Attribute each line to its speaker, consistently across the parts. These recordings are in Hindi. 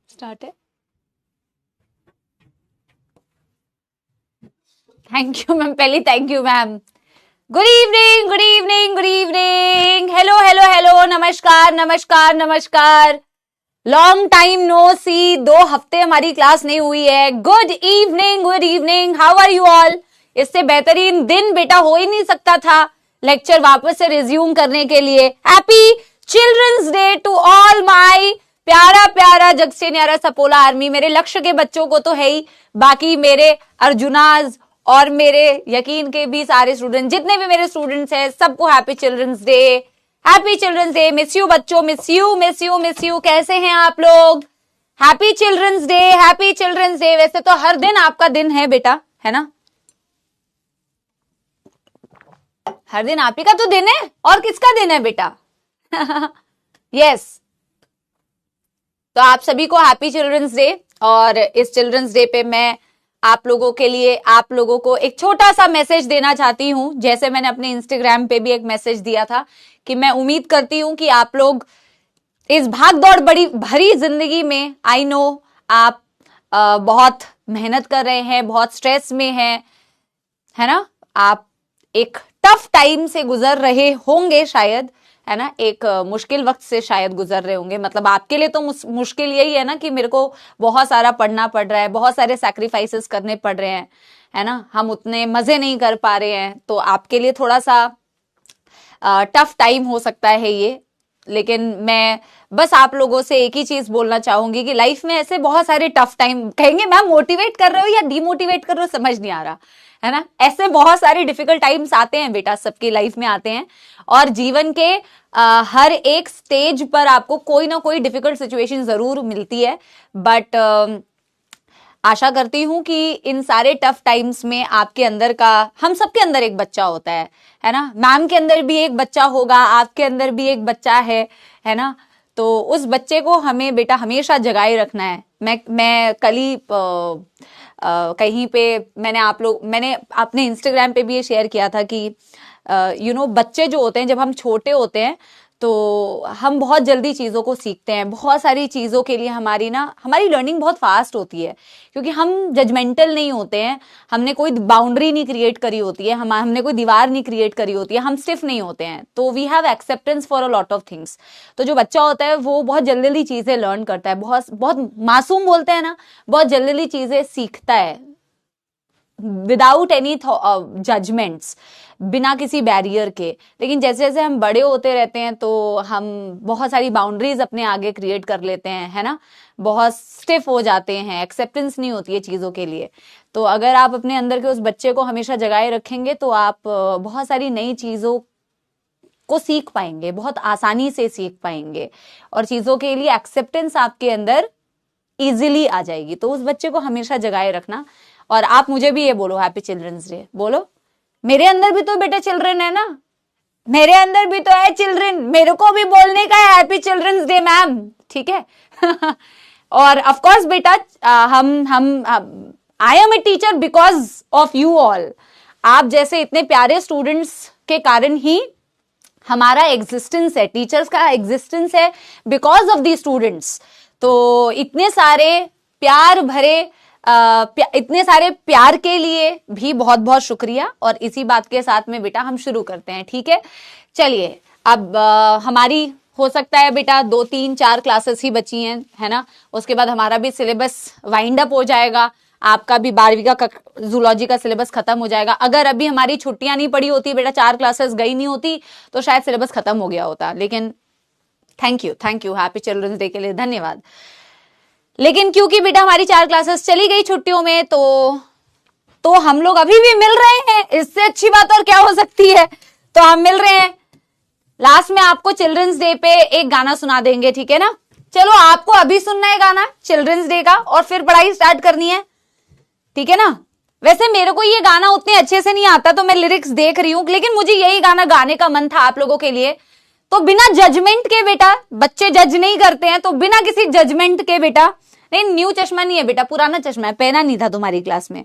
Speaker 1: स्टार्ट है। थैंक यू मैम, पहले thank you ma'am. Good evening, good evening, good evening. Hello hello hello, नमस्कार नमस्कार नमस्कार। लॉन्ग टाइम नो सी, 2 हफ्ते हमारी क्लास नहीं हुई है। Good evening, good evening, how are you all? इससे बेहतरीन दिन बेटा हो ही नहीं सकता था लेक्चर वापस से रिज्यूम करने के लिए। Happy children's day to all my प्यारा प्यारा जग से न्यारा सपोला आर्मी। मेरे लक्ष्य के बच्चों को तो है ही, बाकी मेरे अर्जुनाज और मेरे यकीन के भी सारे स्टूडेंट, जितने भी मेरे स्टूडेंट्स हैं, सबको happy children's day, happy children's day. Miss you बच्चों, miss you miss you miss you. कैसे हैं आप लोग? Happy children's day, happy children's day. वैसे तो हर दिन आपका दिन है बेटा, है ना? हर दिन आप ही का तो दिन है, और किसका दिन है बेटा? यस तो आप सभी को हैप्पी चिल्ड्रंस डे। और इस चिल्ड्रंस डे पे मैं आप लोगों के लिए, आप लोगों को एक छोटा सा मैसेज देना चाहती हूं। जैसे मैंने अपने इंस्टाग्राम पे भी एक मैसेज दिया था कि मैं उम्मीद करती हूं कि आप लोग इस भाग दौड़ बड़ी भरी जिंदगी में, आई नो आप बहुत मेहनत कर रहे हैं, बहुत स्ट्रेस में हैं, है ना? आप एक टफ टाइम से गुजर रहे होंगे शायद, है ना? एक मुश्किल वक्त से शायद गुजर रहे होंगे। मतलब आपके लिए तो मुश्किल यही है ना कि मेरे को बहुत सारा पढ़ना पड़ रहा है, बहुत सारे सैक्रिफाइसेस करने पड़ रहे हैं, है ना? हम उतने मजे नहीं कर पा रहे हैं, तो आपके लिए थोड़ा सा टफ टाइम हो सकता है ये। लेकिन मैं बस आप लोगों से एक ही चीज बोलना चाहूंगी कि लाइफ में ऐसे बहुत सारे टफ टाइम, कहेंगे मैम मोटिवेट कर रहे हो या डिमोटिवेट कर रहे हो, समझ नहीं आ रहा, है ना? ऐसे बहुत सारे डिफिकल्ट टाइम्स आते हैं बेटा, सबकी लाइफ में आते हैं। और जीवन के हर एक स्टेज पर आपको कोई ना कोई डिफिकल्ट सिचुएशन जरूर मिलती है। बट आशा करती हूं कि इन सारे टफ टाइम्स में आपके अंदर का, हम सबके अंदर एक बच्चा होता है ना? मैम के अंदर भी एक बच्चा होगा, आपके अंदर भी एक बच्चा है ना? तो उस बच्चे को हमें बेटा हमेशा जगाए रखना है। मैं कल ही कहीं पे मैंने अपने इंस्टाग्राम पे भी ये शेयर किया था कि बच्चे जो होते हैं, जब हम छोटे होते हैं तो हम बहुत जल्दी चीजों को सीखते हैं। बहुत सारी चीजों के लिए हमारी लर्निंग बहुत फास्ट होती है, क्योंकि हम जजमेंटल नहीं होते हैं। हमने कोई बाउंड्री नहीं क्रिएट करी होती है, हमने कोई दीवार नहीं क्रिएट करी होती है, हम स्टिफ नहीं होते हैं। तो we have acceptance for a lot of things. तो जो बच्चा होता है वो बहुत जल्दी जल्दी चीजें लर्न करता है, बहुत बहुत मासूम बोलते हैं ना, बहुत जल्दी जल्दी चीजें सीखता है, विदाउट एनी जजमेंट्स, बिना किसी बैरियर के। लेकिन जैसे जैसे हम बड़े होते रहते हैं तो हम बहुत सारी बाउंड्रीज अपने आगे क्रिएट कर लेते हैं, है ना? बहुत स्टिफ हो जाते हैं, एक्सेप्टेंस नहीं होती है चीजों के लिए। तो अगर आप अपने अंदर के उस बच्चे को हमेशा जगाए रखेंगे तो आप बहुत सारी नई चीजों को सीख पाएंगे, बहुत आसानी से सीख पाएंगे, और चीजों के लिए एक्सेप्टेंस आपके अंदर इजिली आ जाएगी। तो उस बच्चे को हमेशा जगाए रखना। और आप मुझे भी ये बोलो, हैप्पी चिल्ड्रंस डे बोलो। मेरे अंदर भी तो बेटा चिल्ड्रन है ना, मेरे अंदर भी तो है चिल्ड्रन, मेरे को भी बोलने का है हैप्पी चिल्ड्रंस डे मैम, ठीक है? और ऑफ कोर्स बेटा हम I am a teacher because of you all. आप जैसे इतने प्यारे स्टूडेंट्स के कारण ही हमारा एग्जिस्टेंस है, टीचर्स का एग्जिस्टेंस है बिकॉज ऑफ दी स्टूडेंट्स। तो इतने सारे प्यार भरे इतने सारे प्यार के लिए भी बहुत बहुत शुक्रिया। और इसी बात के साथ में बेटा हम शुरू करते हैं, ठीक है? चलिए, अब हमारी हो सकता है बेटा 2, 3, 4 क्लासेस ही बची हैं, है ना? उसके बाद हमारा भी सिलेबस वाइंड अप हो जाएगा, आपका भी 12वीं का जूलॉजी का सिलेबस खत्म हो जाएगा। अगर अभी हमारी छुट्टियां नहीं पड़ी होती बेटा, 4 क्लासेस गई नहीं होती, तो शायद सिलेबस खत्म हो गया होता। लेकिन thank you happy children's day के लिए धन्यवाद। लेकिन क्योंकि बेटा हमारी 4 क्लासेस चली गई छुट्टियों में, तो हम लोग अभी भी मिल रहे हैं। इससे अच्छी बात और क्या हो सकती है? तो हम मिल रहे हैं। लास्ट में आपको चिल्ड्रंस डे पे एक गाना सुना देंगे, ठीक है ना? चलो, आपको अभी सुनना है गाना चिल्ड्रंस डे का, और फिर पढ़ाई स्टार्ट करनी है, ठीक है ना? वैसे मेरे को ये गाना उतने अच्छे से नहीं आता, तो मैं लिरिक्स देख रही हूं, लेकिन मुझे यही गाना गाने का मन था आप लोगों के लिए, तो बिना जजमेंट के बेटा, बच्चे जज नहीं करते हैं, तो बिना किसी जजमेंट के बेटा, नहीं न्यू चश्मा नहीं है बेटा, पुराना चश्मा है, पहना नहीं था तुम्हारी क्लास में,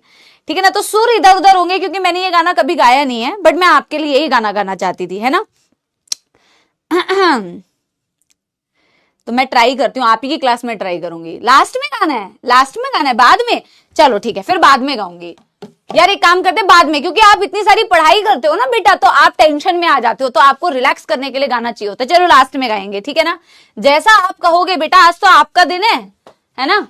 Speaker 1: ठीक है ना। तो सुर इधर उधर होंगे क्योंकि मैंने ये गाना कभी गाया नहीं है, बट मैं आपके लिए यही गाना गाना चाहती थी, है ना। तो मैं ट्राई करती हूँ, आप ही की क्लास में ट्राई करूंगी। लास्ट में गाना है, लास्ट में गाना है, बाद में, चलो ठीक है, फिर बाद में गाऊंगी यार। एक काम करते हैं बाद में, क्योंकि आप इतनी सारी पढ़ाई करते हो ना बेटा, तो आप टेंशन में आ जाते हो, तो आपको रिलैक्स करने के लिए गाना चाहिए होता है। चलो लास्ट में गाएंगे, ठीक है ना, जैसा आप कहोगे बेटा। आज तो आपका दिन है ना,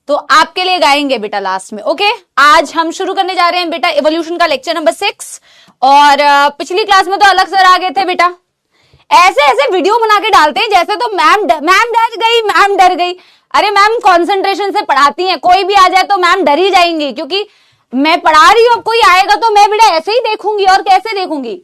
Speaker 1: तो आपके लिए गाएंगे बेटा लास्ट में। ओके, आज हम शुरू करने जा रहे हैं बेटा इवोल्यूशन का लेक्चर नंबर 6। और पिछली क्लास में तो अलग सर आ गए थे बेटा, ऐसे ऐसे वीडियो बना के डालते हैं जैसे तो मैम डर गई, मैम डर गई। अरे मैम कंसंट्रेशन से पढ़ाती हैं, कोई भी आ जाए तो मैम डर ही जाएंगी, क्योंकि मैं पढ़ा रही हूं, अब कोई आएगा तो मैं बेटा ऐसे ही देखूंगी, और कैसे देखूंगी।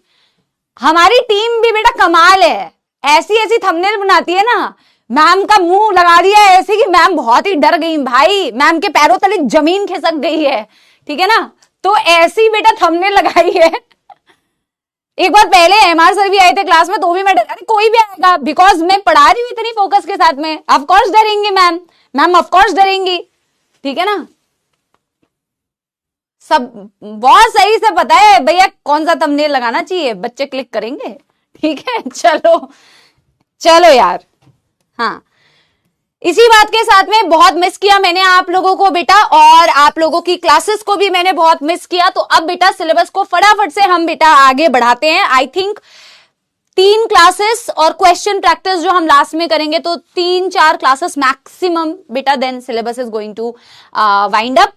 Speaker 1: हमारी टीम भी बेटा कमाल है, ऐसी ऐसी थंबनेल बनाती है ना, मैम का मुंह लगा दिया है ऐसे कि मैम बहुत ही डर गई भाई, मैम के पैरों तले जमीन खिसक गई है, ठीक है ना। तो ऐसी बेटा थंबनेल लगाई है। एक बार पहले एमआर सर भी आए थे क्लास में, तो भी मैं अरे कोई भी आएगा, बिकॉज मैं पढ़ा रही हूँ इतनी फोकस के साथ में, ऑफकोर्स डरेंगे मैम ऑफकोर्स डरेंगी, ठीक है ना। सब बहुत सही से पता है भैया कौन सा थंबनेल लगाना चाहिए, बच्चे क्लिक करेंगे, ठीक है। चलो यार, हाँ, इसी बात के साथ में बहुत मिस किया मैंने आप लोगों को बेटा, और आप लोगों की क्लासेस को भी मैंने बहुत मिस किया। तो अब बेटा सिलेबस को फटाफट से हम बेटा आगे बढ़ाते हैं। आई थिंक 3 क्लासेस और क्वेश्चन प्रैक्टिस जो हम लास्ट में करेंगे, तो 3-4 क्लासेस मैक्सिमम बेटा, then syllabus is going to wind up.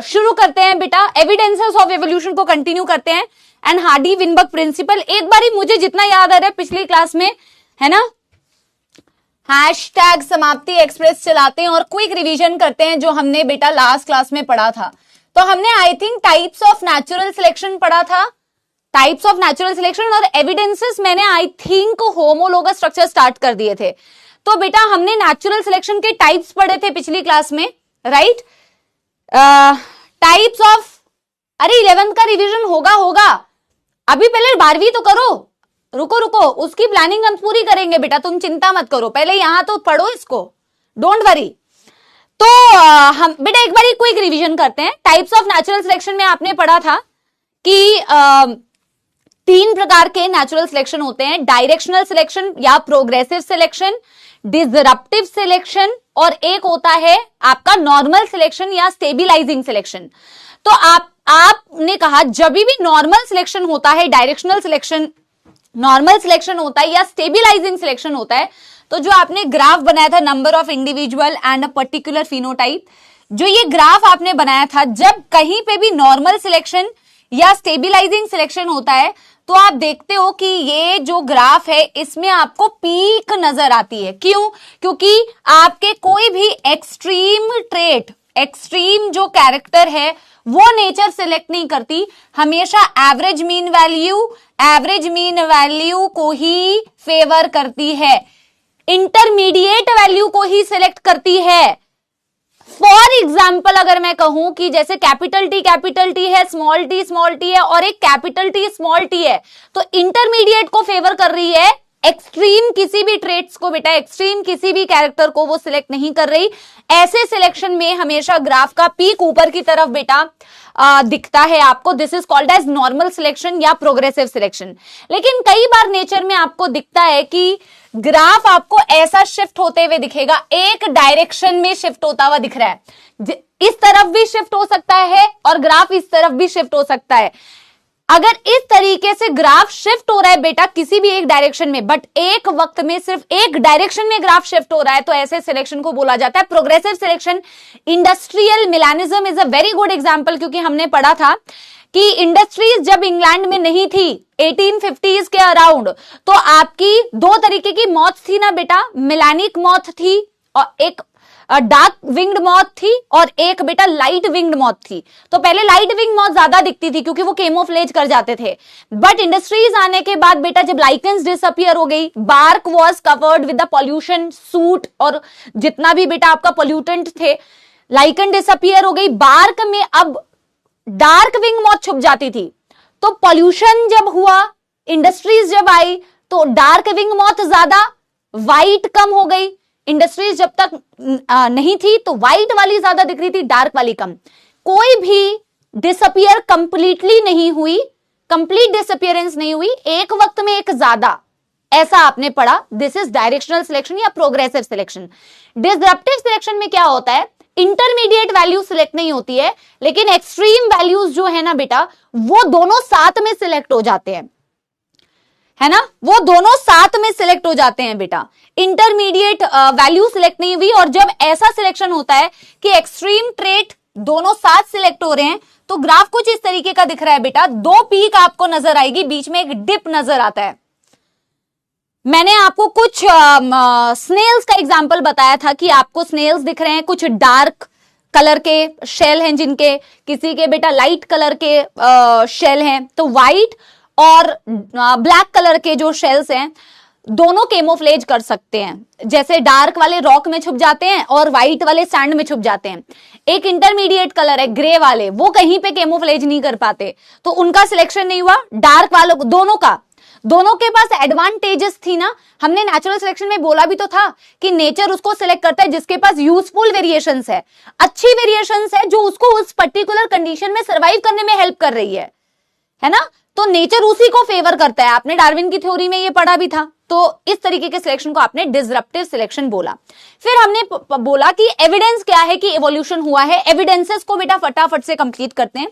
Speaker 1: शुरू करते हैं बेटा, एविडेंसेस ऑफ एवोल्यूशन को कंटिन्यू करते हैं, एंड हार्डी विनबर्ग प्रिंसिपल। एक बार ही मुझे जितना याद आ रहा है पिछली क्लास में, है ना, हैशटैग समाप्ति एक्सप्रेस चलाते हैं और क्विक रिवीजन करते हैं जो हमने बेटा लास्ट क्लास में पढ़ा था। तो हमने I think types of natural selection पढ़ा था, टाइप्स ऑफ नेचुरल सिलेक्शन, और एविडेंसेस मैंने I think homologous structure start कर दिए थे। तो बेटा हमने नेचुरल सिलेक्शन के टाइप्स पढ़े थे पिछली क्लास में, राइट। टाइप्स ऑफ, अरे 11th का रिवीजन होगा, अभी पहले 12वीं तो करो, रुको उसकी प्लानिंग हम पूरी करेंगे बेटा, तुम चिंता मत करो, पहले यहां तो पढ़ो इसको, डोंट वरी। तो हम बेटा एक बार क्विक रिवीजन करते हैं। टाइप्स ऑफ नेचुरल सिलेक्शन में आपने पढ़ा था कि 3 प्रकार के नेचुरल सिलेक्शन होते हैं, डायरेक्शनल सिलेक्शन या प्रोग्रेसिव सिलेक्शन, डिसरप्टिव सिलेक्शन, और एक होता है आपका नॉर्मल सिलेक्शन या स्टेबिलाइजिंग सिलेक्शन। तो आपने कहा जब भी नॉर्मल सिलेक्शन होता है, डायरेक्शनल सिलेक्शन, नॉर्मल सिलेक्शन होता है या स्टेबिलाइजिंग सिलेक्शन होता है, तो जो आपने ग्राफ बनाया था number of individual and a particular phenotype, जो ये ग्राफ आपने बनाया था, जब कहीं पे भी नॉर्मल सिलेक्शन या स्टेबिलाइजिंग सिलेक्शन होता है, तो आप देखते हो कि ये जो ग्राफ है इसमें आपको पीक नजर आती है। क्यों? क्योंकि आपके कोई भी एक्सट्रीम ट्रेट, एक्सट्रीम जो कैरेक्टर है वो नेचर सिलेक्ट नहीं करती, हमेशा एवरेज मीन वैल्यू को ही फेवर करती है, इंटरमीडिएट वैल्यू को ही सिलेक्ट करती है। फॉर एग्जाम्पल अगर मैं कहूं कि जैसे कैपिटल टी है, स्मॉल टी है, और एक कैपिटल टी स्मॉल टी है, तो इंटरमीडिएट को फेवर कर रही है, एक्सट्रीम किसी भी ट्रेट्स को बेटा, एक्सट्रीम किसी भी कैरेक्टर को वो सिलेक्ट नहीं कर रही। ऐसे सिलेक्शन में हमेशा ग्राफ का पीक ऊपर की तरफ बेटा दिखता है आपको। This is called as normal selection या प्रोग्रेसिव सिलेक्शन। लेकिन कई बार नेचर में आपको दिखता है कि ग्राफ आपको ऐसा शिफ्ट होते हुए दिखेगा, एक डायरेक्शन में शिफ्ट होता हुआ दिख रहा है, इस तरफ भी शिफ्ट हो सकता है और ग्राफ इस तरफ भी शिफ्ट हो सकता है। अगर इस तरीके से ग्राफ शिफ्ट हो रहा है बेटा किसी भी एक डायरेक्शन में, बट एक वक्त में सिर्फ एक डायरेक्शन में ग्राफ शिफ्ट हो रहा है, तो ऐसे सिलेक्शन को बोला जाता है progressive selection. Industrial melanism is a very good example, क्योंकि हमने पढ़ा था कि इंडस्ट्रीज जब इंग्लैंड में नहीं थी 1850s के अराउंड, तो आपकी 2 तरीके की मौत थी ना बेटा, मिलानिक मौत थी और एक डार्क विंग्ड मॉथ थी, और एक बेटा लाइट विंग्ड मॉथ थी। तो पहले लाइट विंग मॉथ ज्यादा दिखती थी क्योंकि वो केमोफ्लेज कर जाते थे, बट इंडस्ट्रीज आने के बाद बेटा जब लाइकेंस डिसअपियर हो गई, bark was covered with the pollution soot, और जितना भी बेटा आपका पॉल्यूटेंट थे, लाइकन डिसअपियर हो गई, बार्क में अब डार्क विंग मॉथ छुप जाती थी। तो पॉल्यूशन जब हुआ, इंडस्ट्रीज जब आई, तो डार्क विंग मॉथ ज्यादा, व्हाइट कम हो गई। इंडस्ट्रीज जब तक नहीं थी तो व्हाइट वाली ज्यादा दिख रही थी, डार्क वाली कम। कोई भी डिसअपियर कंप्लीटली नहीं हुई, कंप्लीट डिसअपियरेंस नहीं हुई, एक वक्त में एक ज्यादा, ऐसा आपने पढ़ा। दिस इज डायरेक्शनल सिलेक्शन या प्रोग्रेसिव सिलेक्शन। डिसरप्टिव सिलेक्शन में क्या होता है, इंटरमीडिएट वैल्यू सिलेक्ट नहीं होती है, लेकिन एक्सट्रीम वैल्यूज जो है ना बेटा, वो दोनों साथ में सिलेक्ट हो जाते हैं, है ना, वो दोनों साथ में सिलेक्ट हो जाते हैं बेटा। इंटरमीडिएट वैल्यू सिलेक्ट नहीं हुई, और जब ऐसा सिलेक्शन होता है कि एक्सट्रीम ट्रेट दोनों साथ सिलेक्ट हो रहे हैं, तो ग्राफ कुछ इस तरीके का दिख रहा है बेटा। दो पीक आपको नजर आएगी, बीच में एक डिप नजर आता है। मैंने आपको कुछ स्नेल्स का एग्जांपल बताया था कि आपको स्नेल्स दिख रहे हैं, कुछ डार्क कलर के शेल हैं जिनके, किसी के बेटा लाइट कलर के शेल हैं। तो व्हाइट और ब्लैक कलर के जो शेल्स हैं दोनों केमोफ्लेज कर सकते हैं, जैसे डार्क वाले रॉक में छुप जाते हैं और व्हाइट वाले सैंड में छुप जाते हैं। एक इंटरमीडिएट कलर है ग्रे वाले, वो कहीं पे केमोफ्लेज नहीं कर पाते, तो उनका सिलेक्शन नहीं हुआ। डार्क वालों दोनों के पास एडवांटेजेस थी ना। हमने नेचुरल सिलेक्शन में बोला भी तो था कि नेचर उसको सिलेक्ट करता है जिसके पास यूजफुल वेरिएशंस है, अच्छी वेरिएशंस है, जो उसको उस पर्टिकुलर कंडीशन में सर्वाइव करने में हेल्प कर रही है ना। तो नेचर उसी को फेवर करता है। आपने डार्विन की थ्योरी में ये पढ़ा भी था। तो इस तरीके के सिलेक्शन को आपने डिसरप्टिव सिलेक्शन बोला। फिर हमने बोला कि एविडेंस क्या है कि इवोल्यूशन हुआ है। एविडेंसेस को बेटा फटाफट से कंप्लीट करते हैं।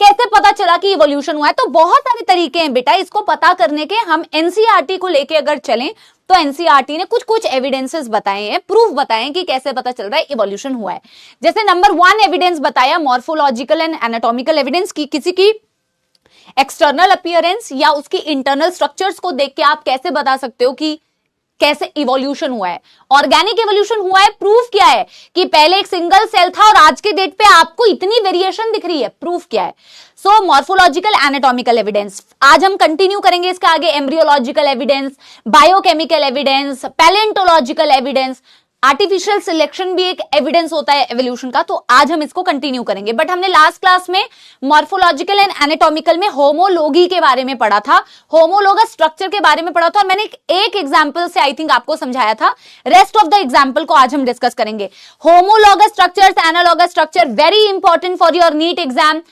Speaker 1: कैसे पता चला कि इवोल्यूशन हुआ है, तो बहुत सारे तरीके हैं बेटा इसको पता करने के। हम एनसीईआरटी को लेके अगर चलें तो एनसीईआरटी ने कुछ कुछ एविडेंसेस बताए हैं, प्रूफ बताए हैं कि कैसे पता चल रहा है इवोल्यूशन हुआ है। जैसे नंबर 1 एविडेंस बताया मॉर्फोलॉजिकल एंड एनाटॉमिकल एविडेंस की, किसी की एक्सटर्नल अपीयरेंस या उसकी इंटरनल स्ट्रक्चर्स को देख के आप कैसे बता सकते हो कि कैसे इवोल्यूशन हुआ है। ऑर्गेनिक इवोल्यूशन हुआ है, प्रूफ क्या है कि पहले एक सिंगल सेल था और आज के डेट पे आपको इतनी वेरिएशन दिख रही है, प्रूफ क्या है। सो मॉर्फोलॉजिकल एनाटॉमिकल एविडेंस। आज हम कंटिन्यू करेंगे इसके आगे, embryological evidence, biochemical evidence, palaeontological evidence. Artificial selection भी एक एविडेंस होता है एवोल्यूशन का, तो आज हम इसको कंटिन्यू करेंगे। बट हमने लास्ट क्लास में मॉर्फोलॉजिकल एंड एनाटॉमिकल में होमोलॉगी के बारे में पढ़ा था, होमोलोगस स्ट्रक्चर के बारे में पढ़ा था, और मैंने एक एग्जांपल से आई थिंक आपको समझाया था। रेस्ट ऑफ द एग्जांपल को आज हम डिस्कस करेंगे। Homologous structures, analogous structure, very important for your NEET exam.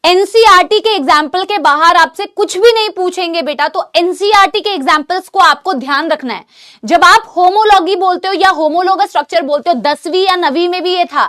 Speaker 1: NCERT के एग्जाम्पल के बाहर आपसे कुछ भी नहीं पूछेंगे बेटा, तो एनसीईआरटी के एग्जाम्पल्स को आपको ध्यान रखना है। जब आप होमोलॉगी बोलते हो या होमोलोगस स्ट्रक्चर बोलते हो, 10वीं या 9वीं में भी ये था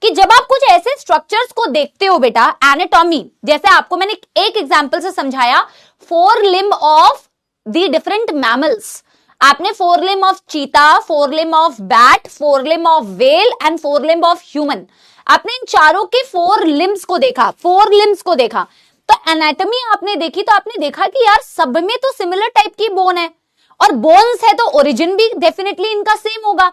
Speaker 1: कि जब आप कुछ ऐसे स्ट्रक्चर्स को देखते हो बेटा, एनाटॉमी, जैसे आपको मैंने एक एग्जाम्पल से समझाया, 4 limb of the different mammals. आपने 4 लिम्ब ऑफ चीता, 4 limb of bat, 4 limb of whale and 4 limb of human. आपने इन चारों के 4 लिम्ब्स को देखा, 4 लिम्ब्स को देखा, तो एनाटॉमी आपने देखी, तो आपने देखा कि यार सब में तो सिमिलर टाइप की बोन है, और बोन्स है तो ओरिजिन भी डेफिनेटली इनका सेम होगा।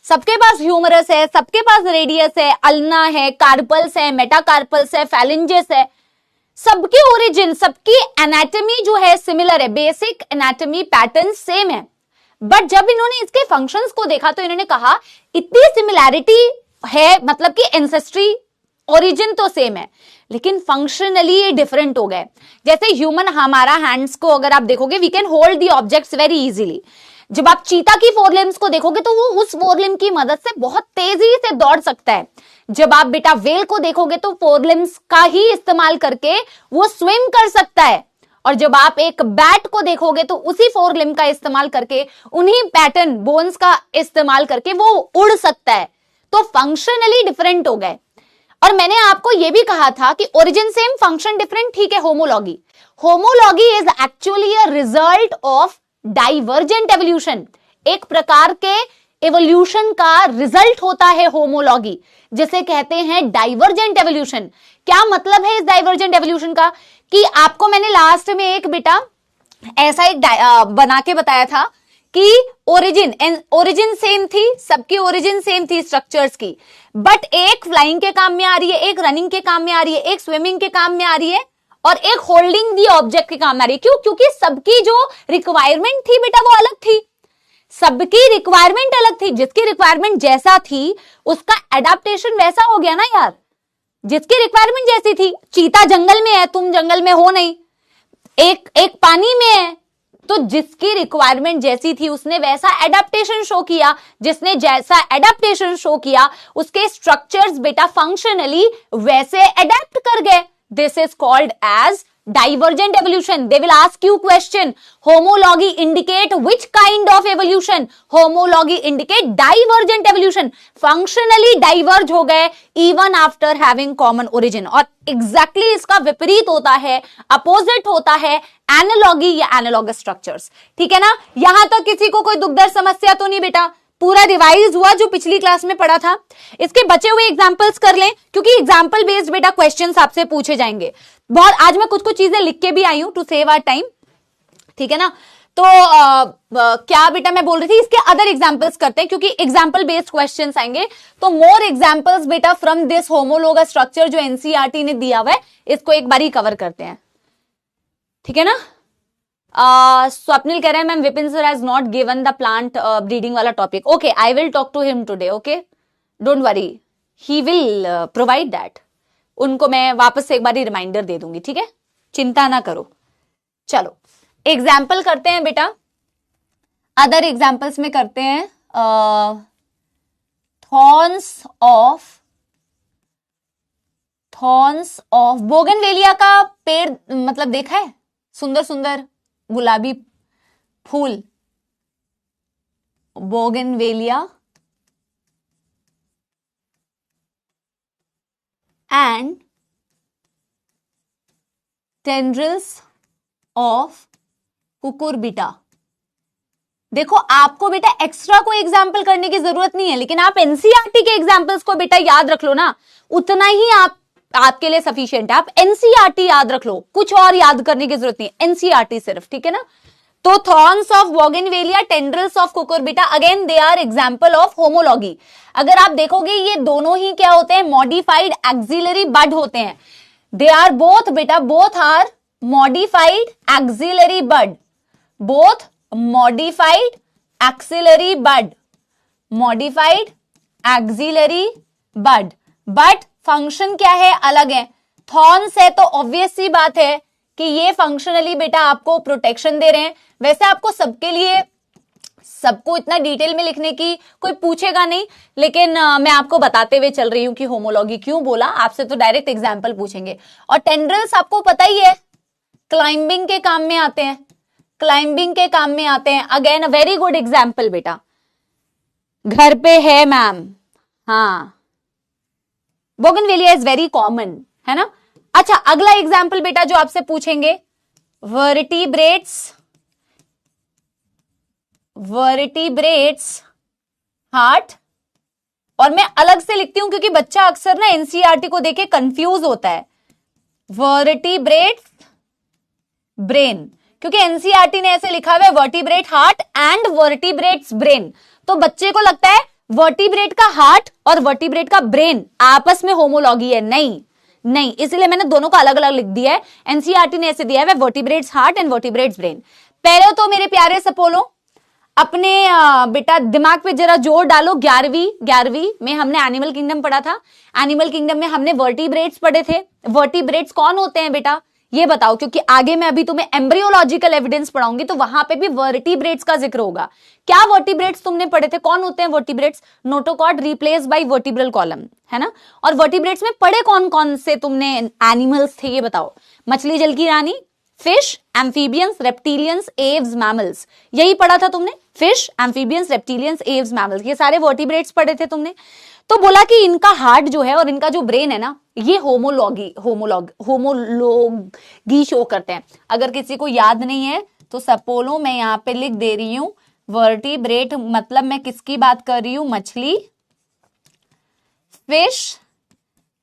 Speaker 1: सबके पास ह्यूमरस है, सबके पास रेडियस है, अल्ना है, कार्पल्स है, मेटाकार्पल्स है, फैलिंजेस है, सबकी ओरिजिन, सबकी एनाटॉमी जो है सिमिलर है, बेसिक एनाटॉमी पैटर्न सेम है। बट जब इन्होंने इसके फंक्शंस को देखा तो इन्होंने कहा इतनी सिमिलैरिटी है, मतलब कि एंसेस्ट्री ओरिजिन तो सेम है, लेकिन फंक्शनली ये डिफरेंट हो गए। जैसे ह्यूमन, हमारा हैंड्स को अगर आप देखोगे, we can hold the objects very easily. जब आप चीता की 4 लिम्ब्स को देखोगे तो वो उस 4 लिम्ब की मदद से बहुत तेजी से दौड़ सकता है। जब आप बेटा वेल को देखोगे तो 4 लिम्ब्स का ही इस्तेमाल करके वो स्विम कर सकता है, और जब आप एक बैट को देखोगे तो उसी 4 लिम्ब का इस्तेमाल करके, उन्हीं पैटर्न बोन्स का इस्तेमाल करके वो उड़ सकता है। तो फंक्शनली डिफरेंट हो गए। और मैंने आपको यह भी कहा था कि ओरिजिन सेम, फंक्शन डिफरेंट, ठीक है। Homology is actually a result of divergent evolution. एक प्रकार के एवोल्यूशन का रिजल्ट होता है होमोलॉगी, जिसे कहते हैं डाइवर्जेंट एवोल्यूशन। क्या मतलब है इस डाइवर्जेंट एवोल्यूशन का, कि आपको मैंने लास्ट में एक बेटा ऐसा एक बना के बताया था कि ओरिजिन सेम थी, सबकी ओरिजिन सेम थी स्ट्रक्चर्स की, बट एक फ्लाइंग के काम में आ रही है, एक रनिंग के काम में आ रही है, एक स्विमिंग के काम में आ रही है, और एक होल्डिंग दी ऑब्जेक्ट के काम में आ रही है। क्यों? क्योंकि सबकी जो रिक्वायरमेंट थी बेटा वो अलग थी, सबकी रिक्वायरमेंट अलग थी। जिसकी रिक्वायरमेंट जैसा थी उसका एडाप्टेशन वैसा हो गया ना यार, जिसकी रिक्वायरमेंट जैसी थी। चीता जंगल में है, तुम जंगल में हो नहीं, एक पानी में है, तो जिसकी रिक्वायरमेंट जैसी थी उसने वैसा एडेप्टेशन शो किया, जिसने जैसा एडेप्टेशन शो किया उसके स्ट्रक्चर्स बेटा फंक्शनली वैसे एडेप्ट कर गए. This is called as divergent evolution. They will ask you question. Homology indicate which kind of evolution? Homology indicate divergent evolution. Functionally diverge हो गए even after having common origin. और exactly इसका विपरीत होता है, opposite होता है analogy या analogous structures. ठीक है ना? यहां तक किसी को कोई दुखदर्द समस्या तो नहीं बेटा? पूरा रिवाइज हुआ जो पिछली क्लास में पढ़ा था. इसके बचे हुए एग्जांपल्स कर लें क्योंकि एग्जांपल बेस्ड बेटा क्वेश्चंस आपसे पूछे जाएंगे. बहुत आज मैं कुछ चीजें लिख के भी आई हूं टू सेव आवर टाइम. ठीक है ना? तो क्या बेटा मैं बोल रही थी, इसके अदर एग्जांपल्स करते हैं क्योंकि एग्जांपल बेस्ड क्वेश्चंस आएंगे. तो मोर एग्जांपल्स बेटा फ्रॉम दिस होमोलोगस स्ट्रक्चर जो एनसीईआरटी ने दिया हुआ है, इसको एक बार ही कवर करते हैं. ठीक है ना? स्वप्निल कह रहे हैं ma'am Vipin sir has not given the plant breeding वाला topic. Okay, I will talk to him today. Okay, don't worry, he will provide that. उनको मैं वापस से एक बार रिमाइंडर दे दूंगी. ठीक है, चिंता ना करो. चलो एग्जाम्पल करते हैं बेटा. अदर एग्जाम्पल्स में करते हैं थॉर्न्स ऑफ बोगनवेलिया का पेड़, मतलब देखा है सुंदर सुंदर गुलाबी फूल, bougainvillea and tendrils of cucurbita. देखो आपको बेटा एक्स्ट्रा कोई एग्जाम्पल करने की जरूरत नहीं है, लेकिन आप एनसीईआरटी के एग्जाम्पल्स को बेटा याद रख लो ना, उतना ही आपके लिए सफिशिएंट है. आप एनसीईआरटी याद रख लो, कुछ और याद करने की जरूरत नहीं, एनसीईआरटी सिर्फ. ठीक है ना? तो thorns of bougainvillea, tendrils of cucurbita, again they are example of homology. अगर आप देखोगे ये दोनों ही क्या होते हैं, मॉडिफाइड एक्सिलरी बड होते हैं. दे आर बोथ बेटा, both are modified axillary bud, both modified axillary bud, modified axillary bud, but function क्या है, अलग है. थॉर्न्स है तो ऑब्वियस सी बात है कि ये फंक्शनली बेटा आपको प्रोटेक्शन दे रहे हैं. वैसे आपको सबके लिए सबको इतना डिटेल में लिखने की कोई पूछेगा नहीं, लेकिन मैं आपको बताते हुए चल रही हूं कि होमोलॉगी क्यों बोला. आपसे तो डायरेक्ट एग्जाम्पल पूछेंगे. और टेंड्रिल्स आपको पता ही है क्लाइंबिंग के काम में आते हैं, क्लाइंबिंग के काम में आते हैं. Again a very good example बेटा, घर पे है मैम. हाँ, बोगनवेलिया इज वेरी कॉमन है ना. अच्छा, अगला एग्जाम्पल बेटा जो आपसे पूछेंगे, वर्टिब्रेट्स हार्ट. और मैं अलग से लिखती हूं क्योंकि बच्चा अक्सर ना एनसीईआरटी को देखे कंफ्यूज होता है. वर्टिब्रेट्स ब्रेन, क्योंकि एनसीईआरटी ने ऐसे लिखा हुआ है vertebrate heart and vertebrates brain. तो बच्चे को लगता है वर्टिब्रेट का हार्ट और वर्टिब्रेट का ब्रेन आपस में होमोलॉगी है. नहीं, इसलिए मैंने दोनों को अलग अलग लिख दिया है. एनसीईआरटी ने ऐसे दिया है vertebrates heart and vertebrates brain. पहले तो मेरे प्यारे सपोलो अपने बेटा दिमाग पे जरा जोर डालो. 11वीं में हमने एनिमल किंगडम पढ़ा था. एनिमल किंगडम में हमने वर्टिब्रेट्स पढ़े थे. वर्टिब्रेट्स कौन होते हैं बेटा ये बताओ, क्योंकि आगे मैं अभी तुम्हें एम्ब्रियोलॉजिकल एविडेंस पढ़ाऊंगी तो वहां पे भी वर्टिब्रेट्स का जिक्र होगा. क्या वर्टिब्रेट्स तुमने पढ़े थे, कौन होते हैं vertebrates? Notochord replace by vertebral column, है ना. और वर्टिब्रेट्स में पढ़े कौन कौन से तुमने एनिमल्स थे ये बताओ. मछली जल की रानी, fish, amphibians, reptilians, aves, mammals, यही पढ़ा था तुमने. Fish, amphibians, reptilians, aves, mammals, ये सारे वर्टिब्रेट्स पढ़े थे तुमने. तो बोला कि इनका हार्ट जो है और इनका जो ब्रेन है ना, ये होमोलॉगी शो करते हैं. अगर किसी को याद नहीं है तो सपोलो मैं यहां पे लिख दे रही हूं, वर्टिब्रेट मतलब मैं किसकी बात कर रही हूं, मछली, फिश,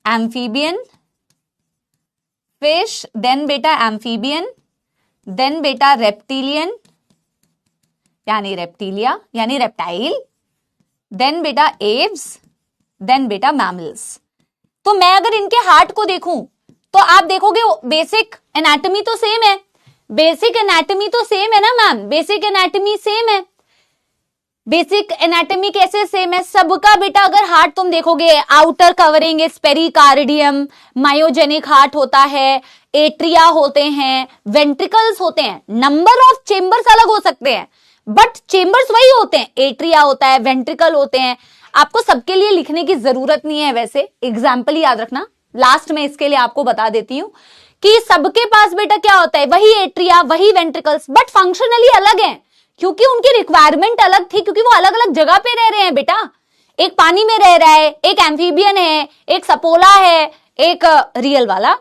Speaker 1: एम्फीबियन, फिश, देन बेटा एम्फीबियन, देन बेटा रेप्टिलियन यानी रेप्टिलिया यानी रेप्टाइल, देन बेटा एव्स, देन बेटा मैमल्स. तो मैं अगर इनके हार्ट को देखूं तो आप देखोगे बेसिक एनाटॉमी तो सेम है. बेसिक एनाटॉमी तो सेम है ना मैम, बेसिक एनाटॉमी सेम है. बेसिक एनाटॉमी कैसे सेम है सबका बेटा। अगर हार्ट तुम देखोगे, outer covering is pericardium, myogenic heart होता है, एट्रिया होते हैं, वेंट्रिकल्स होते हैं। नंबर ऑफ चेंबर्स अलग हो सकते हैं बट चेंबर्स वही होते हैं। एट्रिया होता है, वेंट्रिकल होते हैं। आपको सबके लिए लिखने की जरूरत नहीं है, वैसे एग्जाम्पल याद रखना। लास्ट में इसके लिए आपको बता देती हूं कि सबके पास बेटा क्या होता है, वही एट्रिया, वही वेंट्रिकल्स, बट फंक्शनली अलग है क्योंकि उनकी रिक्वायरमेंट अलग थी, क्योंकि वो अलग अलग जगह पे रह रहे हैं बेटा। एक पानी में रह रहा है, एक एम्फीबियन है, एक सपोला है, एक रियल वाला,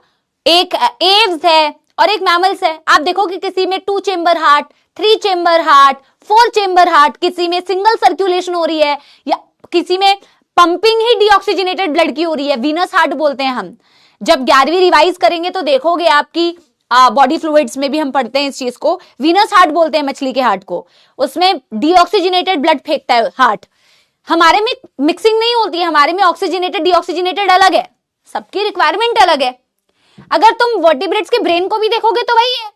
Speaker 1: एक एव्स है और एक मैमल्स है। आप देखो कि किसी में 2 chamber heart, 3 chamber heart, 4 chamber heart, किसी में सिंगल सर्कुलेशन हो रही है या किसी में पंपिंग ही डीऑक्सीजनेटेड ब्लड की हो रही है, वीनस हार्ट बोलते हैं हम। जब 11वीं रिवाइज करेंगे तो देखोगे आपकी बॉडी फ्लूइड्स में भी हम पढ़ते हैं इस चीज को, वीनस हार्ट बोलते हैं मछली के हार्ट को। उसमें डीऑक्सीजनेटेड ब्लड फेंकता है हार्ट। हमारे में मिक्सिंग नहीं होती है, हमारे में ऑक्सीजनेटेड डीऑक्सीजनेटेड अलग है, सबकी रिक्वायरमेंट अलग है। अगर तुम वर्टिब्रेट्स के ब्रेन को भी देखोगे तो वही है,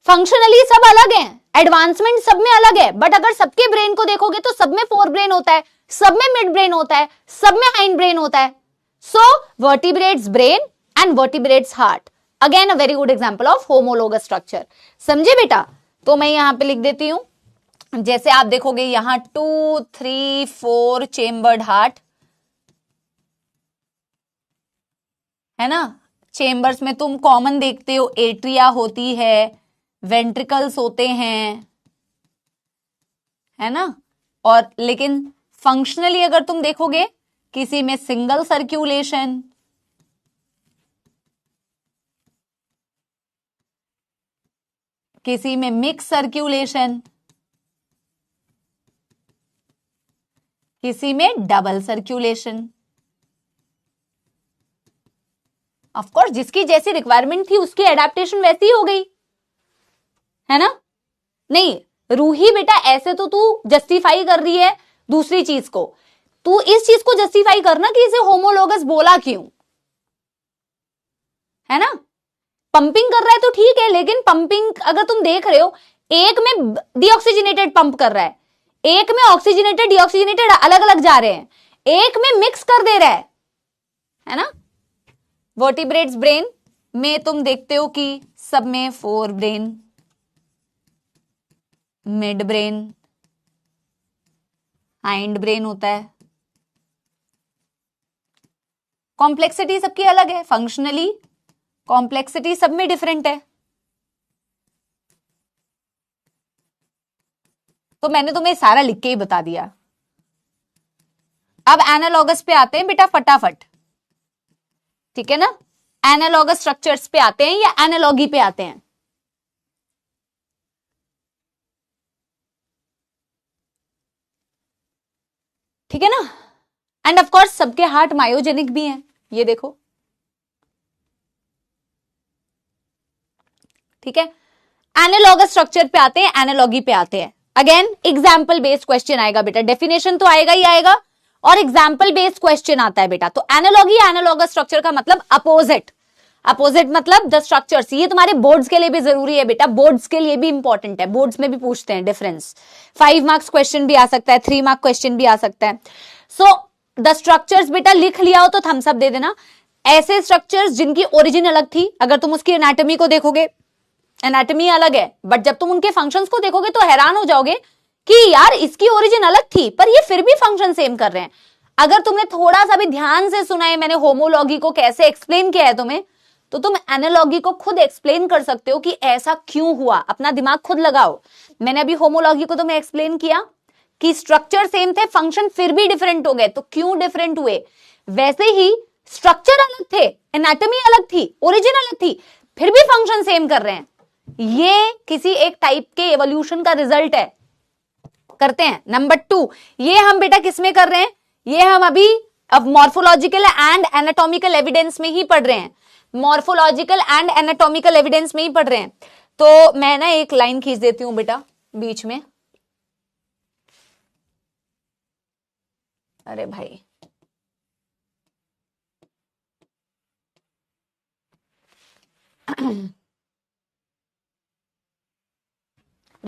Speaker 1: फंक्शनली सब अलग है, एडवांसमेंट सब में अलग है, बट अगर सबके ब्रेन को देखोगे तो सब में फोर ब्रेन होता है, सब में मिड ब्रेन होता है, सब में हाइंड ब्रेन होता है। So vertebrates brain and vertebrates heart, again a very good example of homologous structure. समझे बेटा? तो मैं यहां पे लिख देती हूं, जैसे आप देखोगे यहां 2, 3, 4 चेम्बर्ड हार्ट है ना। चेम्बर्स में तुम कॉमन देखते हो, एट्रिया होती है, वेंट्रिकल्स होते हैं, है ना। और लेकिन फंक्शनली अगर तुम देखोगे, किसी में सिंगल सर्कुलेशन, किसी में मिक्स सर्कुलेशन, किसी में डबल सर्कुलेशन। ऑफ कोर्स जिसकी जैसी रिक्वायरमेंट थी उसकी एडेप्टेशन वैसी ही हो गई, है ना। नहीं रूही बेटा, ऐसे तो तू जस्टिफाई कर रही है दूसरी चीज को, तू इस चीज को जस्टिफाई करना कि इसे होमोलोगस बोला क्यों, है ना। पंपिंग कर रहा है तो ठीक है, लेकिन पंपिंग अगर तुम देख रहे हो, एक में डीऑक्सीजनेटेड पंप कर रहा है, एक में ऑक्सीजनेटेड डीऑक्सीजनेटेड अलग अलग जा रहे हैं, एक में मिक्स कर दे रहा है ना। वर्टिब्रेट्स ब्रेन में तुम देखते हो कि सब में fore brain, mid brain, hind brain होता है। कॉम्प्लेक्सिटी सबकी अलग है, फंक्शनली कॉम्प्लेक्सिटी सब में डिफरेंट है। तो मैंने तुम्हें सारा लिख के ही बता दिया। अब एनालॉगस पे आते हैं बेटा फटाफट, ठीक है ना। एनालॉगस स्ट्रक्चर्स पे आते हैं या एनालॉगी पे आते हैं। ठीक है ना। एंड ऑफ कोर्स सबके हार्ट मायोजेनिक भी हैं, ये देखो, ठीक है। एनालॉगस स्ट्रक्चर पे आते हैं, एनालॉगी पे आते हैं। अगेन एग्जाम्पल बेस्ड क्वेश्चन आएगा बेटा, डेफिनेशन तो आएगा ही आएगा और एग्जाम्पल बेस्ड क्वेश्चन आता है बेटा। तो एनालॉगी एनालॉगस स्ट्रक्चर का मतलब अपोजिट, अपोजिट मतलब द स्ट्रक्चर्स। ये तुम्हारे बोर्ड्स के लिए भी जरूरी है बेटा, बोर्ड्स के लिए भी इंपॉर्टेंट है, बोर्ड्स में भी पूछते हैं डिफरेंस। 5 मार्क्स क्वेश्चन भी आ सकता है, 3 मार्क क्वेश्चन भी आ सकता है। सो द स्ट्रक्चर्स बेटा लिख लिया हो तो थम्स अप दे देना। ऐसे स्ट्रक्चर्स जिनकी ओरिजिन अलग थी, अगर तुम उसकी एनाटॉमी को देखोगे, एनाटॉमी अलग है, बट जब तुम उनके फंक्शंस को देखोगे तो हैरान हो जाओगे कि यार इसकी ओरिजिन अलग थी पर ये फिर भी फंक्शन सेम कर रहे हैं। अगर तुमने थोड़ा सा भी ध्यान से सुना है मैंने होमोलॉगी को कैसे एक्सप्लेन किया है तुम्हें, तो तुम एनालॉगी को खुद एक्सप्लेन कर सकते हो कि ऐसा क्यों हुआ, अपना दिमाग खुद लगाओ। मैंने अभी होमोलॉगी को तुम्हें एक्सप्लेन किया कि स्ट्रक्चर सेम थे, फंक्शन फिर भी डिफरेंट हो गए, तो क्यों डिफरेंट हुए। वैसे ही स्ट्रक्चर अलग थे, एनाटॉमी अलग थी, ओरिजिन अलग थी, फिर भी फंक्शन सेम कर रहे हैं। ये किसी एक टाइप के एवोल्यूशन का रिजल्ट है। करते हैं नंबर 2, ये हम बेटा किसमें कर रहे हैं, ये हम अभी अब मॉर्फोलॉजिकल एंड एनाटॉमिकल एविडेंस में ही पढ़ रहे हैं, मॉर्फोलॉजिकल एंड एनाटॉमिकल एविडेंस में ही पढ़ रहे हैं। तो मैं ना एक लाइन खींच देती हूं बेटा बीच में, अरे भाई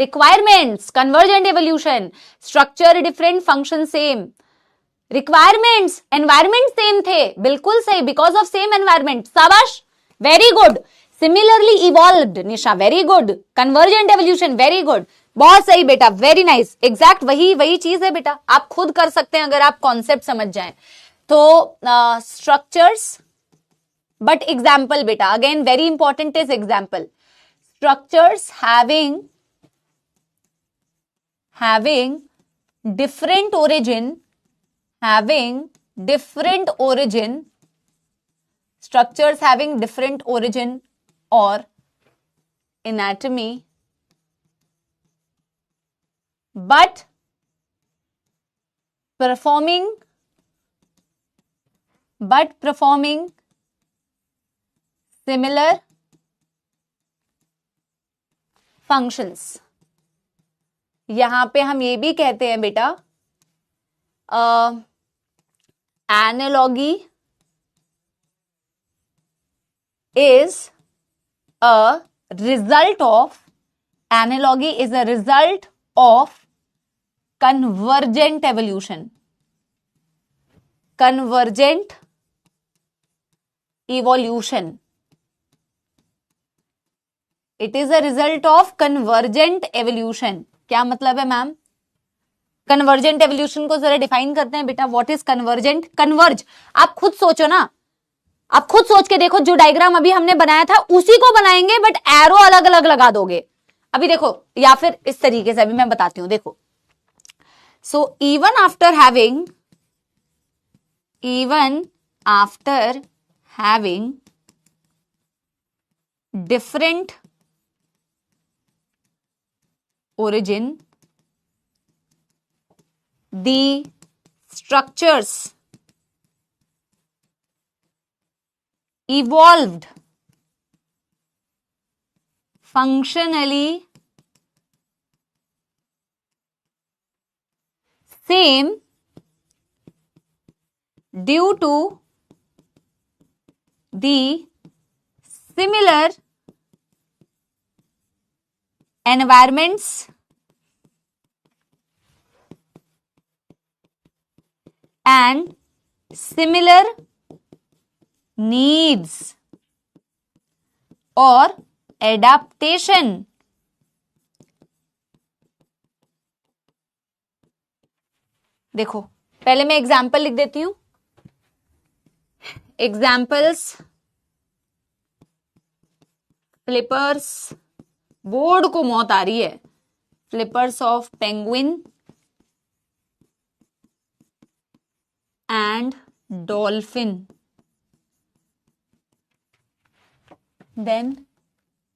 Speaker 1: requirements, convergent evolution, structure different, function same. Requirements, environment same थे, बिल्कुल सही, बिकॉज ऑफ सेम एनवायरमेंट, शाबाश, very good. Similarly evolved, Nisha very good. Convergent evolution very good, बहुत सही बेटा, वेरी नाइस, एग्जैक्ट वही चीज है बेटा, आप खुद कर सकते हैं अगर आप कॉन्सेप्ट समझ जाएं तो। स्ट्रक्चर्स, बट एग्जाम्पल बेटा, again very important is example. Structures having different origin, structures having different origin or anatomy, but performing similar functions। यहां पे हम ये भी कहते हैं बेटा, analogy is a result of convergent evolution, convergent evolution, it is a result of convergent evolution। क्या मतलब है मैम? कन्वर्जेंट एवोल्यूशन को जरा डिफाइन करते हैं बेटा, व्हाट इज कन्वर्जेंट? कन्वर्ज, आप खुद सोचो ना, आप खुद सोच के देखो, जो डायग्राम अभी हमने बनाया था उसी को बनाएंगे बट एरो अलग अलग लगा दोगे। अभी देखो, या फिर इस तरीके से अभी मैं बताती हूं, देखो। So even after having different origin, the structures evolved functionally same due to the similar environments and similar needs or adaptation। देखो, पहले मैं एग्जाम्पल लिख देती हूं। एग्जाम्पल्स, फ्लिपर्स, बोर्ड को मौत आ रही है, flippers of penguin and dolphin, then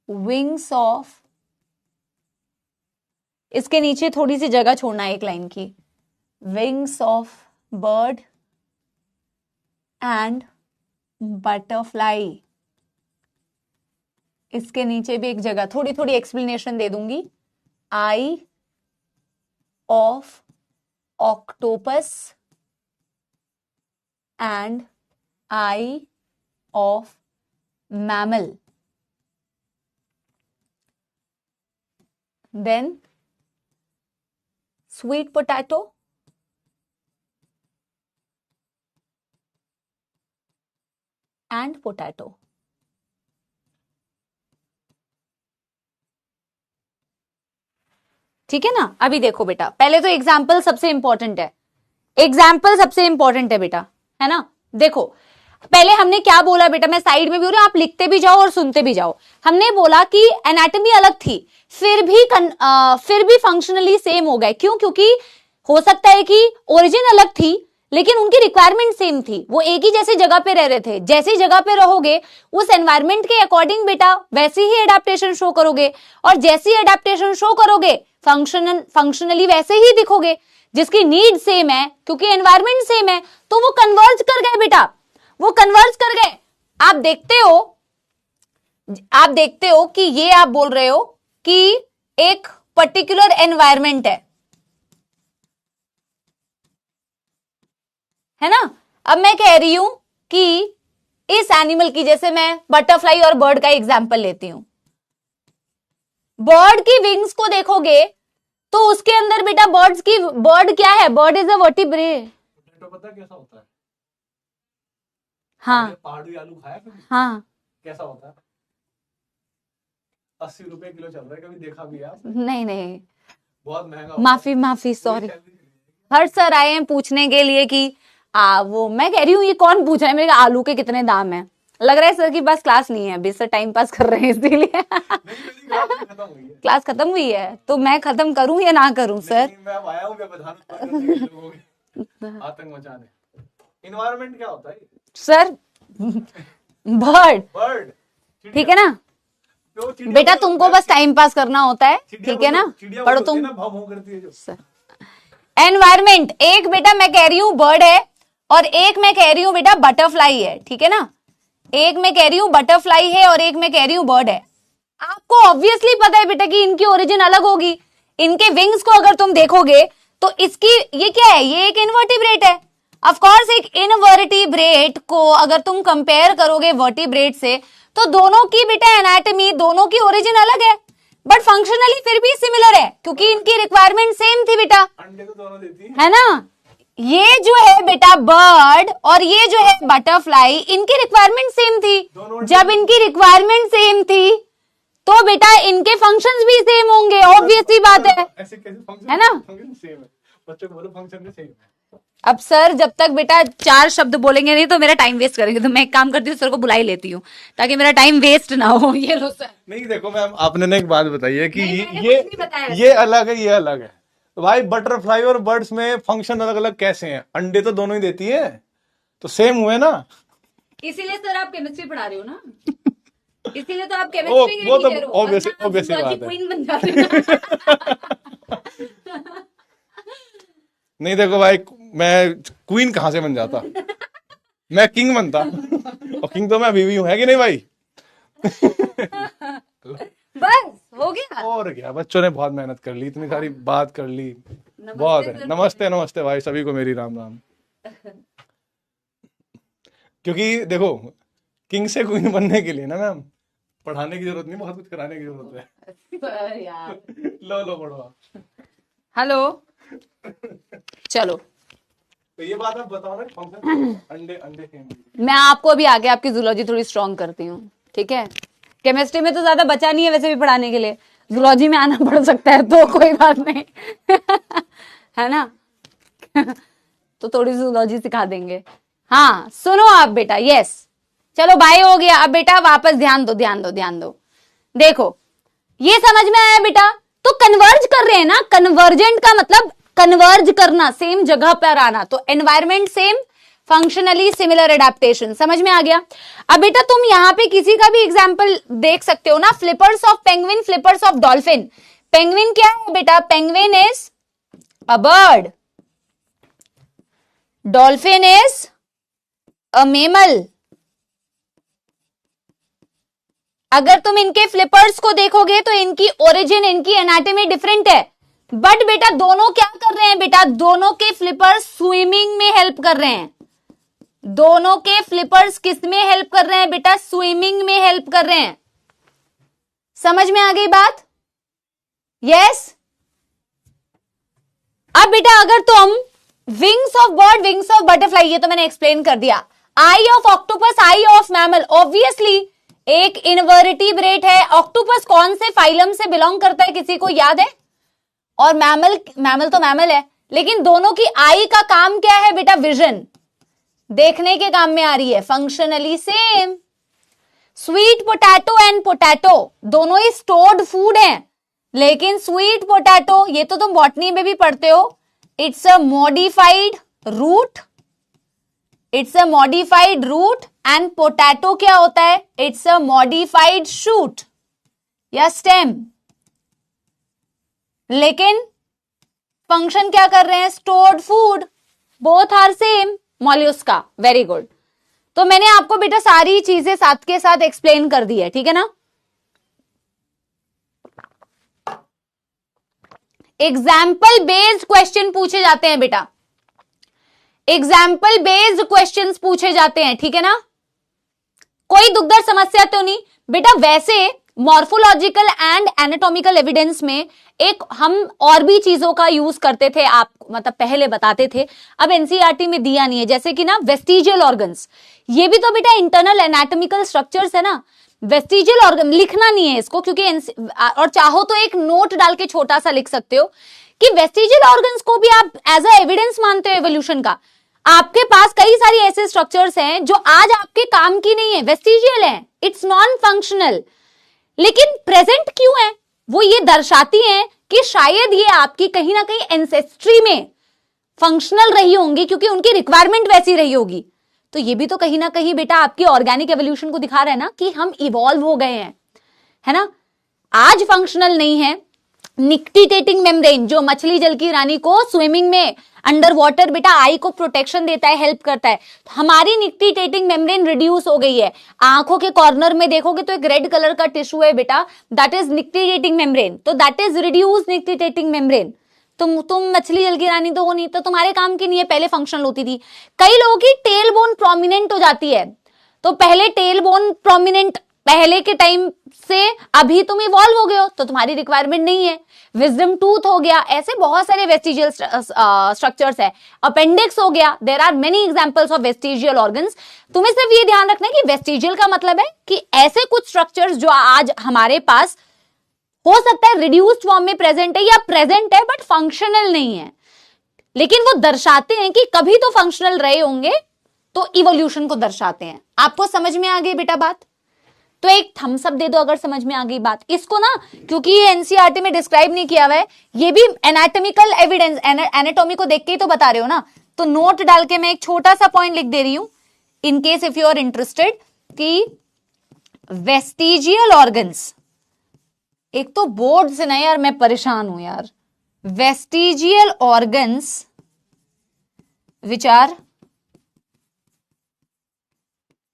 Speaker 1: wings of, इसके नीचे थोड़ी सी जगह छोड़ना एक लाइन की, wings of bird and butterfly. इसके नीचे भी एक जगह, थोड़ी थोड़ी एक्सप्लेनेशन दे दूंगी, eye of octopus and eye of mammal, then sweet potato and potato. ठीक है ना? अभी देखो बेटा, पहले तो एग्जाम्पल सबसे इंपॉर्टेंट है, एग्जाम्पल सबसे इंपॉर्टेंट है बेटा, है ना? देखो, पहले हमने क्या बोला बेटा, मैं साइड में भी हो रही हूं, आप लिखते भी जाओ और सुनते भी जाओ। हमने बोला कि एनाटॉमी अलग थी, फिर भी फंक्शनली सेम हो गए। क्यों? क्योंकि हो सकता है कि ओरिजिन अलग थी लेकिन उनकी रिक्वायरमेंट सेम थी, वो एक ही जैसी जगह पे रह रहे थे। जैसी जगह पे रहोगे उस एनवायरमेंट के अकॉर्डिंग बेटा वैसे ही एडेप्टेशन शो करोगे, और जैसी एडेप्टेशन शो करोगे फंक्शनली वैसे ही दिखोगे। जिसकी नीड सेम है, क्योंकि एनवायरमेंट सेम है, तो वो कन्वर्ज कर गए बेटा, वो कन्वर्ज कर गए। आप देखते हो कि ये आप बोल रहे हो कि एक पर्टिकुलर एनवायरमेंट है ना? अब मैं कह रही हूं कि इस एनिमल की, जैसे मैं बटरफ्लाई और बर्ड का एग्जांपल लेती हूं, बर्ड की विंग्स को देखोगे तो उसके अंदर बेटा बर्ड क्या है? Bird is a vertebrate.
Speaker 2: पता कैसा होता है?
Speaker 1: हाँ
Speaker 2: पहाड़ी आलू खाया कभी?
Speaker 1: हाँ,
Speaker 2: कैसा होता है? 80 रुपए किलो चल रहा है, कभी देखा भी आप?
Speaker 1: नहीं नहीं,
Speaker 2: बहुत महंगा।
Speaker 1: माफी सॉरी। हर सर आए हैं पूछने के लिए कि वो मैं कह रही हूँ ये कौन पूछ रहा है मेरे आलू के कितने दाम है। लग रहा है सर की बस क्लास नहीं है अभी, सर टाइम पास कर रहे हैं इसीलिए। क्लास खत्म हुई है तो मैं खत्म करूं या ना करूं सर?
Speaker 2: मैं आया हूँ आतंक मचाने। इन्वायरमेंट क्या होता है
Speaker 1: सर? बर्ड, ठीक है ना बेटा, तुमको बस टाइम पास करना होता है, ठीक है ना? पढ़ो तुम। एनवायरमेंट, एक बेटा मैं कह रही हूँ बर्ड है और एक मैं कह रही हूँ बेटा बटरफ्लाई है, ठीक है ना? एक मैं कह रही हूँ बटरफ्लाई है और एक मैं कह रही हूँ बर्ड है। आपको ऑब्वियसली पता है बेटा कि इनकी ओरिजिन अलग होगी। इनके विंग्स को अगर तुम देखोगे तो इसकी ये क्या है? ये एक इनवर्टिब्रेट है। ऑफ कोर्स एक इनवर्टिब्रेट को अगर तुम कंपेयर करोगे वर्टिब्रेट से तो दोनों की बेटा एनाटॉमी, दोनों की ओरिजिन अलग है, बट फंक्शनली फिर भी सिमिलर है क्योंकि इनकी रिक्वायरमेंट सेम थी बेटा,
Speaker 2: अंडे तो दोनों देती
Speaker 1: है ना? ये जो है बेटा बर्ड और ये जो है बटरफ्लाई, इनकी रिक्वायरमेंट सेम थी। जब इनकी रिक्वायरमेंट सेम थी तो बेटा इनके फंक्शंस भी सेम होंगे, ऑब्वियस सी बात है।
Speaker 2: ऐसे कैसे फंक्शन
Speaker 1: है ना?
Speaker 2: सेम है, बच्चों को बोलो फंक्शन भी सेम है।
Speaker 1: अब सर जब तक बेटा 4 शब्द बोलेंगे नहीं तो मेरा टाइम वेस्ट करेंगे, तो मैं एक काम करती हूँ सर को बुला ही लेती हूँ ताकि मेरा टाइम वेस्ट ना हो। ये लो सर।
Speaker 2: नहीं देखो मैम, आपने ना एक बात बताई है कि
Speaker 1: नहीं,
Speaker 2: ये अलग है, ये अलग है। तो भाई बटरफ्लाई और बर्ड्स में फंक्शन अलग अलग कैसे हैं? अंडे तो दोनों ही देती है, तो सेम हुए ना।
Speaker 1: इसीलिए सर आप केमिस्ट्री पढ़ा रहे हो ना, इसीलिए तो आप केमिस्ट्री
Speaker 2: वो तो ऑब्वियस बात
Speaker 1: क्वीन बन जाते हो।
Speaker 2: नहीं देखो भाई, मैं क्वीन कहां से बन जाता, मैं किंग बनता। और किंग तो मैं अभी भी हूं, है कि नहीं भाई?
Speaker 1: बस हो गया।
Speaker 2: और क्या, बच्चों ने बहुत मेहनत कर ली, इतनी सारी बात कर ली, बहुत है। नमस्ते नमस्ते भाई, सभी को मेरी राम राम। क्योंकि देखो किंग से क्वीन बनने के लिए ना मैम पढ़ाने की जरूरत नहीं, बहुत कुछ कराने की जरूरत है।
Speaker 1: यार
Speaker 2: लो पढ़ो।
Speaker 1: हेलो चलो,
Speaker 2: तो ये बात आप बताओ ना, फंक्शन अंडे सेम।
Speaker 1: मैं आपको अभी आगे आपकी जूलॉजी थोड़ी स्ट्रॉन्ग करती हूँ, ठीक है? केमिस्ट्री में तो ज्यादा बचा नहीं है वैसे भी पढ़ाने के लिए, जूलॉजी में आना पड़ सकता है तो कोई बात नहीं। है ना? तो थोड़ी जूलॉजी सिखा देंगे। हाँ सुनो आप बेटा, यस चलो बाय हो गया। अब बेटा वापस ध्यान दो। देखो ये समझ में आया बेटा? तो कन्वर्ज कर रहे हैं ना, कन्वर्जेंट का मतलब कन्वर्ज करना, सेम जगह पर आना, तो environment same, functionally similar adaptation, समझ में आ गया? अब बेटा तुम यहां पे किसी का भी एग्जांपल देख सकते हो ना, flippers of penguin, flippers of dolphin. Penguin क्या है बेटा? Penguin is a bird, dolphin is a mammal. अगर तुम इनके फ्लिपर्स को देखोगे तो इनकी ओरिजिन, इनकी एनाटॉमी डिफरेंट है, बट बेटा दोनों क्या कर रहे हैं बेटा? दोनों के फ्लिपर्स स्विमिंग में हेल्प कर रहे हैं। दोनों के फ्लिपर्स किस में हेल्प कर रहे हैं बेटा? स्विमिंग में हेल्प कर रहे हैं। समझ में आ गई बात? यस। अब बेटा अगर तुम wings of bird, wings of butterfly, ये तो मैंने एक्सप्लेन कर दिया। Eye of octopus, eye of mammal, obviously एक इनवर्टिब्रेट है। ऑक्टोपस कौन से फाइलम से बिलोंग करता है, किसी को याद है? और मैमल तो मैमल है, लेकिन दोनों की आई का काम क्या है बेटा? विजन, देखने के काम में आ रही है, functionally same. Sweet potato and potato दोनों ही स्टोर्ड फूड हैं, लेकिन स्वीट पोटैटो, ये तो तुम बॉटनी में भी पढ़ते हो, it's a modified root, it's a modified root, and potato क्या होता है? इट्स अ मॉडिफाइड शूट या स्टेम, लेकिन फंक्शन क्या कर रहे हैं? Stored food, both are same. Mollusca, very good. तो मैंने आपको बेटा सारी चीजें साथ के साथ एक्सप्लेन कर दी है, ठीक है ना? एग्जाम्पल बेस्ड क्वेश्चन पूछे जाते हैं बेटा, एग्जाम्पल बेस्ड क्वेश्चंस पूछे जाते हैं, ठीक है ना? कोई दुखदार समस्या तो नहीं बेटा? वैसे मॉर्फोलॉजिकल एंड एनाटॉमिकल एविडेंस में एक हम और भी चीजों का यूज करते थे, आप मतलब पहले बताते थे, अब एनसीईआरटी में दिया नहीं है, जैसे कि ना वेस्टिजियल ऑर्गन्स, ये भी तो बेटा इंटरनल एनाटॉमिकल स्ट्रक्चर्स है ना। वेस्टिजियल ऑर्गन लिखना नहीं है इसको, क्योंकि और चाहो तो एक नोट डाल के छोटा सा लिख सकते हो कि वेस्टिजियल ऑर्गन्स को भी आप एज अ एविडेंस मानते हो एवोल्यूशन का। आपके पास कई सारी ऐसे स्ट्रक्चर्स हैं जो आज आपके काम की नहीं है, वेस्टिजियल है, इट्स नॉन फंक्शनल, लेकिन प्रेजेंट क्यों है, वो ये दर्शाती हैं कि शायद ये आपकी कहीं ना कहीं एंसेस्ट्री में फंक्शनल रही होंगी, क्योंकि उनकी रिक्वायरमेंट वैसी रही होगी। तो ये भी तो कहीं ना कहीं बेटा आपकी ऑर्गेनिक एवोल्यूशन को दिखा रहा है ना कि हम इवॉल्व हो गए हैं, है ना। आज फंक्शनल नहीं है। निक्टिटेटिंग मेम्ब्रेन जो मछली जल की रानी को स्विमिंग में अंडर वाटर बेटा आई को प्रोटेक्शन देता है, हेल्प करता है, हमारी निक्टिटेटिंग मेम्ब्रेन रिड्यूस हो गई है। आंखों के कॉर्नर में देखोगे तो एक रेड कलर का टिश्यू है बेटा, दैट इज निक्टिटेटिंग मेम्ब्रेन, तो that is reduce nictitating membrane. तुम मछली जल की रानी तो हो नहीं, तो तुम्हारे काम की नहीं है, पहले फंक्शनल होती थी। कई लोगों की टेल बोन प्रोमिनेंट हो जाती है, तो पहले टेल बोन प्रोमिनेंट पहले के टाइम से अभी तुम इवॉल्व हो गए हो, तो तुम्हारी रिक्वायरमेंट नहीं है। विजडम टूथ हो गया, ऐसे बहुत सारे वेस्टिजियल स्ट्रक्चर्स है। अपेंडिक्स हो गया, there are many examples of vestigial organs. तुम्हें सिर्फ ये ध्यान रखना है कि वेस्टिजियल का मतलब है कि ऐसे कुछ स्ट्रक्चर्स जो आज हमारे पास हो सकता है रिड्यूस्ड फॉर्म में प्रेजेंट है या प्रेजेंट है बट फंक्शनल नहीं है, लेकिन वो दर्शाते हैं कि कभी तो फंक्शनल रहे होंगे, तो इवोल्यूशन को दर्शाते हैं। आपको समझ में आ गई बेटा बात? तो एक थम्स अप दे दो अगर समझ में आ गई बात। इसको ना, क्योंकि ये एनसीईआरटी में डिस्क्राइब नहीं किया हुआ है, ये भी एनाटॉमिकल एविडेंस, एनाटॉमी को देख के ही तो बता रहे हो ना, तो नोट डाल के मैं एक छोटा सा पॉइंट लिख दे रही हूं in case if you are interested कि वेस्टिजियल ऑर्गन्स, एक तो बोर्ड से ना यार मैं परेशान हूं यार, vestigial organs which are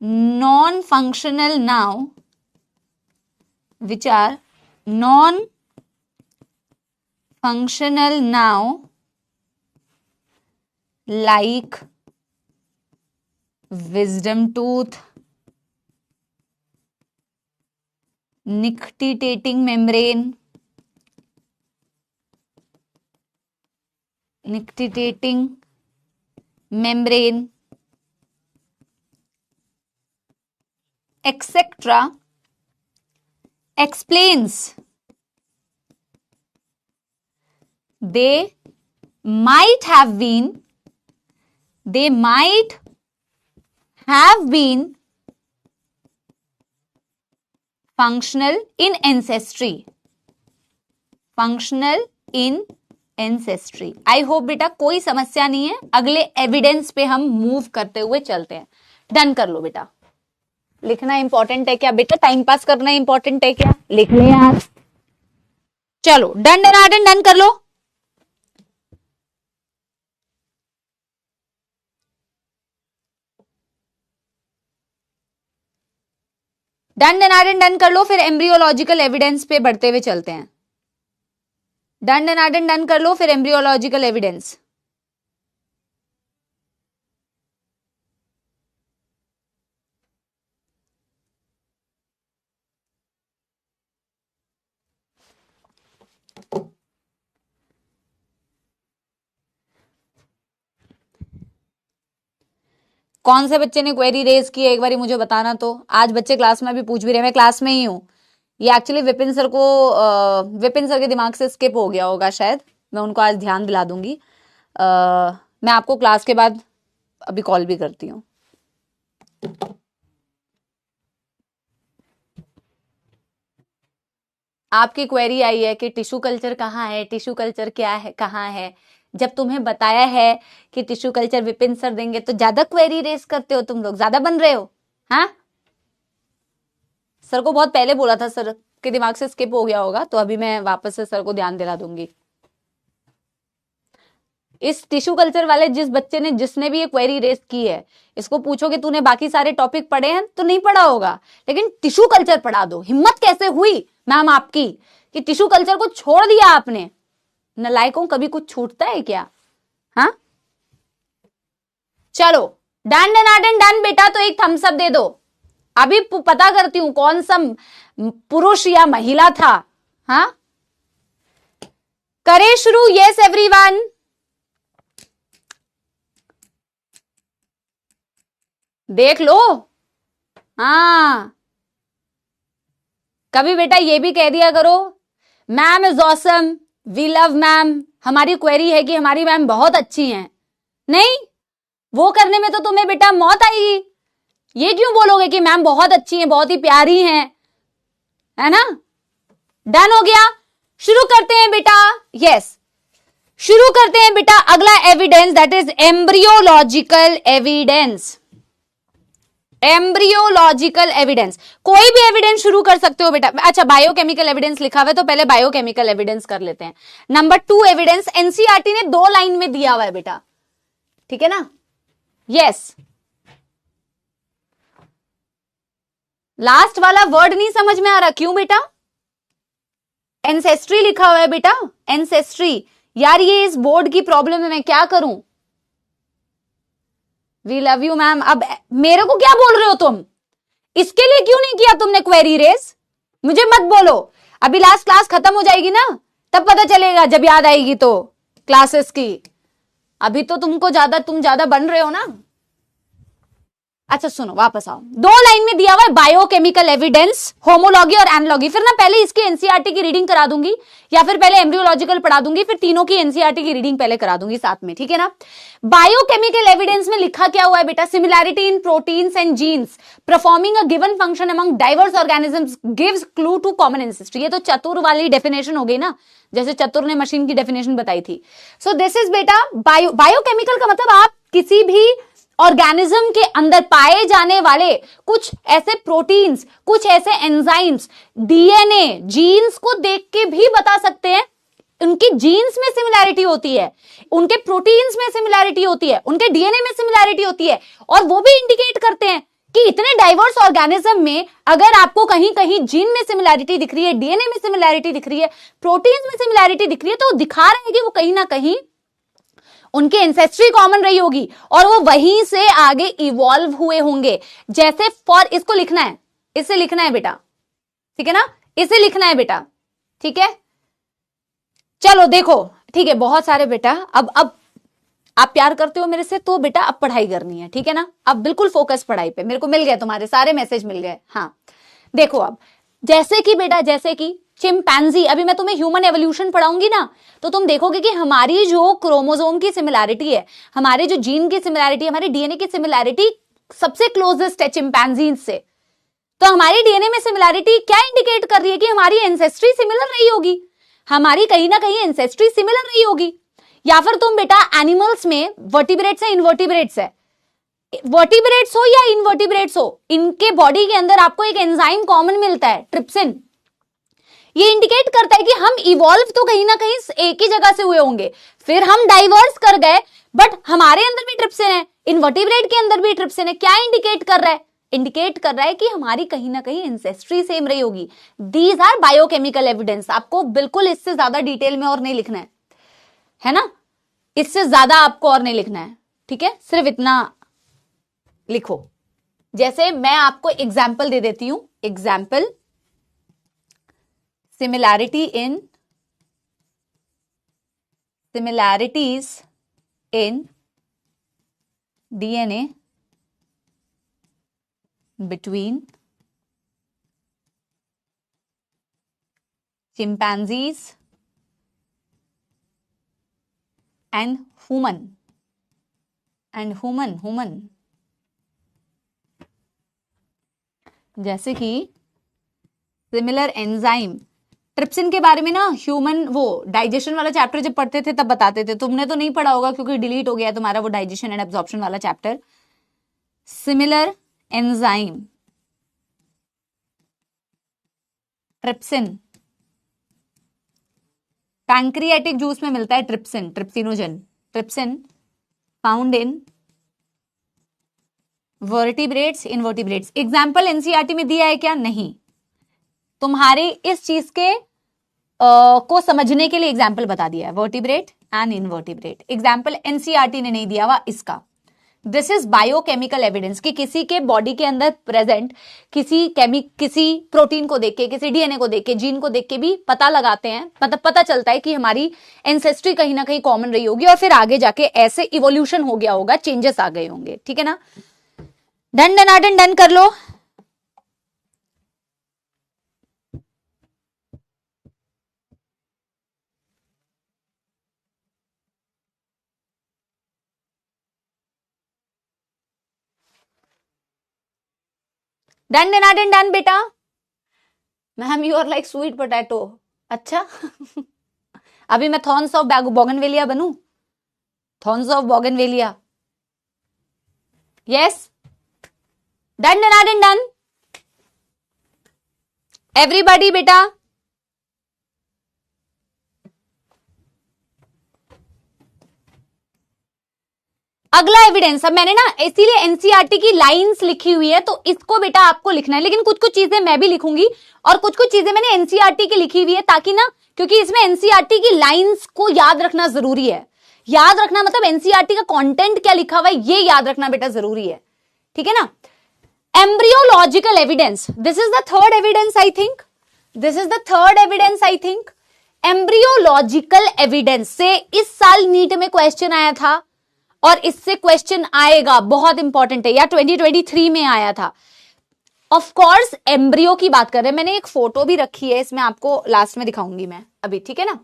Speaker 1: non-functional now, which are non-functional now, like wisdom tooth, nictitating membrane, etc. explains they might have been functional in ancestry, I hope बेटा कोई समस्या नहीं है। अगले एविडेंस पे हम मूव करते हुए चलते हैं। डन कर लो बेटा। लिखना इंपॉर्टेंट है क्या बेटा? टाइम पास करना इंपॉर्टेंट है क्या? लिख ले यार। चलो डन डन डन कर लो। डन कर लो, फिर एम्ब्रियोलॉजिकल एविडेंस पे बढ़ते हुए चलते हैं। डन कर लो, फिर एम्ब्रियोलॉजिकल एविडेंस। कौन से बच्चे ने क्वेरी रेज की है एक बार मुझे बताना। तो आज बच्चे क्लास में भी पूछ भी रहे, मैं क्लास में ही हूँ। ये एक्चुअली विपिन सर के दिमाग से स्किप हो गया होगा शायद, मैं उनको आज ध्यान दिला दूंगी। मैं आपको क्लास के बाद अभी कॉल भी करती हूँ। आपकी क्वेरी आई है कि टिश्यू कल्चर कहाँ है, टिश्यू कल्चर क्या है, कहाँ है। जब तुम्हें बताया है कि टिश्यू कल्चर विपिन सर देंगे तो ज्यादा क्वेरी रेस करते हो तुम लोग, ज्यादा बन रहे हो। हाँ, सर को बहुत पहले बोला था, सर के दिमाग से स्किप हो गया होगा, तो अभी मैं वापस से सर को ध्यान दिला दूंगी। इस टिश्यू कल्चर वाले जिस बच्चे ने, जिसने भी ये क्वेरी रेस की है, इसको पूछोगे तूने बाकी सारे टॉपिक पढ़े हैं तो नहीं पढ़ा होगा, लेकिन टिश्यू कल्चर पढ़ा दो। हिम्मत कैसे हुई मैम आपकी कि टिश्यू कल्चर को छोड़ दिया आपने? नलायकों, कभी कुछ छूटता है क्या? हाँ चलो डन बेटा, तो एक थम्स अप दे दो। अभी पता करती हूं कौन सा पुरुष या महिला था। हाँ, करे शुरू। यस एवरीवन, देख लो। हाँ, कभी बेटा ये भी कह दिया करो, ma'am is awesome, we love ma'am, हमारी क्वेरी है कि हमारी मैम बहुत अच्छी हैं। नहीं, वो करने में तो तुम्हें बेटा मौत आएगी। ये क्यों बोलोगे कि मैम बहुत अच्छी हैं, बहुत ही प्यारी हैं, है ना? डन हो गया। शुरू करते हैं बेटा। यस, शुरू करते हैं बेटा अगला evidence, that is embryological evidence. Embryological evidence, कोई भी एविडेंस शुरू कर सकते हो बेटा। अच्छा, बायोकेमिकल एविडेंस लिखा हुआ है तो पहले बायोकेमिकल एविडेंस कर लेते हैं। नंबर 2 एविडेंस एनसीईआरटी ने 2 लाइन में दिया हुआ है बेटा, ठीक है ना? यस, लास्ट वाला वर्ड नहीं समझ में आ रहा, क्यों बेटा? एंसेस्ट्री लिखा हुआ है बेटा, एंसेस्ट्री। यार ये इस बोर्ड की प्रॉब्लम है, मैं क्या करूं? We love you ma'am. अब मेरे को क्या बोल रहे हो तुम? इसके लिए क्यों नहीं किया तुमने क्वेरी रेस? मुझे मत बोलो, अभी लास्ट क्लास खत्म हो जाएगी ना, तब पता चलेगा जब याद आएगी तो क्लासेस की। अभी तो तुम ज्यादा बन रहे हो ना। अच्छा सुनो, वापस आओ। 2 लाइन में दिया हुआ है बायोकेमिकल एविडेंस, होमोलॉगी और एनालॉगी। फिर ना पहले इसकी एनसीईआरटी की रीडिंग करा दूंगी, या फिर पहले एम्ब्रियोलॉजिकल पढ़ा दूंगी, फिर तीनों की एनसीईआरटी की रीडिंग पहले करा दूंगी साथ में, ठीक है ना? बायोकेमिकल एविडेंस में लिखा क्या हुआ है बेटा? Similarity in proteins and genes performing a given function among diverse organisms gives clue to common ancestry. ये तो चतुर वाली डेफिनेशन हो गई ना, जैसे चतुर ने मशीन की डेफिनेशन बताई थी। सो दिस इज बेटा बायोकेमिकल का मतलब आप किसी भी ऑर्गेनिज्म के अंदर पाए जाने वाले कुछ ऐसे प्रोटीन्स, कुछ ऐसे एंजाइम्स, डीएनए, जीन्स को देख के भी बता सकते हैं। उनकी जीन्स में सिमिलैरिटी होती है, उनके प्रोटीन्स में सिमिलैरिटी होती है, उनके डीएनए में सिमिलैरिटी होती है, और वो भी इंडिकेट करते हैं कि इतने डाइवर्स ऑर्गेनिज्म में अगर आपको कहीं कहीं जीन में सिमिलैरिटी दिख रही है, डीएनए में सिमिलैरिटी दिख रही है, प्रोटीन्स में सिमिलैरिटी दिख रही है, तो वो दिखा रहे हैं कि वो कहीं ना कहीं उनकी एंसेस्ट्री कॉमन रही होगी और वो वहीं से आगे इवॉल्व हुए होंगे। जैसे फॉर, इसको लिखना है, इसे लिखना है बेटा, ठीक है ना? इसे लिखना है बेटा, ठीक है? चलो देखो, ठीक है, बहुत सारे बेटा। अब आप प्यार करते हो मेरे से तो बेटा अब पढ़ाई करनी है, ठीक है ना? अब बिल्कुल फोकस पढ़ाई पे। मेरे को मिल गया, तुम्हारे सारे मैसेज मिल गए। हाँ देखो, अब जैसे कि बेटा, जैसे कि चिंपैंजी, अभी मैं तुम्हें ह्यूमन एवोल्यूशन पढ़ाऊंगी ना, तो तुम देखोगे कि हमारी जो क्रोमोसोम की सिमिलैरिटी है, हमारे जो जीन की सिमिलैरिटी, हमारे डीएनए की सिमिलैरिटी सबसे क्लोजेस्ट है चिंपैंजी से। तो हमारी डीएनए में सिमिलैरिटी क्या इंडिकेट कर रही है? कि हमारी एंसेस्ट्री सिमिलर रही होगी, हमारी कहीं ना कहीं एंसेस्ट्री सिमिलर रही होगी। या फिर तुम बेटा एनिमल्स में वर्टिब्रेट्स है, इनवर्टिब्रेट्स है, वर्टिब्रेट्स हो या इनवर्टिब्रेट्स हो, इनके बॉडी के अंदर आपको एक एंजाइम कॉमन मिलता है, ट्रिप्सिन। ये इंडिकेट करता है कि हम इवॉल्व तो कहीं ना कहीं एक ही जगह से हुए होंगे, फिर हम डाइवर्स कर गए, बट हमारे अंदर भी ट्रिप्सिन है, इनवर्टिब्रेट के अंदर भी ट्रिप्सिन है। क्या इंडिकेट कर रहा है? इंडिकेट कर रहा है कि हमारी कहीं ना कहीं एंसेस्ट्री सेम रही होगी। These are biochemical evidence. आपको बिल्कुल इससे ज्यादा डिटेल में और नहीं लिखना है ना? इससे ज्यादा आपको और नहीं लिखना है, ठीक है? सिर्फ इतना लिखो। जैसे मैं आपको एग्जाम्पल दे देती हूं, example similarities in DNA between chimpanzees and human जैसे कि सिमिलर एंजाइम, ट्रिप्सिन के बारे में ना ह्यूमन वो डाइजेशन वाला चैप्टर जब पढ़ते थे तब बताते थे। तुमने तो नहीं पढ़ा होगा क्योंकि डिलीट हो गया तुम्हारा वो डाइजेशन एंड एब्जॉर्प्शन वाला chapter. Similar enzyme trypsin, pancreatic juice में मिलता है trypsin, trypsinogen, trypsin found in vertebrates, invertebrates. Example NCERT में दिया है क्या? नहीं। तुम्हारे इस चीज के को समझने के लिए एग्जाम्पल बता दिया है, vertebrate and invertebrate. Example NCERT ने नहीं दिया हुआ इसका, दिस इज बायोकेमिकल एविडेंस कि किसी के बॉडी के अंदर प्रेजेंट किसी प्रोटीन को देख के, किसी डीएनए को देख के, जीन को देख के भी पता लगाते हैं, मतलब पता चलता है कि हमारी एंसेस्ट्री कहीं ना कहीं कॉमन रही होगी और फिर आगे जाके ऐसे इवोल्यूशन हो गया होगा, चेंजेस आ गए होंगे। ठीक है ना? डन डन डन कर लो। डन डन डन बेटा। Ma'am you are like sweet potato. अच्छा अभी मैं थॉर्न्स ऑफ बोगनवेलिया बनूं? Thorns of bougainvillea. Yes, done done done everybody बेटा। अगला एविडेंस, अब मैंने ना इसीलिए एनसीईआरटी की लाइंस लिखी हुई है, तो इसको बेटा आपको लिखना है, लेकिन कुछ कुछ चीजें मैं भी लिखूंगी और कुछ कुछ चीजें मैंने एनसीईआरटी की लिखी हुई है, ताकि ना, क्योंकि इसमें एनसीईआरटी की लाइंस को याद रखना जरूरी है। याद रखना मतलब एनसीईआरटी का कंटेंट क्या लिखा हुआ है ये याद रखना बेटा जरूरी है। ठीक है ना? Embryological evidence, this is the third evidence I think, this is the third evidence I think. Embryological evidence से इस साल नीट में क्वेश्चन आया था और इससे क्वेश्चन आएगा, बहुत इंपॉर्टेंट है, या 2023 में आया था। ऑफ कोर्स एम्ब्रियो की बात कर रहे हैं, मैंने एक फोटो भी रखी है, इसमें आपको लास्ट में दिखाऊंगी मैं अभी। ठीक है ना?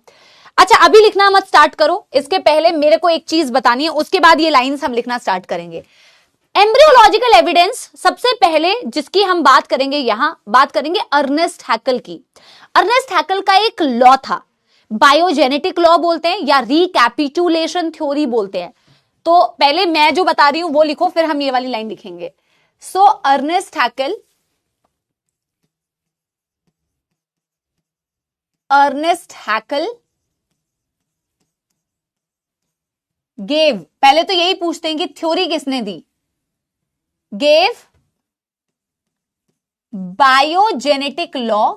Speaker 1: अच्छा अभी लिखना मत स्टार्ट करो, इसके पहले मेरे को एक चीज बतानी है, उसके बाद ये लाइंस हम लिखना स्टार्ट करेंगे। एम्ब्रियोलॉजिकल एविडेंस सबसे पहले जिसकी हम बात करेंगे, यहां बात करेंगे अर्नेस्ट हैकल की। अर्नेस्ट हैकल का एक लॉ था, बायोजेनेटिक लॉ बोलते हैं या रिकैपिटुलेशन थ्योरी बोलते हैं। तो पहले मैं जो बता रही हूं वो लिखो, फिर हम ये वाली लाइन लिखेंगे। सो अर्नेस्ट हैकल गेव, पहले तो यही पूछते हैं कि थ्योरी किसने दी, गेव बायोजेनेटिक लॉ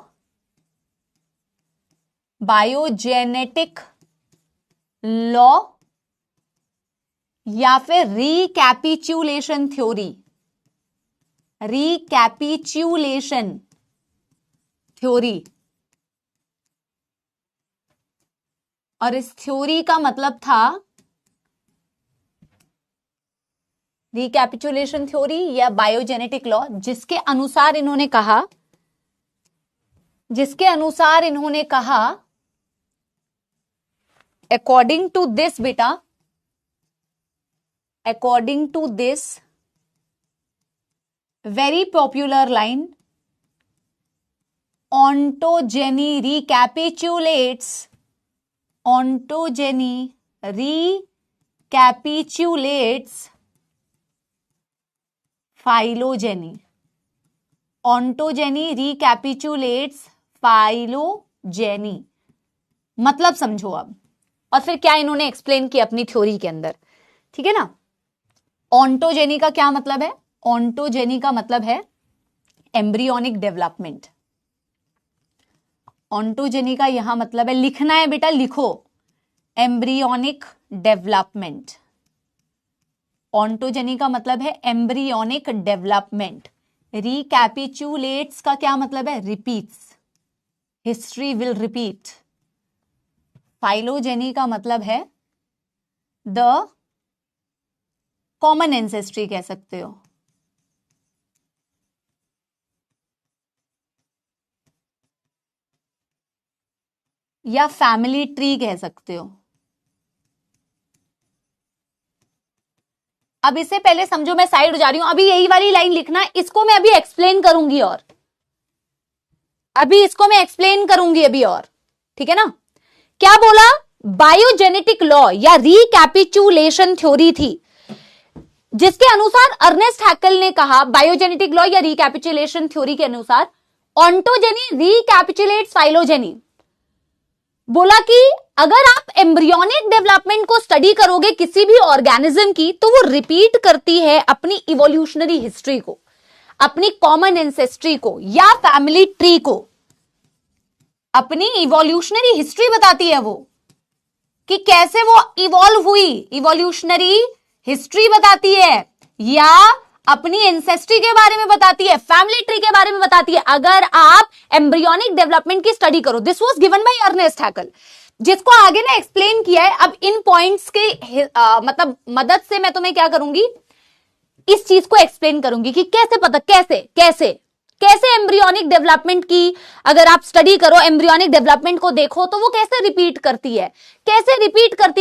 Speaker 1: या फिर रिकैपिचुलेशन थ्योरी। और इस थ्योरी का मतलब था रिकैपिचुलेशन थ्योरी या बायोजेनेटिक लॉ, जिसके अनुसार इन्होंने कहा अकॉर्डिंग टू दिस बेटा, according to this very popular line, ontogeny recapitulates phylogeny. Ontogeny recapitulates phylogeny, मतलब समझो अब, और फिर क्या इन्होंने एक्सप्लेन किया अपनी थ्योरी के अंदर। ठीक है ना? ऑन्टोजेनी का क्या मतलब है? ऑन्टोजेनी का मतलब है एम्ब्रियोनिक डेवलपमेंट। ऑन्टोजेनी का यहां मतलब है, लिखना है बेटा, लिखो, एम्ब्रियोनिक डेवलपमेंट। ऑन्टोजेनी का मतलब है एम्ब्रियोनिक डेवलपमेंट। रिकैपिचुलेट्स का क्या मतलब है? Repeats, history will repeat. Phylogeny का मतलब है द कॉमन एंसेस्ट्री कह सकते हो। या फैमिली ट्री कह सकते हो। अब इससे पहले समझो मैं साइड हो जा रही हूं, अभी यही वाली लाइन लिखना, इसको मैं अभी एक्सप्लेन करूंगी और ठीक है ना? क्या बोला? बायोजेनेटिक लॉ या रिकैपिचुलेशन थ्योरी थी, जिसके अनुसार अर्नेस्ट हैकल ने कहा, बायोजेनेटिक लॉ या रिकैपिचुलेशन थ्योरी के अनुसार ऑन्टोजेनी रिकैपिचुलेट्स फाइलोजेनी। बोला कि अगर आप एम्ब्रियोनिक डेवलपमेंट को स्टडी करोगे किसी भी ऑर्गेनिज्म की, तो वो रिपीट करती है अपनी इवोल्यूशनरी हिस्ट्री को, अपनी कॉमन एंसेस्ट्री को या फैमिली ट्री को। अपनी इवोल्यूशनरी हिस्ट्री बताती है वो, कि कैसे वो इवॉल्व हुई, इवोल्यूशनरी हिस्ट्री बताती है या अपनी एंसेस्ट्री के बारे में बताती है, फैमिली ट्री के बारे में बताती है। अगर आप एम्ब्रियोनिक डेवलपमेंट की स्टडी करो, this was given by Ernest Haeckel, जिसको आगे ना एक्सप्लेन किया है। अब इन पॉइंट्स के मतलब मदद से मैं तुम्हें क्या करूंगी, इस चीज को एक्सप्लेन करूंगी कि कैसे पता, कैसे एम्ब्रियोनिक डेवलपमेंट की अगर आप स्टडी करो, एम्ब्रियोनिक डेवलपमेंट को देखो तो वो कैसे रिपीट करती है,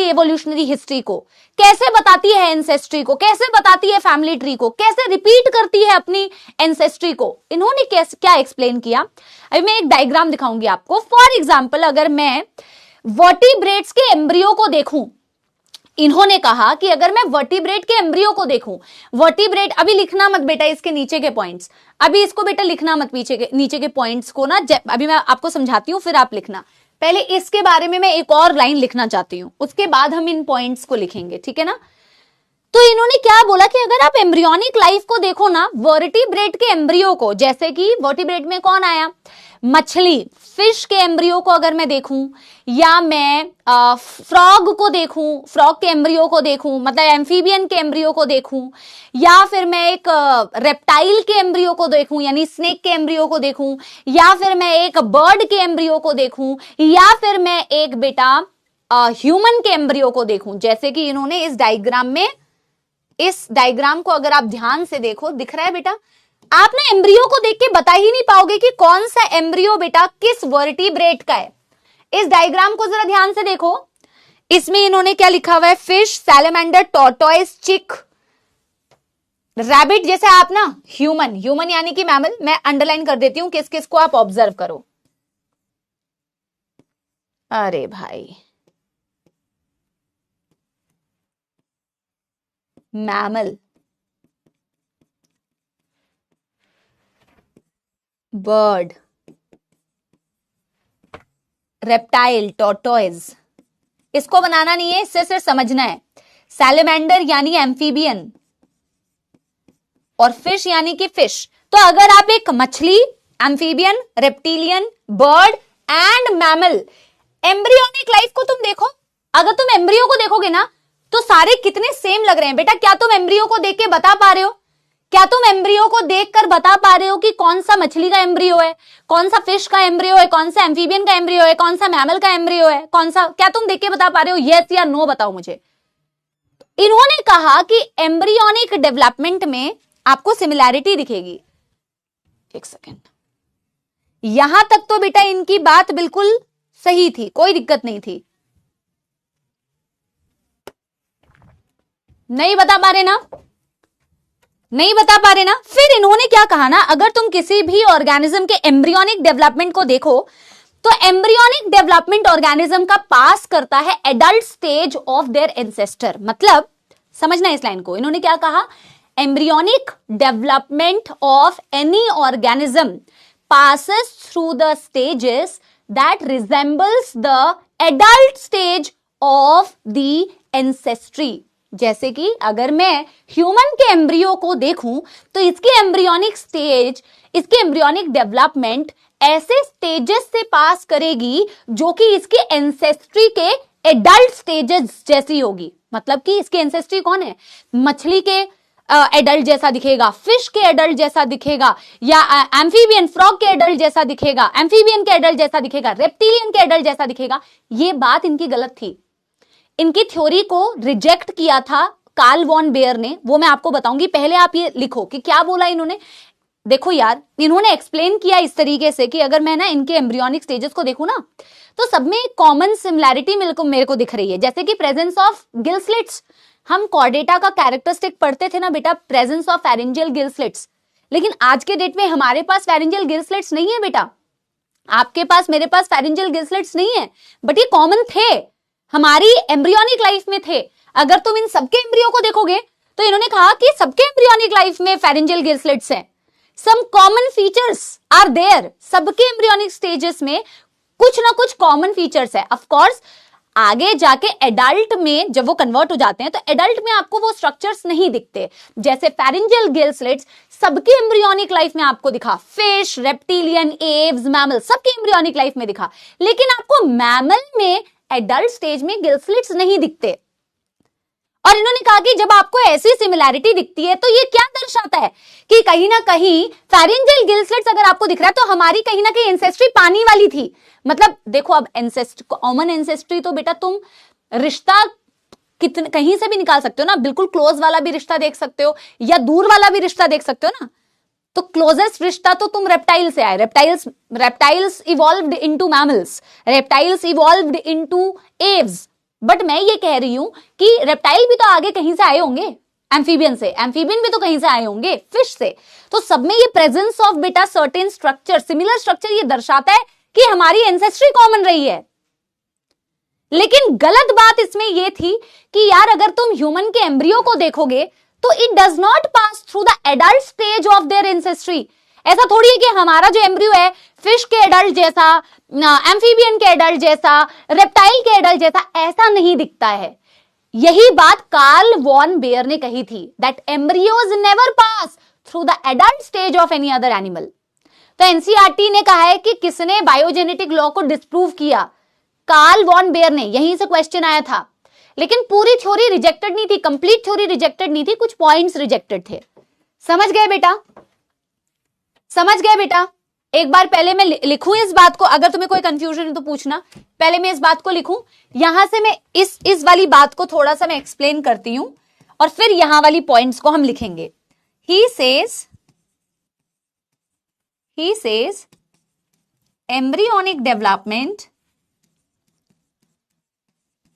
Speaker 1: एवोल्यूशनरी हिस्ट्री को, कैसे बताती है एंसेस्ट्री को, कैसे बताती है फैमिली ट्री को, कैसे रिपीट करती है अपनी एंसेस्ट्री को। इन्होंने क्या एक्सप्लेन किया, अभी मैं एक डायग्राम दिखाऊंगी आपको। फॉर एग्जाम्पल, अगर मैं वर्टिब्रेट्स के एम्ब्रियो को देखूं, इन्होंने कहा कि अगर मैं वर्टिब्रेट के एम्ब्रियो को देखूं, वर्टिब्रेट, अभी लिखना मत बेटा इसके नीचे के पॉइंट्स, अभी इसको बेटा लिखना मत, नीचे के पॉइंट्स को ना, अभी मैं आपको समझाती हूं फिर आप लिखना। पहले इसके बारे में मैं एक और लाइन लिखना चाहती हूं, उसके बाद हम इन पॉइंट्स को लिखेंगे, ठीक है ना। तो इन्होंने क्या बोला कि अगर आप एम्ब्रियोनिक लाइफ को देखो ना, वर्टिब्रेट के एम्ब्रियो को, जैसे कि वर्टिब्रेट में कौन आया, मछली, फिश के एम्ब्रियो को अगर मैं देखूं, या मैं फ्रॉग को देखूं, फ्रॉग के एम्ब्रियो को देखूं, मतलब एम्फीबियन के एम्ब्रियो को देखूं, या फिर मैं एक रेप्टाइल के एम्ब्रियो को देखूं, यानी स्नेक के एम्ब्रियो को देखूं, या फिर मैं एक बर्ड के एम्ब्रियो को देखूं, या फिर मैं एक बेटा ह्यूमन के एम्ब्रियो को देखूं। जैसे कि इन्होंने इस डायग्राम में, इस डायग्राम को अगर आप ध्यान से देखो, दिख रहा है बेटा, आप ना एम्ब्रियो को देख के बता ही नहीं पाओगे कि कौन सा एम्ब्रियो बेटा किस वर्टिब्रेट का है। इस डायग्राम को जरा ध्यान से देखो, इसमें इन्होंने क्या लिखा हुआ है, फिश, सैलेमेंडर, टॉर्टोइस, चिक, रैबिट, जैसे आप ना ह्यूमन, ह्यूमन यानी कि मैमल, मैं अंडरलाइन कर देती हूं, किस किस को आप ऑब्जर्व करो। अरे भाई, मैमल, बर्ड, रेप्टाइल, टॉर्टोइज, इसको बनाना नहीं है, इससे सिर्फ समझना है। सैलेमेंडर यानी एम्फीबियन, और फिश यानी कि फिश। तो अगर आप एक मछली, amphibian, reptilian, bird and mammal, embryonic life को तुम देखो, अगर तुम एम्ब्रियो को देखोगे ना तो सारे कितने सेम लग रहे हैं बेटा। क्या तुम एम्ब्रियो को देख के बता पा रहे हो, क्या तुम एम्ब्रियो को देखकर बता पा रहे हो कि कौन सा मछली का एम्ब्रियो है, कौन सा फिश का एम्ब्रियो है, कौन सा एम्फीबियन का एम्ब्रियो है, कौन सा मैमल का एम्ब्रियो है, कौन सा, क्या तुम देख के बता पा रहे हो? यस या नो बताओ मुझे। इन्होंने कहा कि एम्ब्रियोनिक डेवलपमेंट में आपको सिमिलैरिटी दिखेगी। एक सेकेंड, यहां तक तो बेटा इनकी बात बिल्कुल सही थी, कोई दिक्कत नहीं थी। नहीं बता पा रहे ना, नहीं बता पा रहे ना। फिर इन्होंने क्या कहा ना, अगर तुम किसी भी ऑर्गेनिज्म के एम्ब्रियोनिक डेवलपमेंट को देखो तो एम्ब्रियोनिक डेवलपमेंट ऑर्गेनिज्म का पास करता है adult stage of their ancestor. मतलब समझना इस लाइन को, इन्होंने क्या कहा, embryonic development of any organism passes through the stages that resembles the adult stage of the ancestry। जैसे कि अगर मैं ह्यूमन के एम्ब्रियो को देखूं तो इसकी एम्ब्रियोनिक स्टेज, इसकी एम्ब्रियोनिक डेवलपमेंट ऐसे स्टेजेस से पास करेगी जो कि इसके एंसेस्ट्री के एडल्ट स्टेजेस जैसी होगी। मतलब कि इसके एंसेस्ट्री कौन है, मछली के एडल्ट जैसा दिखेगा, फिश के एडल्ट जैसा दिखेगा, या एम्फीबियन, फ्रॉग के एडल्ट जैसा दिखेगा, एम्फीबियन के एडल्ट जैसा दिखेगा, रेप्टिलियन के एडल्ट जैसा दिखेगा। ये बात इनकी गलत थी। इनकी थ्योरी को रिजेक्ट किया था कार्ल वॉन बेयर ने, वो मैं आपको बताऊंगी। पहले आप ये लिखो कि क्या बोला इन्होंने। देखो यार, इन्होंने एक्सप्लेन किया इस तरीके से कि अगर मैं ना इनके एम्ब्रियोनिक स्टेजेस को देखूं ना तो सब में एक कॉमन सिमिलैरिटी मेरे को दिख रही है। जैसे कि प्रेजेंस ऑफ गिल स्लिट्स, हम कॉर्डेटा का कैरेक्टरिस्टिक पढ़ते थे ना बेटा, presence of pharyngeal gill slits. लेकिन आज के डेट में हमारे पास फेरिंजियल गिल स्लिट्स नहीं है बेटा, आपके पास, मेरे पास फेरिंजियल गिल स्लिट्स नहीं है, बट ये कॉमन थे, हमारी एम्ब्रियोनिक लाइफ में थे। अगर तुम इन सबके एम्ब्रियो को देखोगे तो इन्होंने कहा कि सबके एम्ब्रियोनिक लाइफ में फेरिंजियल गिल स्लिट्स हैं। Some common features are there, सबके एम्ब्रियोनिक स्टेजेस में कुछ ना कुछ कॉमन फीचर्स है। ऑफ कोर्स आगे जाके एडल्ट में जब वो कन्वर्ट हो जाते हैं तो एडल्ट में आपको वो स्ट्रक्चर्स नहीं दिखते। जैसे फेरिंजियल गिल स्लिट्स सबके एम्ब्रियोनिक लाइफ में आपको दिखा, फिश, रेप्टिलियन, एव्स, मैमल, सबके एम्ब्रियोनिक लाइफ में दिखा, लेकिन आपको मैमल में एडल्ट स्टेज में गिल स्लिट्स नहीं दिखते। और इन्होंने कहा कि जब आपको ऐसी सिमिलैरिटी दिखती है तो ये क्या दर्शाता है कि कहीं ना कहीं फेरिंजियल गिल स्लिट्स अगर आपको दिख रहा है तो हमारी कहीं ना कहीं एंसेस्ट्री पानी वाली थी। मतलब देखो, अब कॉमन एंसेस्ट्री तो बेटा तुम रिश्ता कितने कहीं से भी निकाल सकते हो ना, बिल्कुल क्लोज वाला भी रिश्ता देख सकते हो या दूर वाला भी रिश्ता देख सकते हो ना। तो क्लोजेस्ट रिश्ता तो तुम रेप्टाइल से आए, reptiles evolved into mammals, reptiles evolved into Aves. But मैं ये कह रही हूं कि रेप्टाइल भी तो आगे कहीं से आए होंगे, एम्फीबियन से, एम्फीबियन भी तो कहीं से आए होंगे, फिश से। तो सब में ये प्रेजेंस ऑफ बेटा सर्टेन स्ट्रक्चर, सिमिलर स्ट्रक्चर, ये दर्शाता है कि हमारी एंसेस्ट्री कॉमन रही है। लेकिन गलत बात इसमें यह थी कि यार अगर तुम ह्यूमन के एम्ब्रियो को देखोगे तो it does not pass through the adult stage of their ancestry. ऐसा थोड़ी है कि हमारा जो एम्ब्रियो है फिश के एडल्ट जैसा, एम्फीबियन के एडल्ट जैसा, रेप्टाइल के एडल्ट जैसा, ऐसा नहीं दिखता है। यही बात कार्ल वॉन बेयर ने कही थी, that embryos never pass through the adult stage of any other animal. तो एनसीईआरटी ने कहा है कि किसने बायोजेनेटिक लॉ को डिस्प्रूव किया? कार्ल वॉन बेयर ने। यहीं से क्वेश्चन आया था, लेकिन पूरी थ्योरी रिजेक्टेड नहीं थी, कंप्लीट थ्योरी रिजेक्टेड नहीं थी, कुछ पॉइंट्स रिजेक्टेड थे। समझ गए बेटा? समझ गए बेटा? एक बार पहले मैं लिखूं इस बात को, अगर तुम्हें कोई कंफ्यूजन है तो पूछना। पहले मैं इस बात को लिखूं, यहां से मैं इस वाली बात को थोड़ा सा मैं एक्सप्लेन करती हूं और फिर यहां वाली पॉइंट्स को हम लिखेंगे। He says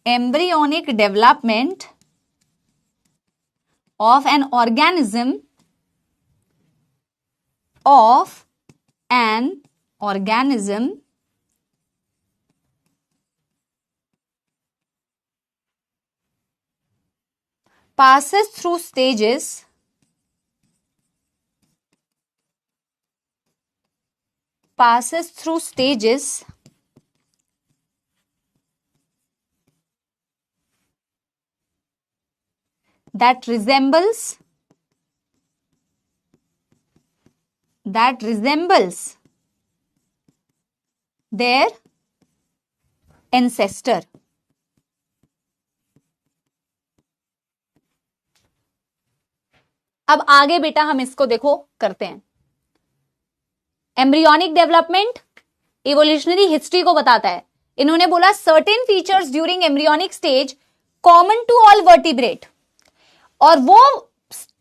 Speaker 1: embryonic development of an organism passes through stages that resembles their ancestor। अब आगे बेटा हम इसको देखो करते हैं। एम्ब्रियोनिक डेवलपमेंट इवोल्यूशनरी हिस्ट्री को बताता है। इन्होंने बोला certain features during embryonic stage common to all vertebrate, और वो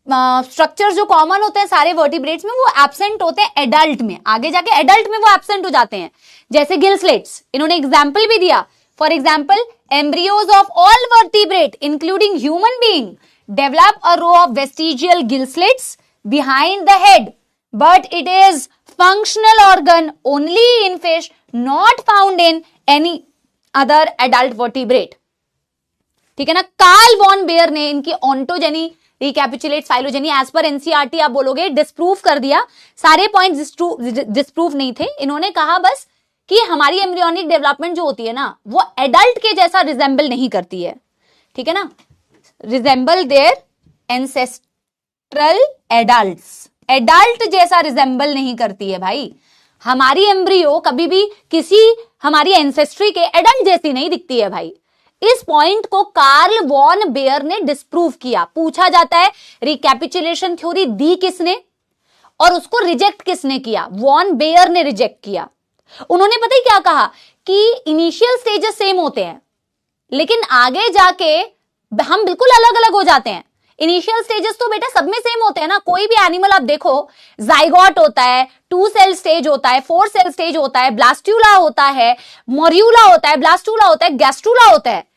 Speaker 1: स्ट्रक्चर्स जो कॉमन होते हैं सारे वर्टिब्रेट्स में वो एब्सेंट होते हैं एडल्ट में। आगे जाके एडल्ट में वो एब्सेंट हो जाते हैं, जैसे गिल स्लिट्स। इन्होंने एग्जाम्पल भी दिया, for example embryos of all vertebrate including human being develop a row of vestigial gill slits behind the head, but it is functional organ only in fish, not found in any other adult vertebrate. ठीक है ना? कार्ल वॉन बेयर ने इनकी ऑन्टोजेनी, रिकैपिचुलेट फाइलोजेनी एज पर एनसीईआरटी आप बोलोगे डिस्प्रूव कर दिया। सारे पॉइंट्स डिस्प्रूव नहीं थे। इन्होंने कहा बस कि हमारी एम्ब्रियोनिक डेवलपमेंट जो होती है ना वो एडल्ट के जैसा रिजेंबल नहीं करती है। ठीक है ना? Resemble their ancestral adults, adult जैसा रिजेंबल नहीं करती है भाई। हमारी एम्ब्रियो कभी भी किसी हमारी एंसेस्ट्री के एडल्ट जैसी नहीं दिखती है भाई। इस पॉइंट को कार्ल वॉन बेयर ने डिस्प्रूव किया। पूछा जाता है रिकैपिचुलेशन थ्योरी दी किसने और उसको रिजेक्ट किसने किया? वॉन बेयर ने रिजेक्ट किया। उन्होंने पता ही क्या कहा कि इनिशियल स्टेजेस सेम होते हैं, लेकिन आगे जाके हम बिल्कुल अलग अलग हो जाते हैं। इनिशियल स्टेजेस तो बेटा सब में सेम होते हैं ना। कोई भी एनिमल आप देखो, जाइगोट होता है, 2 सेल स्टेज होता है, 4 सेल स्टेज होता है, ब्लास्टूला होता है, मोर्यूला होता है, ब्लास्टूला होता है, गैस्ट्रूला होता है।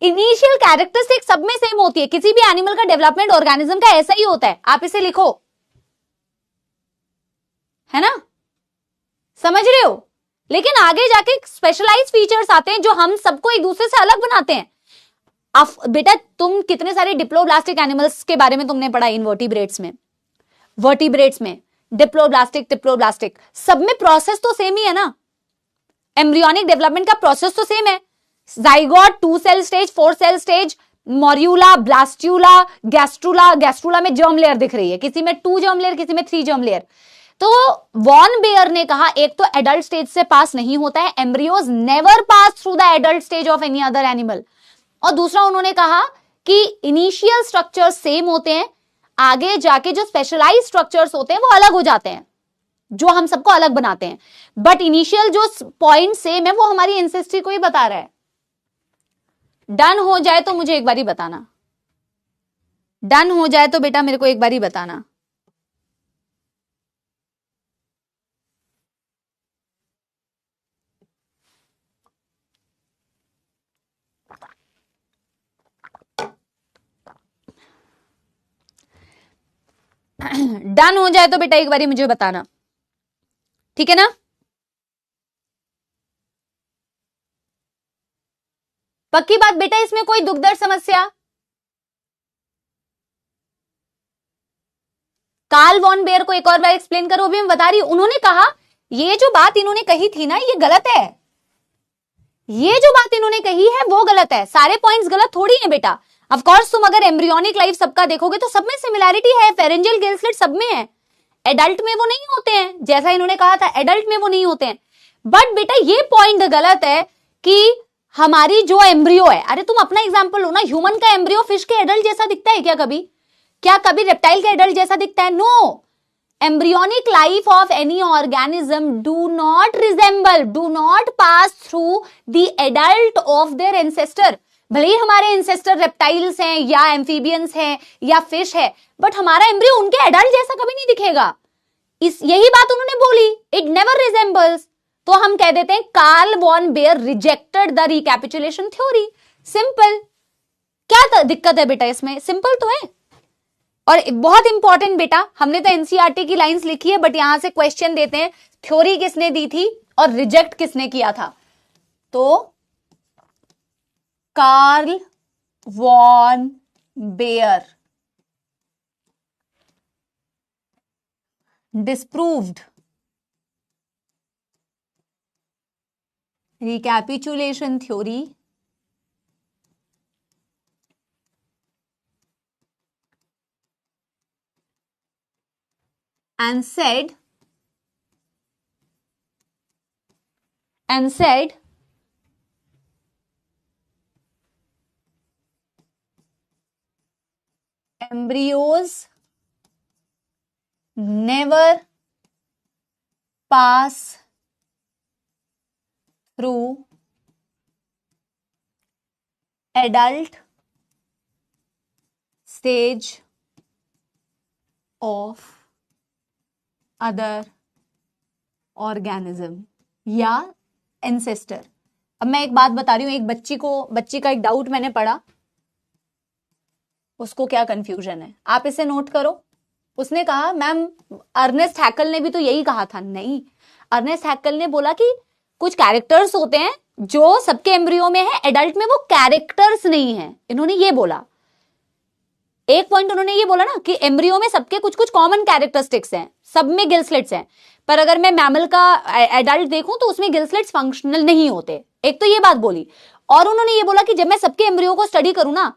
Speaker 1: इनिशियल कैरेक्टरिस्टिक सब में सेम होती है। किसी भी एनिमल का डेवलपमेंट ऑर्गेनिज्म का ऐसा ही होता है। आप इसे लिखो, है ना? समझ रहे हो? लेकिन आगे जाके स्पेशलाइज्ड फीचर्स आते हैं जो हम सबको एक दूसरे से अलग बनाते हैं। अब बेटा तुम कितने सारे डिप्लोब्लास्टिक एनिमल्स के बारे में तुमने पढ़ा इनवर्टिब्रेट्स में, वर्टिब्रेट्स में, डिप्लोब्लास्टिक सब में प्रोसेस तो सेम ही है ना। एम्ब्रियोनिक डेवलपमेंट का प्रोसेस तो सेम है। Zygote, 2 cell stage, 4 cell stage, morula, blastula, gastrula में जर्म लेयर दिख रही है, किसी में 2 जर्म लेयर, किसी में 3 जर्म लेयर। तो वॉन बेयर ने कहा एक तो एडल्ट स्टेज से पास नहीं होता है, embryos never pass through the adult stage of any other animal. और दूसरा उन्होंने कहा कि इनिशियल स्ट्रक्चर्स सेम होते हैं, आगे जाके जो स्पेशलाइज स्ट्रक्चर्स होते हैं वो अलग हो जाते हैं, जो हम सबको अलग बनाते हैं, बट इनिशियल जो पॉइंट सेम है वो हमारी एंसेस्ट्री को ही बता रहा है। डन हो जाए तो मुझे एक बारी बताना, डन हो जाए तो बेटा मेरे को एक बारी बताना। डन हो जाए तो बेटा एक बारी मुझे बताना, ठीक है ना। पक्की बात बेटा, इसमें कोई दुख दर्द समस्या? कार्ल वॉन बेयर को एक और बार एक्सप्लेन करो, अभी मैं बता रही हूं। उन्होंने कहा ये जो बात इन्होंने कही थी ना ये गलत है, ये जो बात इन्होंने कही है वो गलत है, सारे पॉइंट्स गलत थोड़ी है बेटा। ऑफ कोर्स तुम अगर एम्ब्रियोनिक लाइफ सबका देखोगे तो सब में सिमिलैरिटी है, फेरेंजियल गिल स्लिट सब में है, एडल्ट में वो नहीं होते हैं, जैसा इन्होंने कहा था एडल्ट में वो नहीं होते हैं। बट बेटा ये पॉइंट गलत है कि हमारी जो एम्ब्रियो है, अरे तुम अपना एग्जांपल लो ना, ह्यूमन का एम्ब्रियो फिश के एडल्ट जैसा दिखता है क्या कभी? क्या कभी रेप्टाइल के एडल्ट जैसा दिखता है? No. embryonic life of any organism do not resemble, do not pass through the adult of their ancestor। भले ही हमारे एंसेस्टर रेप्टाइल्स हैं या एम्फीबियंस हैं या फिश है, बट हमारा एम्ब्रियो उनके एडल्ट जैसा कभी नहीं दिखेगा। यही बात उन्होंने बोली, इट नेवर रिजेंबल्स। तो हम कह देते हैं Karl von Baer rejected the recapitulation theory. Simple. क्या दिक्कत है बेटा इसमें? सिंपल तो है। और बहुत इंपॉर्टेंट बेटा, हमने तो एनसीईआरटी की लाइंस लिखी है, बट यहां से क्वेश्चन देते हैं थ्योरी किसने दी थी और रिजेक्ट किसने किया था। तो Karl von Baer disproved recapitulation theory and said embryos never pass through adult stage of other organism या एंसेस्टर। अब मैं एक बात बता रही हूं, एक बच्ची का एक डाउट मैंने पढ़ा, उसको क्या कंफ्यूजन है, आप इसे नोट करो। उसने कहा मैम अर्नेस्ट हैकल ने भी तो यही कहा था। नहीं, अर्नेस्ट हैकल ने बोला कि कुछ कैरेक्टर्स होते हैं जो सबके एम्ब्रियो में है, एडल्ट में वो कैरेक्टर्स नहीं है, इन्होंने ये बोला। एक पॉइंट उन्होंने ये बोला ना कि एम्ब्रियो में सबके कुछ कुछ कॉमन कैरेक्टरिस्टिक्स हैं, सब में गिल स्लिट्स हैं, पर अगर मैं मैमल का एडल्ट देखूं तो उसमें गिल स्लिट्स फंक्शनल नहीं होते। एक तो ये बात बोली, और उन्होंने ये बोला कि जब मैं सबके एम्ब्रियो को स्टडी करूं ना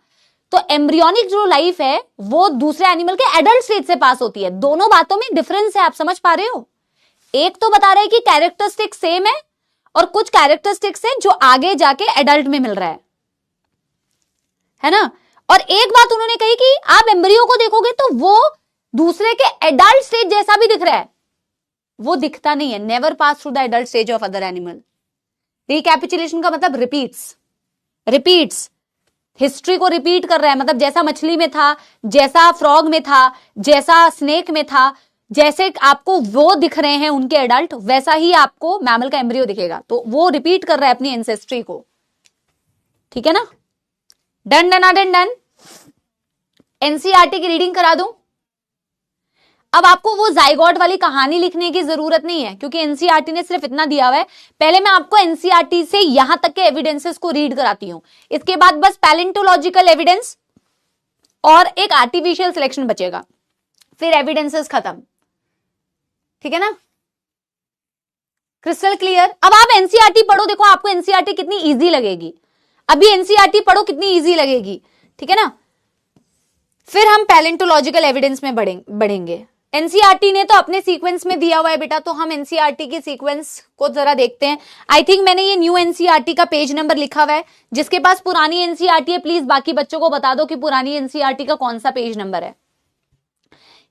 Speaker 1: तो एम्ब्रियोनिक जो लाइफ है वो दूसरे एनिमल के एडल्ट स्टेज से पास होती है। दोनों बातों में डिफरेंस है, आप समझ पा रहे हो? एक तो बता रहा है कि कैरेक्टरिस्टिक सेम है और कुछ कैरेक्टरिस्टिक्स है जो आगे जाके एडल्ट में मिल रहा है ना। और एक बात उन्होंने कही कि आप एम्ब्रियो को देखोगे तो वो दूसरे के एडल्ट स्टेज जैसा भी दिख रहा है, वो दिखता नहीं है। Never pass through the adult stage of other animal. Recapitulation का मतलब रिपीट्स, हिस्ट्री को रिपीट कर रहा है। मतलब जैसा मछली में था, जैसा फ्रॉग में था, जैसा स्नेक में था, जैसे आपको वो दिख रहे हैं उनके एडल्ट, वैसा ही आपको मैमल का एम्ब्रियो दिखेगा। तो वो रिपीट कर रहा है अपनी एंसेस्ट्री को, ठीक है ना। डन डन एनसीईआरटी की रीडिंग करा दूं। अब आपको वो जाइगोट वाली कहानी लिखने की जरूरत नहीं है, क्योंकि एनसीईआरटी ने सिर्फ इतना दिया हुआ है। पहले मैं आपको एनसीईआरटी से यहां तक के एविडेंसेस को रीड कराती हूं, इसके बाद बस पैलेंटोलॉजिकल एविडेंस और एक आर्टिफिशियल सिलेक्शन बचेगा, फिर एविडेंसेस खत्म, ठीक है ना। Crystal clear. अब आप एनसीईआरटी पढ़ो, देखो आपको एनसीईआरटी कितनी इजी लगेगी। अभी एनसीईआरटी पढ़ो कितनी इजी लगेगी, ठीक है ना। फिर हम पैलेंटोलॉजिकल एविडेंस में बढ़ेंगे। एनसीईआरटी ने तो अपने सीक्वेंस में दिया हुआ है बेटा, तो हम एनसीईआरटी के सीक्वेंस को जरा देखते हैं। आई थिंक मैंने ये न्यू एनसीईआरटी का पेज नंबर लिखा हुआ है। जिसके पास पुरानी एनसीईआरटी है प्लीज बाकी बच्चों को बता दो कि पुरानी एनसीईआरटी का कौन सा पेज नंबर है।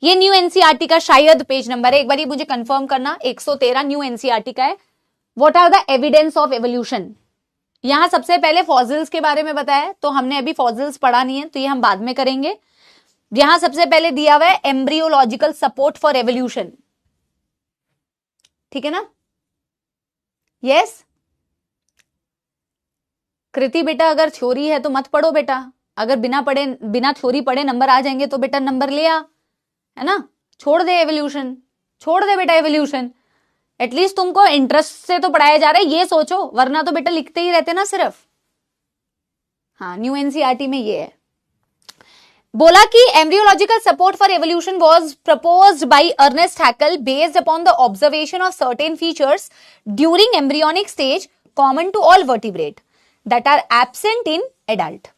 Speaker 1: ये न्यू एनसीईआरटी का शायद पेज नंबर है, एक बार मुझे कंफर्म करना। 113 न्यू एनसीईआरटी का है। What are the evidence of evolution. यहां सबसे पहले फॉसिल्स के बारे में बताया, तो हमने अभी फॉसिल्स पढ़ा नहीं है, तो ये हम बाद में करेंगे। यहां सबसे पहले दिया हुआ है एम्ब्रियोलॉजिकल सपोर्ट फॉर एवोल्यूशन, ठीक है ना। यस कृति बेटा, अगर थ्योरी है तो मत पढ़ो बेटा, अगर बिना थ्योरी पढ़े नंबर आ जाएंगे तो बेटा नंबर ले आ, है ना। छोड़ दे एवोल्यूशन, छोड़ दे बेटा एवोल्यूशन। एटलीस्ट तुमको इंटरेस्ट से तो पढ़ाया जा रहा है, ये सोचो, वरना तो बेटा लिखते ही रहते ना सिर्फ। हाँ, न्यू एनसीईआरटी में ये है। बोला कि embryological support for evolution was proposed by Ernest Haeckel based upon the observation of certain features during embryonic stage common to all vertebrate that are absent in adult.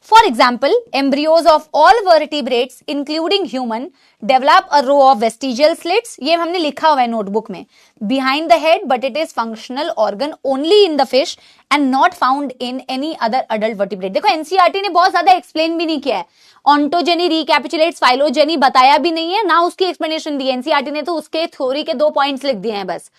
Speaker 1: For example, embryos of all vertebrates, including human, develop a row of vestigial slits. ये हमने लिखा हुआ है नोटबुक में, behind the head, but it is functional organ only in the fish and not found in any other adult vertebrate. देखो एनसीईआरटी ने बहुत ज्यादा एक्सप्लेन भी नहीं किया है, ऑन्टोजेनी, रिकैपिचुलेट्स, फाइलोजेनी बताया भी नहीं है, ना उसकी एक्सप्लेनेशन दी है। एनसीईआरटी ने तो उसके थ्योरी के 2 पॉइंट्स लिख दिए हैं बस,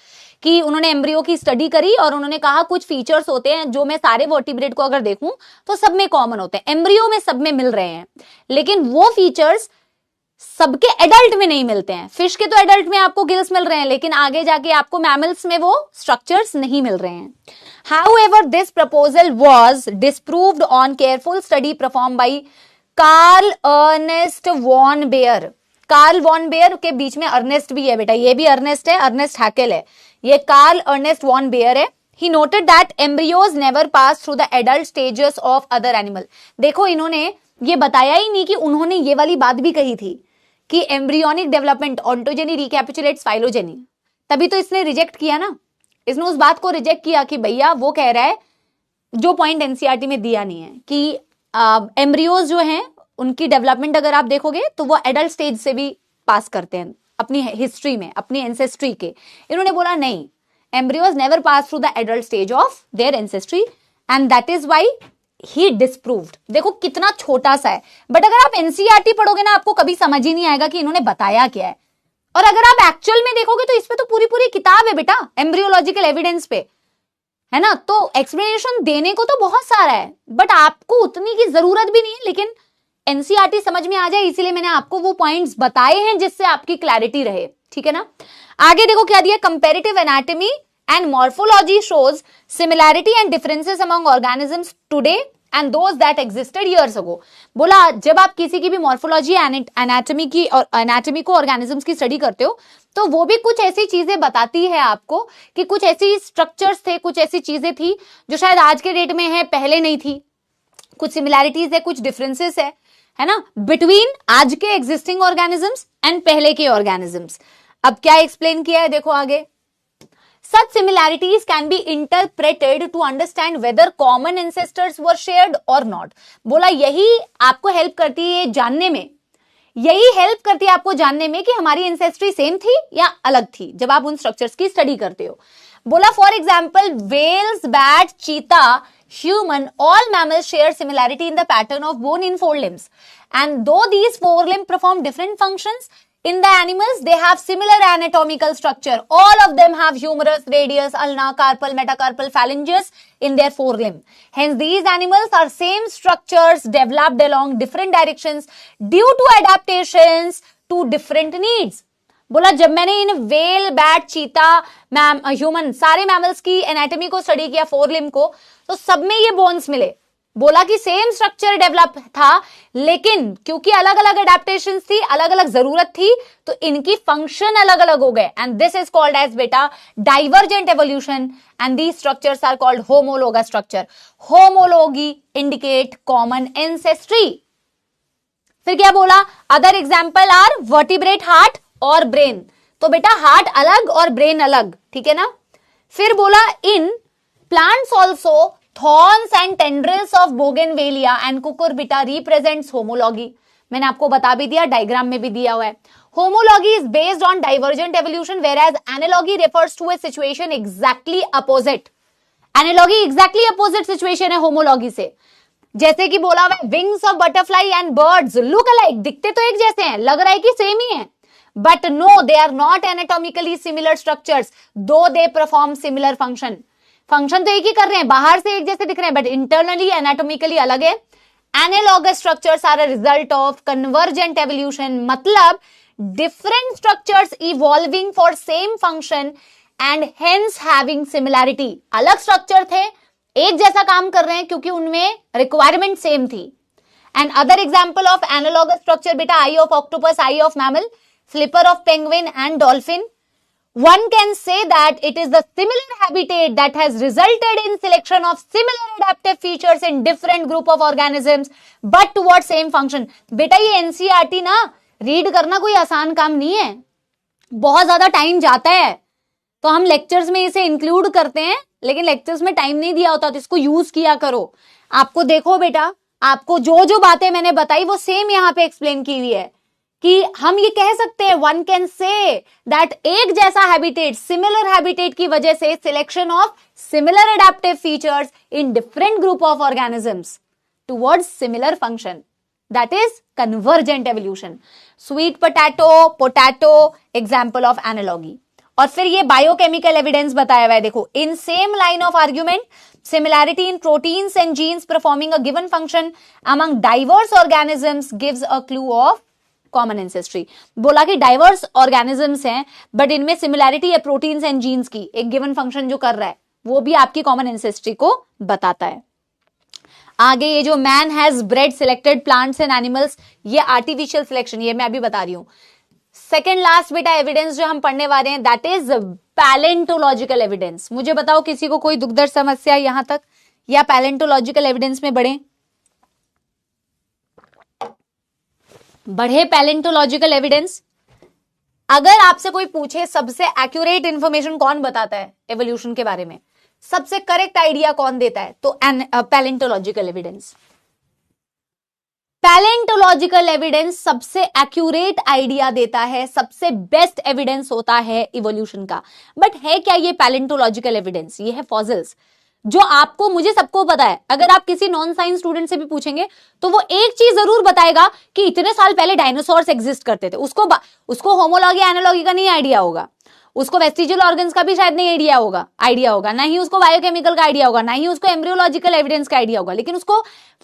Speaker 1: कि उन्होंने एम्ब्रियो की स्टडी करी और उन्होंने कहा कुछ फीचर्स होते हैं जो मैं सारे वर्टिब्रेट को अगर देखूं तो सब में कॉमन होते हैं, एम्ब्रियो में सब में मिल रहे हैं, लेकिन वो फीचर्स सबके एडल्ट में नहीं मिलते हैं। फिश के तो एडल्ट में आपको गिल्स मिल रहे हैं, लेकिन आगे जाके आपको मैमल्स में वो स्ट्रक्चर्स नहीं मिल रहे हैं। However this proposal was disproved on careful study perform by Karl Ernest von Baer. Karl von Baer के बीच में अर्नेस्ट भी है बेटा, ये भी अर्नेस्ट है, अर्नेस्ट हैकेल है, ये कार्ल अर्नेस्ट वॉन बेयर है। He noted that embryos never pass through the adult stages of other animal. देखो इन्होंने ये बताया ही नहीं कि उन्होंने ये वाली बात भी कही थी कि एम्ब्रियोनिक डेवलपमेंट, ऑन्टोजेनी, रिकैपिचुलेट्स, फाइलोजेनी, तभी तो इसने रिजेक्ट किया ना। इसने उस बात को रिजेक्ट किया कि भैया वो कह रहा है जो पॉइंट एनसीईआरटी में दिया नहीं है कि एम्ब्रियोज जो हैं उनकी डेवलपमेंट अगर आप देखोगे तो वो एडल्ट स्टेज से भी पास करते हैं अपनी हिस्ट्री में, अपनी एंसेस्ट्री के। इन्होंने बोला नहीं, embryos never pass through the adult stage of their ancestry and that is why he disproved। देखो कितना छोटा सा है, बट अगर आप एनसीईआरटी पढ़ोगे ना आपको कभी समझ ही नहीं आएगा कि इन्होंने बताया क्या है। और अगर आप एक्चुअल में देखोगे तो इसपे तो पूरी पूरी किताब है बेटा, एम्ब्रियोलॉजिकल एविडेंस पे, है ना। तो एक्सप्लेनेशन देने को तो बहुत सारा है, बट आपको उतनी की जरूरत भी नहीं है, लेकिन एनसीईआरटी समझ में आ जाए इसीलिए मैंने आपको वो पॉइंट्स बताए हैं जिससे आपकी क्लैरिटी रहे, ठीक है ना। आगे देखो क्या दिया, comparative anatomy and morphology shows similarity and differences among organisms today and those that existed years ago. बोला जब आप किसी की भी मॉर्फोलॉजी एनाटॉमी की और एनाटॉमी को ऑर्गेनिजम्स की स्टडी करते हो तो वो भी कुछ ऐसी चीजें बताती है आपको कि कुछ ऐसी स्ट्रक्चर्स थे, कुछ ऐसी चीजें थी जो शायद आज के डेट में है, पहले नहीं थी। कुछ सिमिलैरिटीज है, कुछ डिफरेंसेस है ना, बिटवीन आज के एग्जिस्टिंग ऑर्गेनिजम्स एंड पहले के ऑर्गेनिजम्स। अब क्या एक्सप्लेन किया है देखो आगे, such similarities can be interpreted to understand whether common ancestors were shared or not। बोला यही आपको हेल्प करती है जानने में, यही हेल्प करती है आपको जानने में कि हमारी एंसेस्ट्री सेम थी या अलग थी जब आप उन स्ट्रक्चर्स की स्टडी करते हो। बोला फॉर एग्जाम्पल वेल्स, बैट, चीता, human, all mammals share similarity in the pattern of bone in forelimbs, and though these forelimbs perform different functions in the animals, they have similar anatomical structure. All of them have humerus, radius, ulna, carpal, metacarpal phalanges in their forelimb. Hence, these animals are same structures developed along different directions due to adaptations to different needs. बोला जब मैंने इन वेल, बैट, चीता, ह्यूमन सारे मैमल्स की एनाटॉमी को स्टडी किया, फोरलिम्ब को, तो सब में ये बोन्स मिले। बोला कि सेम स्ट्रक्चर डेवलप था, लेकिन क्योंकि अलग अलग एडेप्टेशंस थी, अलग अलग जरूरत थी, तो इनकी फंक्शन अलग अलग हो गए। And this is called as बेटा divergent evolution and these structures are called homologous structure. Homology indicate common ancestry. फिर क्या बोला, other example are vertebrate heart और ब्रेन। तो बेटा हार्ट अलग और ब्रेन अलग, ठीक है ना। फिर बोला in plants also thorns and tendrils of bougainvillea and cucurbita represents homology. मैंने आपको बता भी दिया, डायग्राम में भी दिया हुआ है। Homology is based on divergent evolution, whereas analogy refers to a situation exactly opposite. Analogy exactly opposite situation है homology से. जैसे कि बोला हुआ है wings of butterfly and birds look alike, दिखते तो एक जैसे हैं, लग रहा है कि सेम ही है, but no, they are not anatomically similar structures, though they perform similar function. Function तो एक ही कर रहे हैं, बाहर से एक जैसे दिख रहे हैं, बट इंटरनली एनाटॉमिकली अलग है. Analogous structures are a result of convergent evolution, मतलब different structures evolving for same function and hence having similarity. अलग स्ट्रक्चर थे, एक जैसा काम कर रहे हैं क्योंकि उनमें रिक्वायरमेंट सेम थी. And other example of analogous structure बेटा, eye of octopus, eye of mammal, flipper of penguin and dolphin. One can say that it is the similar habitat that has resulted in selection of similar adaptive features in different group of organisms, but towards same function. बेटा ये एनसीईआरटी ना रीड करना कोई आसान काम नहीं है, बहुत ज्यादा टाइम जाता है. तो हम लेक्चर्स में इसे इंक्लूड करते हैं, लेकिन लेक्चर्स में टाइम नहीं दिया होता, तो इसको यूज किया करो. आपको देखो बेटा, आपको जो जो बातें मैंने बताई वो सेम यहाँ पे एक्सप्लेन की हुई है कि हम ये कह सकते हैं, वन कैन से दैट एक जैसा हैबिटेट, सिमिलर हैबिटेट की वजह से selection of similar adaptive features in different group of organisms towards similar function, that is convergent evolution. Sweet potato, potato example of analogy. और फिर ये बायोकेमिकल एविडेंस बताया हुआ है, देखो, in same line of argument, similarity in proteins and genes performing a given function among diverse organisms gives a clue of common ancestry. बोला कि डाइवर्स ऑर्गेनिजम्स हैं, बट इनमें सिमिलैरिटी है प्रोटीन्स एंड जीन्स की, एक गिवन फंक्शन जो कर रहा है वो भी आपकी कॉमन एंसेस्ट्री को बताता है. आगे ये जो man has bred selected plants and animals, ये आर्टिफिशियल सिलेक्शन, ये मैं अभी बता रही हूं. सेकेंड लास्ट बेटा एविडेंस जो हम पढ़ने वाले हैं, दैट इज पैलेंटोलॉजिकल एविडेंस. मुझे बताओ किसी को कोई दुख दर्द समस्या यहां तक, या पैलेंटोलॉजिकल एविडेंस में बढ़े? बढ़े पैलेंटोलॉजिकल एविडेंस. अगर आपसे कोई पूछे सबसे एक्यूरेट इंफॉर्मेशन कौन बताता है एवोल्यूशन के बारे में, सबसे करेक्ट आइडिया कौन देता है, तो पैलेंटोलॉजिकल एविडेंस. पैलेंटोलॉजिकल एविडेंस सबसे एक्यूरेट आइडिया देता है, सबसे बेस्ट एविडेंस होता है इवोल्यूशन का. बट है क्या ये पैलेंटोलॉजिकल एविडेंस? ये है फॉसिल्स, जो आपको, मुझे, सबको पता है. अगर आप किसी नॉन साइंस स्टूडेंट से भी पूछेंगे तो वो एक चीज जरूर बताएगा कि इतने साल पहले डायनासोर्स एग्जिस्ट करते थे. उसको होमोलॉजी एनालॉजी का नहीं आइडिया होगा, उसको वेस्टिजियल ऑर्गन्स का भी शायद नहीं आइडिया होगा, ना ही उसको बायोकेमिकल का आइडिया होगा, ना ही उसको एम्ब्रियोलॉजिकल एविडेंस का आइडिया होगा, लेकिन उसको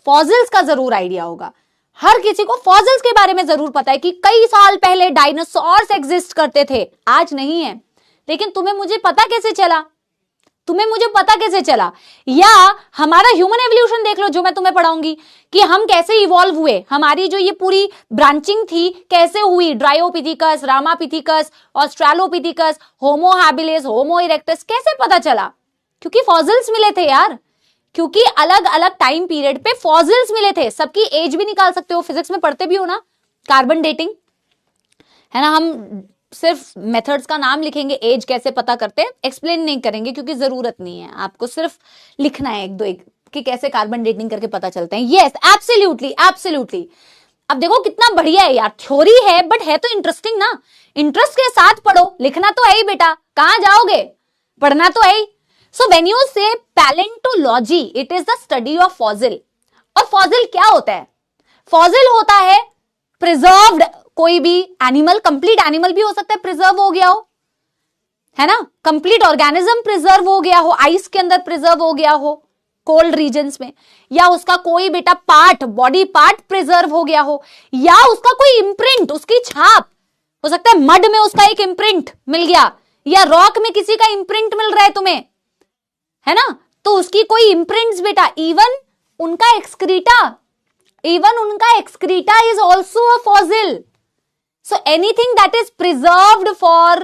Speaker 1: फॉसिल्स का जरूर आइडिया होगा. हर किसी को फॉसिल्स के बारे में जरूर पता है कि कई साल पहले डायनासोर्स एग्जिस्ट करते थे, आज नहीं है. लेकिन तुम्हें मुझे पता कैसे चला? या हमारा ह्यूमन एवोल्यूशन देख लो, जो मैं तुम्हें पढ़ाऊंगी कि हम कैसे इवॉल्व हुए, हमारी जो ये पूरी ब्रांचिंग थी कैसे हुई, Dryopithecus, Ramapithecus, Australopithecus, Homo habilis, होमो इरेक्टस, कैसे पता चला? क्योंकि फॉसिल्स मिले थे यार, क्योंकि अलग अलग टाइम पीरियड पे फॉसिल्स मिले थे. सबकी एज भी निकाल सकते हो, फिजिक्स में पढ़ते भी हो ना, कार्बन डेटिंग है ना. हम सिर्फ मेथड्स का नाम लिखेंगे, एज कैसे पता करते हैं एक्सप्लेन नहीं करेंगे क्योंकि जरूरत नहीं है, आपको सिर्फ लिखना है एक कि कैसे कार्बन डेटिंग करके पता चलते हैं. Yes, absolutely. अब देखो कितना बढ़िया है यार, थ्योरी है बट है तो इंटरेस्टिंग ना. इंटरेस्ट के साथ पढ़ो, लिखना तो है ही बेटा, कहां जाओगे, पढ़ना तो है ही. सो व्हेन यू से palaeontology, it is the study of fossil. और फॉसिल क्या होता है? फॉसिल होता है प्रिजर्व्ड कोई भी एनिमल, कंप्लीट एनिमल भी हो सकता है प्रिजर्व हो गया हो, है ना, कंप्लीट ऑर्गेनिज्म प्रिजर्व हो गया हो, आइस के अंदर प्रिजर्व हो गया हो कोल्ड रीजन्स में, या उसका कोई बेटा पार्ट, बॉडी पार्ट प्रिजर्व हो गया हो, या उसका कोई इंप्रिंट, उसकी छाप हो सकता है, मड में उसका एक इंप्रिंट मिल गया, या रॉक में किसी का इंप्रिंट मिल रहा है तुम्हें, है ना, तो उसकी कोई इंप्रिंट्स बेटा, इवन उनका excreta is also a fossil. So anything that is preserved for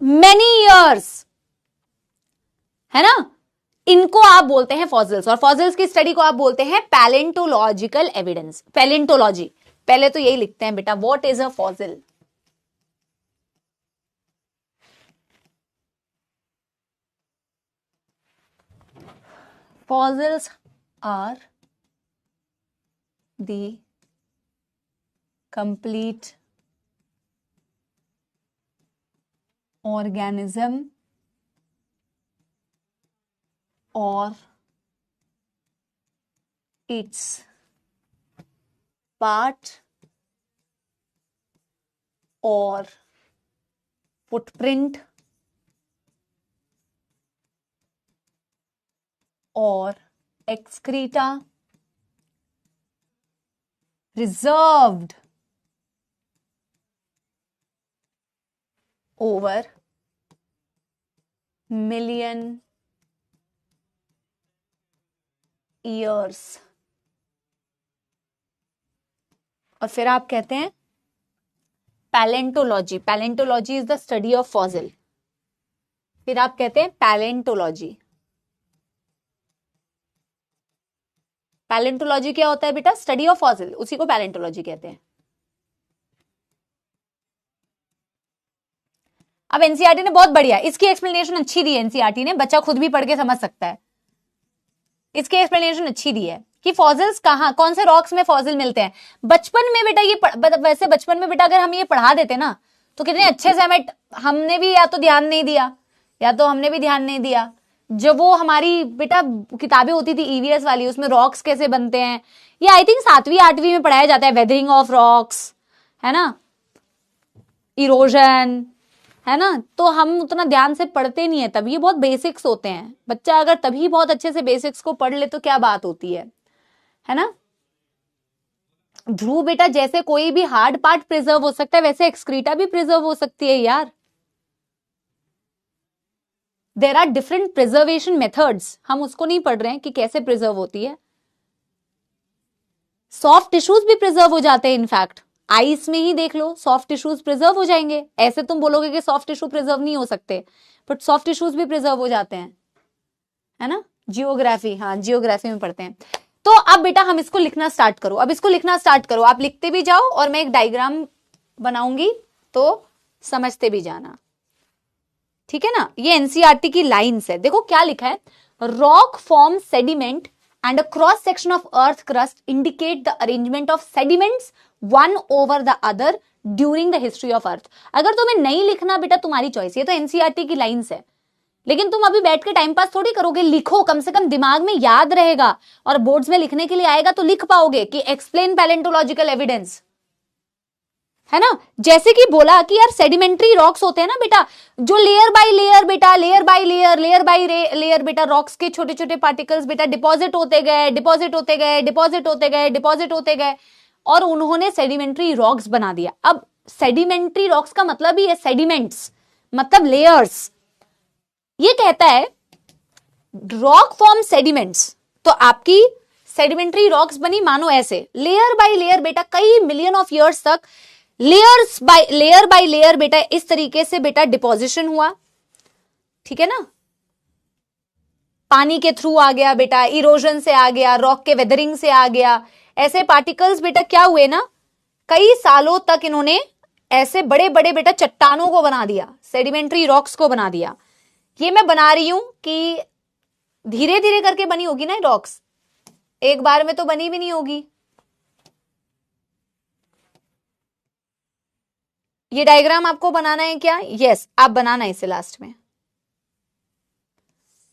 Speaker 1: many years, है ना, इनको आप बोलते हैं फॉसिल्स. और फॉसिल्स की स्टडी को आप बोलते हैं पैलेंटोलॉजिकल एविडेंस. पैलेंटोलॉजी, पहले तो यही लिखते हैं बेटा, what is a fossil. Fossils are the complete organism or its part or footprint or excreta reserved over million years। और फिर आप कहते हैं palaeontology. Palaeontology is the study of fossil. फिर आप कहते हैं पैलेंटोलॉजी। पैलेंटोलॉजी क्या होता है बेटा? स्टडी ऑफ फॉसिल, उसी को पैलेंटोलॉजी कहते हैं। अब एनसीईआरटी ने बहुत बढ़िया इसकी एक्सप्लेनेशन अच्छी दी है। एनसीईआरटी ने, बच्चा खुद भी पढ़ के समझ सकता है, इसकी एक्सप्लेनेशन अच्छी दी है कि फॉसिल्स कहाँ, कौन से रॉक्स में फॉसिल मिलते हैं। बचपन में बेटा ये वैसे बचपन में बेटा अगर हम ये पढ़ा देते ना तो कितने अच्छे से हमें, हमने भी या तो ध्यान नहीं दिया या तो हमने भी ध्यान नहीं दिया। जब वो हमारी बेटा किताबें होती थी ईवीएस वाली, उसमें रॉक्स कैसे बनते हैं, ये आई थिंक 7वीं 8वीं में पढ़ाया जाता है। वेदरिंग ऑफ रॉक्स है ना, इरोजन है ना, तो हम उतना ध्यान से पढ़ते नहीं है तब। ये बहुत बेसिक्स होते हैं। बच्चा अगर तभी बहुत अच्छे से बेसिक्स को पढ़ ले तो क्या बात होती है ना। ध्रुव बेटा, जैसे कोई भी हार्ड पार्ट प्रिजर्व हो सकता है वैसे एक्सक्रीटा भी प्रिजर्व हो सकती है यार। There are different preservation methods, हम उसको नहीं पढ़ रहे हैं कि कैसे प्रिजर्व होती है। सॉफ्ट टिश्यूज भी प्रिजर्व हो जाते हैं। इनफैक्ट आइस में ही देख लो, सॉफ्ट टिश्यूज प्रिजर्व हो जाएंगे। ऐसे तुम बोलोगे कि सॉफ्ट टिश्यू प्रिजर्व नहीं हो सकते, बट सॉफ्ट टिश्यूज भी प्रिजर्व हो जाते हैं, है ना। जियोग्राफी, हाँ जियोग्राफी में पढ़ते हैं। तो अब बेटा हम इसको लिखना स्टार्ट करो। अब इसको लिखना स्टार्ट करो, आप लिखते भी जाओ और मैं एक डायग्राम बनाऊंगी तो समझते भी जाना, ठीक है ना। ये एनसीईआरटी की लाइन्स है। देखो क्या लिखा है, rock form sediment and a cross section of earth crust indicate the arrangement of sediments one over the other during the history of earth। अगर तुम्हें नहीं लिखना बेटा तुम्हारी चॉइस, ये तो एनसीईआरटी की लाइन्स है, लेकिन तुम अभी बैठ के टाइम पास थोड़ी करोगे। लिखो, कम से कम दिमाग में याद रहेगा और बोर्ड्स में लिखने के लिए आएगा तो लिख पाओगे कि एक्सप्लेन पैलेंटोलॉजिकल एविडेंस, है ना। जैसे कि बोला कि यार सेडिमेंट्री रॉक्स होते हैं ना बेटा, जो लेयर बाय लेयर बेटा, layer by layer, layer by layer बेटा, रॉक्स के छोटे छोटे पार्टिकल्स बेटा डिपॉजिट होते गए, डिपॉजिट होते गए, डिपॉजिट होते गए, डिपॉजिट होते गए, और उन्होंने सेडिमेंट्री रॉक्स बना दिया। अब सेडिमेंट्री रॉक्स का मतलब ही है सेडिमेंट्स, मतलब लेयर्स। ये कहता है रॉक फॉर्म सेडिमेंट्स, तो आपकी सेडिमेंट्री रॉक्स बनी मानो ऐसे, लेयर बाय लेयर बेटा, कई मिलियन ऑफ ईयर्स तक लेयर बाय लेयर बेटा इस तरीके से बेटा डिपोजिशन हुआ, ठीक है ना। पानी के थ्रू आ गया बेटा, इरोजन से आ गया, रॉक के वेदरिंग से आ गया। ऐसे पार्टिकल्स बेटा क्या हुए ना, कई सालों तक इन्होंने ऐसे बड़े बड़े बेटा चट्टानों को बना दिया, सेडिमेंट्री रॉक्स को बना दिया। ये मैं बना रही हूं कि धीरे धीरे करके बनी होगी ना रॉक्स, एक बार में तो बनी भी नहीं होगी। ये डायग्राम आपको बनाना है क्या? यस, आप बनाना इसे लास्ट में।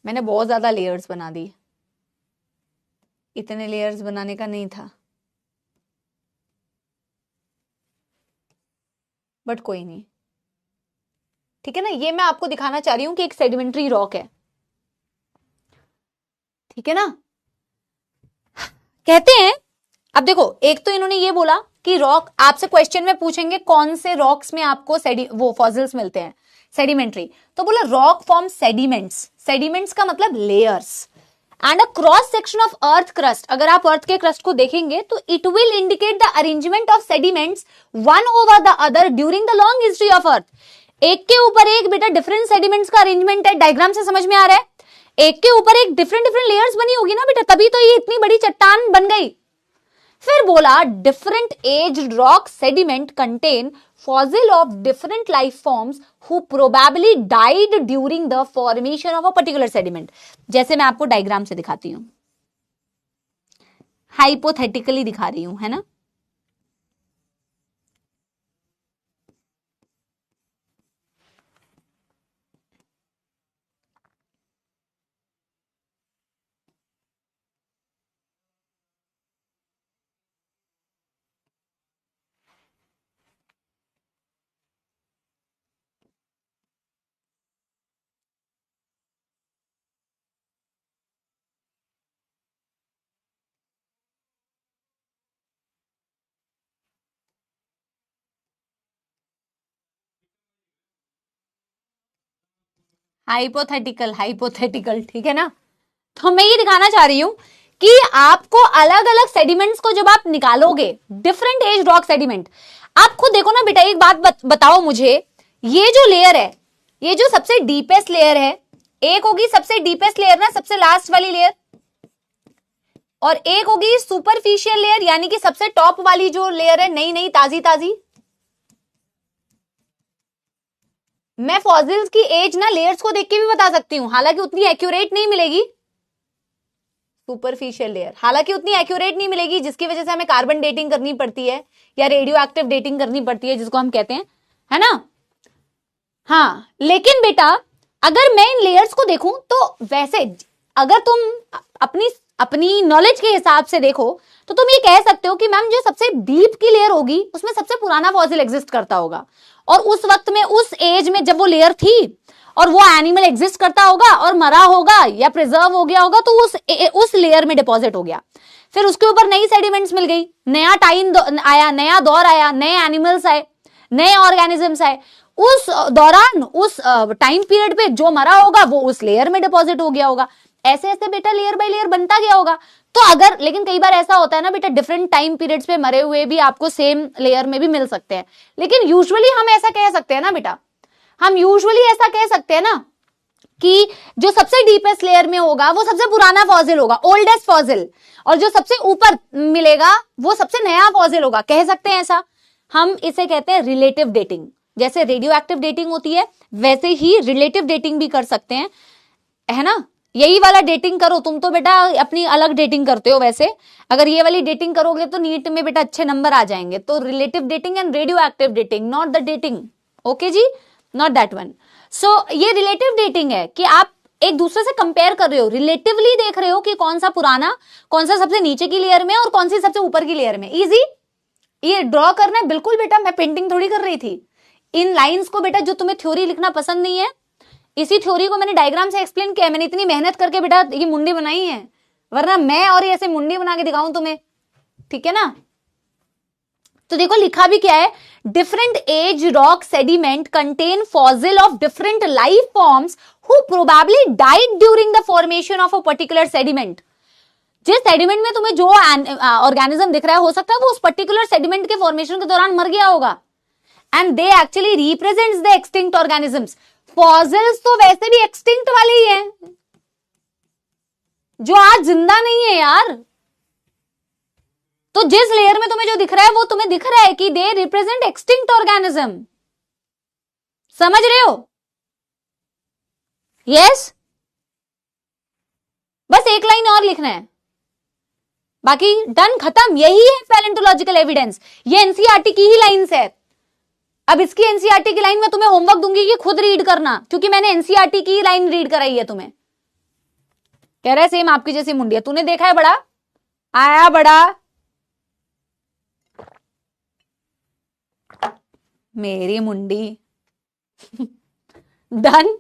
Speaker 1: मैंने बहुत ज्यादा लेयर्स बना दी, इतने लेयर्स बनाने का नहीं था, बट कोई नहीं, ठीक है ना। ये मैं आपको दिखाना चाह रही हूं कि एक सेडिमेंट्री रॉक है, ठीक है ना। कहते हैं, अब देखो, एक तो इन्होंने ये बोला कि रॉक, आपसे क्वेश्चन में पूछेंगे कौन से रॉक्स में आपको वो फॉसिल्स मिलते हैं सेडिमेंट्री, तो बोला रॉक फॉर्म सेडिमेंट्स। सेडिमेंट्स का मतलब layers and a cross section of earth crust. अगर आप अर्थ के क्रस्ट को देखेंगे तो it will indicate the arrangement of sediments one over the other during the long history of earth. एक के ऊपर एक बेटा डिफरेंट सेडिमेंट्स का अरेंजमेंट है। डायग्राम से समझ में आ रहा है, एक के ऊपर एक डिफरेंट डिफरेंट लेयर्स बनी होगी ना बेटा, तभी तो ये इतनी बड़ी चट्टान बन गई। फिर बोला different age rock sediment contain fossil of different life forms who probably died during the formation of a particular sediment. जैसे मैं आपको डायग्राम से दिखाती हूं, हाइपोथेटिकली दिखा रही हूं, है ना। हाइपोथेटिकल, हाइपोथेटिकल, ठीक है ना। तो मैं ये दिखाना चाह रही हूं कि आपको अलग अलग सेडिमेंट्स को जब आप निकालोगे, डिफरेंट एज रॉक सेडिमेंट, आप खुद देखो ना बेटा, एक बात बताओ मुझे, ये जो लेयर है, ये जो सबसे डीपेस्ट लेयर है, एक होगी सबसे डीपेस्ट लेयर ना, सबसे लास्ट वाली लेयर, और एक होगी सुपरफिशियल लेयर, यानी कि सबसे टॉप वाली जो लेयर है, नई नई ताजी ताजी। मैं फॉसिल्स की एज ना लेयर्स को देख के भी बता सकती हूं, हालांकि उतनी एक्यूरेट नहीं मिलेगी, सुपरफिशियल लेयर हालांकि उतनी एक्यूरेट नहीं मिलेगी, जिसकी वजह से हमें कार्बन डेटिंग करनी पड़ती है या रेडियो एक्टिव डेटिंग करनी पड़ती है, जिसको हम कहते हैं, है ना। हाँ, लेकिन बेटा अगर मैं इन लेयर्स को देखूं तो वैसे अगर तुम अपनी अपनी नॉलेज के हिसाब से देखो तो तुम ये कह सकते हो कि मैम जो सबसे डीप की लेयर होगी उसमें सबसे पुराना फॉसिल एग्जिस्ट करता होगा, और उस वक्त में, उस एज में जब वो लेयर थी और वो एनिमल एग्जिस्ट करता होगा और मरा होगा या प्रिजर्व हो गया होगा, तो उस लेयर में डिपॉजिट हो गया, फिर उसके ऊपर नई सेडिमेंट्स मिल गई, नया टाइम आया, नया दौर आया, नए एनिमल्स आए, नए ऑर्गेनिजम्स आए, उस दौरान, उस टाइम पीरियड पे जो मरा होगा वो उस लेयर में डिपॉजिट हो गया होगा। ऐसे ऐसे बेटा लेयर बाय लेयर बनता गया होगा। तो अगर, लेकिन कई बार ऐसा होता है ना बेटा, डिफरेंट टाइम पीरियड्स पे मरे हुए भी आपको सेम लेयर में भी मिल सकते हैं, लेकिन यूजुअली हम ऐसा कह सकते हैं ना बेटा, हम यूजुअली ऐसा कह सकते हैं ना कि जो सबसे डीपेस्ट लेयर में होगा वो सबसे पुराना फॉसिल होगा, ओल्डेस्ट फॉसिल, और जो सबसे ऊपर मिलेगा वो सबसे नया फॉसिल होगा, कह सकते हैं ऐसा। हम इसे कहते हैं रिलेटिव डेटिंग। जैसे रेडियो एक्टिव डेटिंग होती है वैसे ही रिलेटिव डेटिंग भी कर सकते हैं, है ना। यही वाला डेटिंग करो तुम, तो बेटा अपनी अलग डेटिंग करते हो, वैसे अगर ये वाली डेटिंग करोगे तो नीट में बेटा अच्छे नंबर आ जाएंगे। तो relative dating and radioactive dating, not the dating, okay जी, नॉट दैट वन। सो ये रिलेटिव डेटिंग है कि आप एक दूसरे से कंपेयर कर रहे हो, रिलेटिवली देख रहे हो कि कौन सा पुराना, कौन सा सबसे नीचे की लेयर में और कौन सी सबसे ऊपर की लेयर में। इजी, ये ड्रॉ करना है बिल्कुल बेटा, मैं पेंटिंग थोड़ी कर रही थी। इन लाइंस को बेटा, जो तुम्हें थ्योरी लिखना पसंद नहीं है, इसी थ्योरी को मैंने डायग्राम से एक्सप्लेन किया है। मैंने इतनी मेहनत करके बेटा ये मुंडी बनाई है, वरना मैं और ऐसे मुंडी बना के दिखाऊं तुम्हें, ठीक है ना। तो देखो लिखा भी क्या है, different age rock sediment contain fossil of different life forms who probably died during the formation of a particular sediment. जिस सेडिमेंट में तुम्हें जो ऑर्गेनिज्म दिख रहा है, हो सकता है वो उस पर्टिकुलर सेडिमेंट के फॉर्मेशन के दौरान मर गया होगा, and they actually represents the extinct organisms. Fossils तो वैसे भी एक्सटिंक्ट वाले ही हैं, जो आज जिंदा नहीं है यार। तो जिस लेयर में तुम्हें जो दिख रहा है वो तुम्हें दिख रहा है कि दे रिप्रेजेंट एक्सटिंक्ट ऑर्गेनिज्म, समझ रहे हो। यस, बस एक लाइन और लिखना है, बाकी डन, खत्म। यही है पैलेंटोलॉजिकल एविडेंस, ये एनसीईआरटी की ही लाइंस है। अब इसकी एनसीईआरटी की लाइन में तुम्हें होमवर्क दूंगी कि खुद रीड करना, क्योंकि मैंने एनसीईआरटी की लाइन रीड कराई है तुम्हें। कह रहा है सेम आपकी जैसी मुंडी है, तूने देखा है बड़ा, आया बड़ा, मेरी मुंडी डन।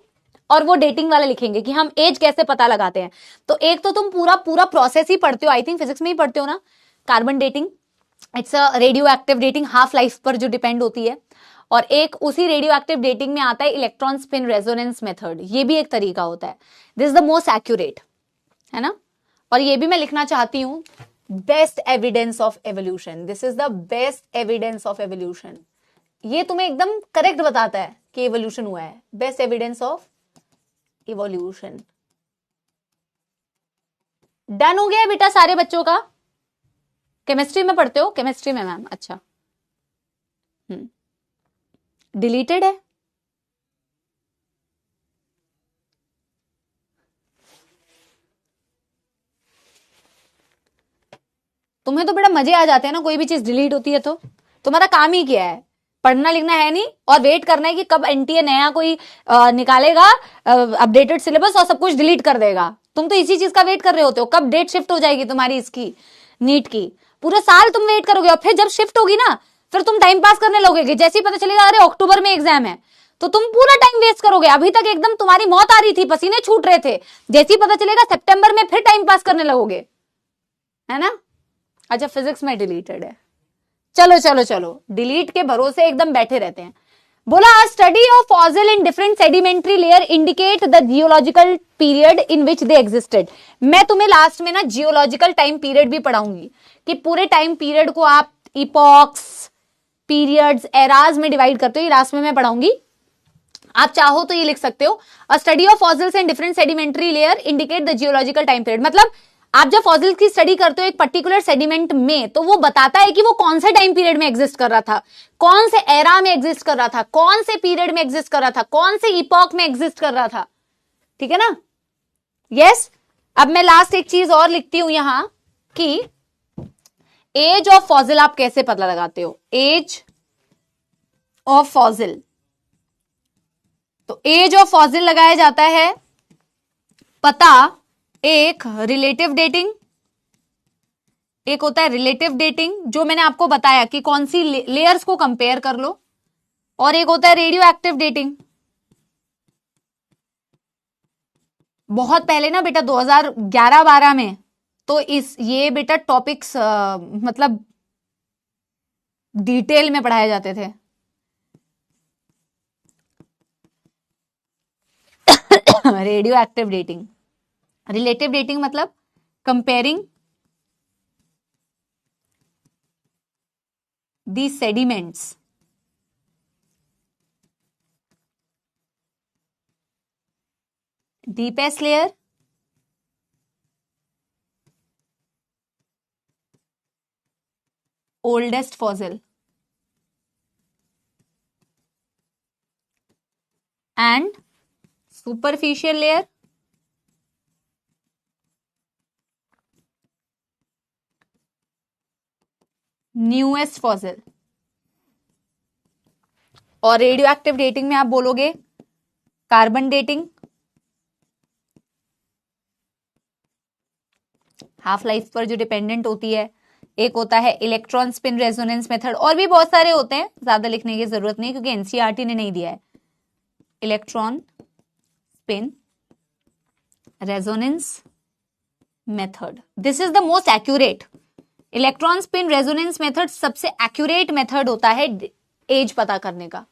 Speaker 1: और वो डेटिंग वाला लिखेंगे कि हम एज कैसे पता लगाते हैं। तो एक तो तुम पूरा पूरा प्रोसेस ही पढ़ते हो, आई थिंक फिजिक्स में ही पढ़ते हो ना, carbon dating, it's a radio active dating, half life पर जो डिपेंड होती है। और एक उसी रेडियो एक्टिव डेटिंग में आता है इलेक्ट्रॉन स्पिन रेजोनेंस मेथड, ये भी एक तरीका होता है, this is the most accurate, है ना। और ये भी मैं लिखना चाहती हूं, best evidence of evolution, this is the best evidence of evolution. ये तुम्हें एकदम करेक्ट बताता है कि एवोल्यूशन हुआ है, best evidence of evolution. Done हो गया बेटा सारे बच्चों का। केमिस्ट्री में पढ़ते हो, केमिस्ट्री में मैम, अच्छा, डिलीटेड है, तुम्हें तो बेटा मजे आ जाते हैं ना, कोई भी चीज डिलीट होती है तो तुम्हारा काम ही क्या है, पढ़ना लिखना है नहीं, और वेट करना है कि कब एनटीए नया कोई निकालेगा अपडेटेड सिलेबस और सब कुछ डिलीट कर देगा। तुम तो इसी चीज का वेट कर रहे होते हो, कब डेट शिफ्ट हो जाएगी तुम्हारी इसकी नीट की। पूरा साल तुम वेट करोगे, और फिर जब शिफ्ट होगी ना, फिर तुम टाइम पास करने लगोगे। जैसे ही पता चलेगा अरे अक्टूबर में एग्जाम है, तो तुम पूरा टाइम वेस्ट करोगे। अभी तक एकदम तुम्हारी मौत आ रही थी, पसीने छूट रहे थे, जैसे ही पता चलेगा सितंबर में, फिर टाइम पास करने लगोगे, है ना। अच्छा, फिजिक्स में डिलीटेड है, चलो चलो चलो, डिलीट के भरोसे एकदम बैठे रहते हैं। बोला study of fossil in different sedimentary layer indicate the geological period in which they existed. मैं तुम्हें लास्ट में ना जियोलॉजिकल टाइम पीरियड भी पढ़ाऊंगी कि पूरे टाइम पीरियड को आप इपॉक्स, पीरियड्स, एराज में डिवाइड करते हो, ये लास्ट में मैं पढ़ाऊंगी। आप चाहो तो ये लिख सकते हो, अ study of fossils in different sedimentary layer indicate the geological time period. मतलब आप जब फॉसिल्स की स्टडी करते हो एक पर्टिकुलर सेडिमेंट में, तो वो बताता है कि वो कौन से टाइम पीरियड में एग्जिस्ट कर रहा था, कौन से एरा में एग्जिस्ट कर रहा था, कौन से पीरियड में एग्जिस्ट कर रहा था, कौन से इपॉक में एग्जिस्ट कर रहा था। ठीक है ना? यस। अब मैं लास्ट एक चीज और लिखती हूं यहां कि एज ऑफ फॉसिल आप कैसे पता लगाते हो। एज ऑफ फॉसिल, तो एज ऑफ फॉसिल लगाया जाता है पता एक रिलेटिव डेटिंग, एक होता है रिलेटिव डेटिंग जो मैंने आपको बताया कि कौन सी लेयर्स को कंपेयर कर लो, और एक होता है रेडियो एक्टिव डेटिंग। बहुत पहले ना बेटा 2011-12 में तो ये बेटा टॉपिक्स मतलब डिटेल में पढ़ाए जाते थे। Radioactive dating, relative dating मतलब comparing the sediments deepest layer oldest fossil and superficial layer newest fossil। और रेडियो एक्टिव डेटिंग में आप बोलोगे कार्बन डेटिंग, हाफ लाइफ पर जो डिपेंडेंट होती है, एक होता है इलेक्ट्रॉन स्पिन रेजोनेंस मेथड, और भी बहुत सारे होते हैं, ज्यादा लिखने की जरूरत नहीं क्योंकि एनसीईआरटी ने नहीं दिया है। Electron spin resonance method, this is the most accurate. Electron spin resonance method सबसे एक्यूरेट मेथड होता है एज पता करने का।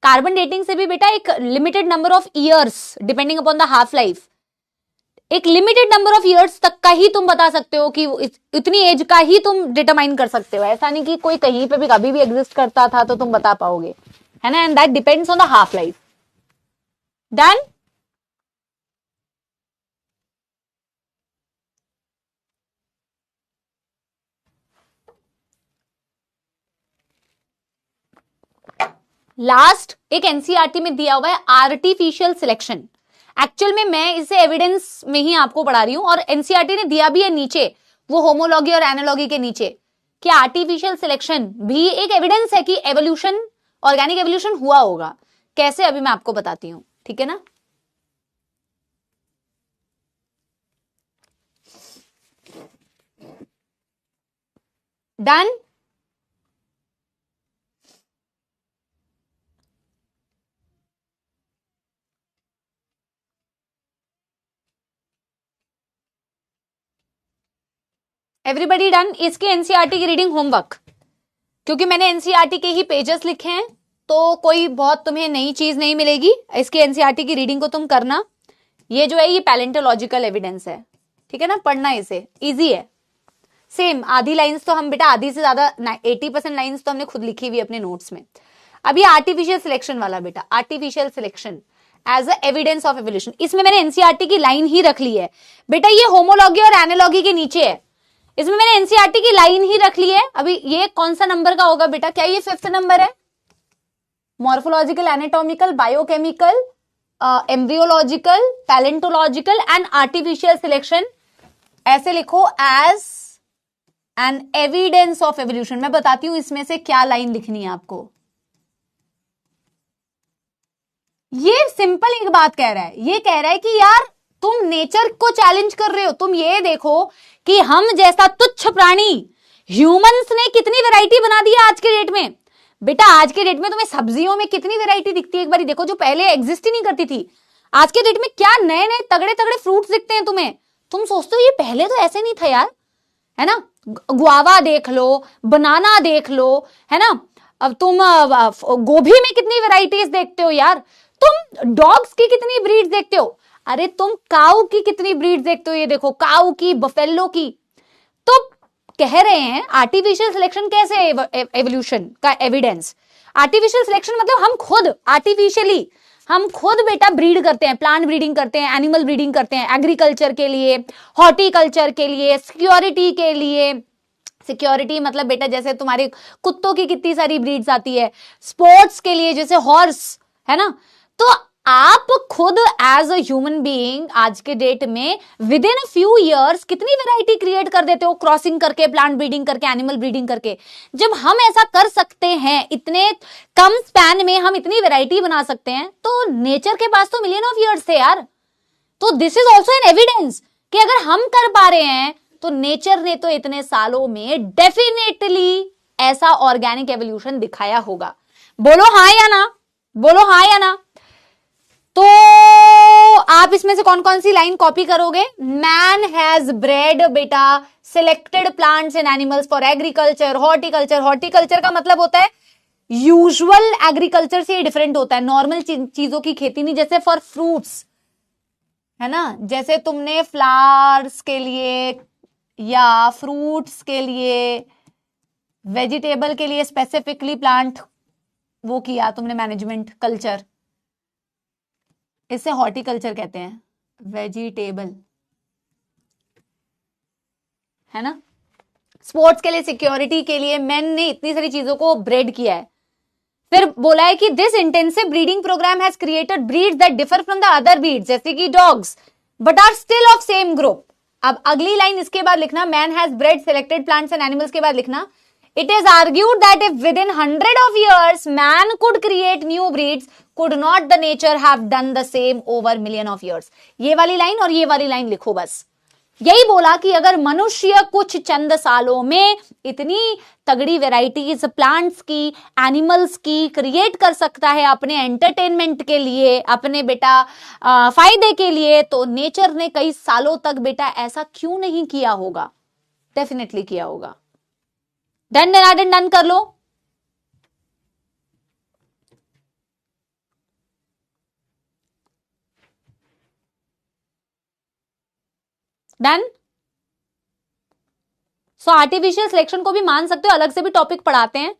Speaker 1: कार्बन डेटिंग से भी बेटा एक limited number of years depending upon the half life, एक लिमिटेड नंबर ऑफ इयर्स तक का ही तुम बता सकते हो कि इतनी एज का ही तुम डिटरमाइन कर सकते हो। ऐसा नहीं कि कोई कहीं पे भी कभी भी एग्जिस्ट करता था तो तुम बता पाओगे, है ना? And that depends on the half life. Done? Last एक एनसीईआरटी में दिया हुआ है आर्टिफिशियल सिलेक्शन। एक्चुअल में मैं इसे एविडेंस में ही आपको पढ़ा रही हूं, और एनसीईआरटी ने दिया भी है नीचे, वो होमोलॉगी और एनालॉगी के नीचे, कि आर्टिफिशियल सिलेक्शन भी एक एविडेंस है कि एवोल्यूशन, ऑर्गेनिक एवोल्यूशन हुआ होगा। कैसे, अभी मैं आपको बताती हूं। ठीक है ना? डन? Everybody done? इसके एनसीईआरटी की रीडिंग होमवर्क, क्योंकि मैंने एनसीईआरटी के ही पेजेस लिखे हैं तो कोई बहुत तुम्हें नई चीज नहीं मिलेगी। इसके एनसीईआरटी की रीडिंग को तुम करना। ये जो है ये पैलेंटोलॉजिकल एविडेंस है, ठीक है ना? पढ़ना इसे, इजी है। सेम आधी लाइंस तो हम बेटा, आधी से ज्यादा 80% लाइंस तो हमने खुद लिखी हुई अपने नोट्स में। अब ये आर्टिफिशियल सिलेक्शन वाला बेटा, artificial selection as a evidence of evolution, इसमें मैंने एनसीईआरटी की लाइन ही रख ली है बेटा। ये होमोलॉगी और एनालॉगी के नीचे है, इसमें मैंने एनसीईआरटी की लाइन ही रख ली है। अभी ये कौन सा नंबर का होगा बेटा? क्या ये 5th नंबर है? Morphological, anatomical, biochemical, embryological, paleontological and artificial selection, ऐसे लिखो as an evidence of evolution. मैं बताती हूं इसमें से क्या लाइन लिखनी है आपको। ये सिंपल एक बात कह रहा है, ये कह रहा है कि यार तुम नेचर को चैलेंज कर रहे हो। तुम ये देखो कि हम जैसा तुच्छ प्राणी ह्यूमंस ने कितनी वैरायटी बना दी है आज के डेट में। बेटा आज के डेट में तुम्हें सब्जियों में कितनी वैरायटी दिखती है, एक बार देखो, जो पहले एग्जिस्ट ही नहीं करती थी। आज के डेट में क्या नए नए तगड़े तगड़े फ्रूट्स दिखते हैं तुम्हें। तुम सोचते हो ये पहले तो ऐसे नहीं था यार, है ना? गुआवा देख लो, बनाना देख लो, है ना? अब तुम गोभी में कितनी वैरायटीज देखते हो यार, तुम डॉग्स की कितनी ब्रीड्स देखते हो, अरे तुम काऊ की कितनी ब्रीड्स देखते हो, ये देखो काऊ की, बफेलो की। तो कह रहे हैं आर्टिफिशियल सिलेक्शन कैसे एवोल्यूशन का एविडेंस। आर्टिफिशियल सिलेक्शन मतलब हम खुद आर्टिफिशियली, हम खुद बेटा ब्रीड करते हैं, प्लांट ब्रीडिंग करते हैं, एनिमल ब्रीडिंग करते हैं, एग्रीकल्चर के लिए, हॉर्टिकल्चर के लिए, सिक्योरिटी के लिए। सिक्योरिटी मतलब बेटा जैसे तुम्हारे कुत्तों की कितनी सारी ब्रीड्स आती है, स्पोर्ट्स के लिए जैसे हॉर्स है ना। तो आप खुद एज अ ह्यूमन बीइंग आज के डेट में with in a few years कितनी वैरायटी क्रिएट कर देते हो, क्रॉसिंग करके, प्लांट ब्रीडिंग करके, एनिमल ब्रीडिंग करके। जब हम ऐसा कर सकते हैं, इतने कम स्पैन में हम इतनी वैरायटी बना सकते हैं, तो नेचर के पास तो मिलियन ऑफ ईयर्स थे यार। तो this is also an evidence कि अगर हम कर पा रहे हैं तो नेचर ने तो इतने सालों में डेफिनेटली ऐसा ऑर्गेनिक एवोल्यूशन दिखाया होगा। बोलो हाँ या ना, बोलो हाँ या ना। तो आप इसमें से कौन कौन सी लाइन कॉपी करोगे। मैन हैज ब्रेड बेटा selected plants and animals for agriculture, horticulture. Horticulture का मतलब होता है यूजुअल एग्रीकल्चर से डिफरेंट होता है, नॉर्मल चीजों की खेती नहीं। जैसे फॉर फ्रूट्स है ना, जैसे तुमने फ्लावर्स के लिए या फ्रूट्स के लिए, वेजिटेबल के लिए स्पेसिफिकली प्लांट वो किया तुमने मैनेजमेंट कल्चर, इसे हॉर्टिकल्चर कहते हैं, वेजिटेबल है ना। स्पोर्ट्स के लिए, सिक्योरिटी के लिए मैन ने इतनी सारी चीजों को ब्रेड किया है। फिर बोला है कि this intensive breeding program has created breeds that differ from the other breeds, जैसे कि dogs, but are still of same group. अब अगली लाइन इसके बाद लिखना, man has bred selected plants and animals के बाद लिखना, it is argued that if within 100 of years man could create new breeds, could not the nature have done the same over million of years। ये वाली लाइन और ये वाली लाइन लिखो बस। यही बोला कि अगर मनुष्य कुछ चंद सालों में इतनी तगड़ी वैरायटीज प्लांट्स की, एनिमल्स की क्रिएट कर सकता है अपने एंटरटेनमेंट के लिए, अपने बेटा फायदे के लिए, तो नेचर ने कई सालों तक बेटा ऐसा क्यों नहीं किया होगा। डेफिनेटली किया होगा। डन डन डन कर लो। डन। सो आर्टिफिशियल सिलेक्शन को भी मान सकते हो, अलग से भी टॉपिक पढ़ाते हैं,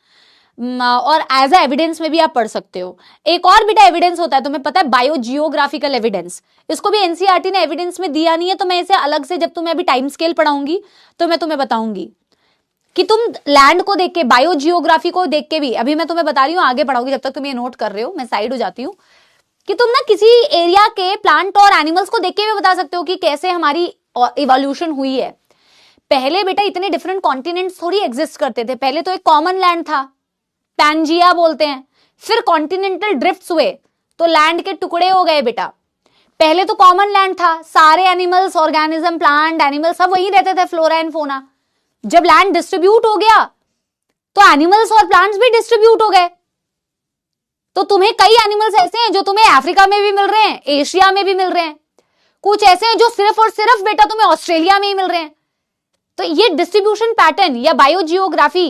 Speaker 1: और एज ए एविडेंस में भी आप पढ़ सकते हो। एक और बेटा एविडेंस होता है, तुम्हें पता है, बायोजियोग्राफिकल एविडेंस। इसको भी एनसीईआरटी ने एविडेंस में दिया नहीं है, तो मैं इसे अलग से जब तुम्हें अभी टाइम स्केल पढ़ाऊंगी तो मैं तुम्हें बताऊंगी कि तुम लैंड को देख के, बायोजियोग्राफी को देख के भी, अभी मैं तुम्हें बता रही हूं, आगे पढ़ाऊंगी, जब तक तुम ये नोट कर रहे हो मैं साइड हो जाती हूं, कि तुम ना किसी एरिया के प्लांट और एनिमल्स को देख के भी बता सकते हो कि कैसे हमारी इवोल्यूशन हुई है। पहले बेटा इतने डिफरेंट कॉन्टिनेंट्स थोड़ी एग्जिस्ट करते थे, पहले तो एक कॉमन लैंड था, पैंजिया बोलते हैं, फिर कॉन्टिनेंटल ड्रिफ्ट्स हुए तो लैंड के टुकड़े हो गए बेटा। पहले तो कॉमन लैंड था, सारे एनिमल्स, ऑर्गेनिज्म, प्लांट, एनिमल सब वहीं रहते थे, फ्लोरा एंड फोना। जब लैंड डिस्ट्रीब्यूट हो गया तो एनिमल्स और प्लांट्स भी डिस्ट्रीब्यूट हो गए। तो तुम्हें कई एनिमल्स ऐसे हैं जो तुम्हें अफ्रीका में भी मिल रहे हैं, एशिया में भी मिल रहे हैं, कुछ ऐसे हैं जो सिर्फ और सिर्फ बेटा तुम्हें ऑस्ट्रेलिया में ही मिल रहे हैं। तो ये डिस्ट्रीब्यूशन पैटर्न या बायोजियोग्राफी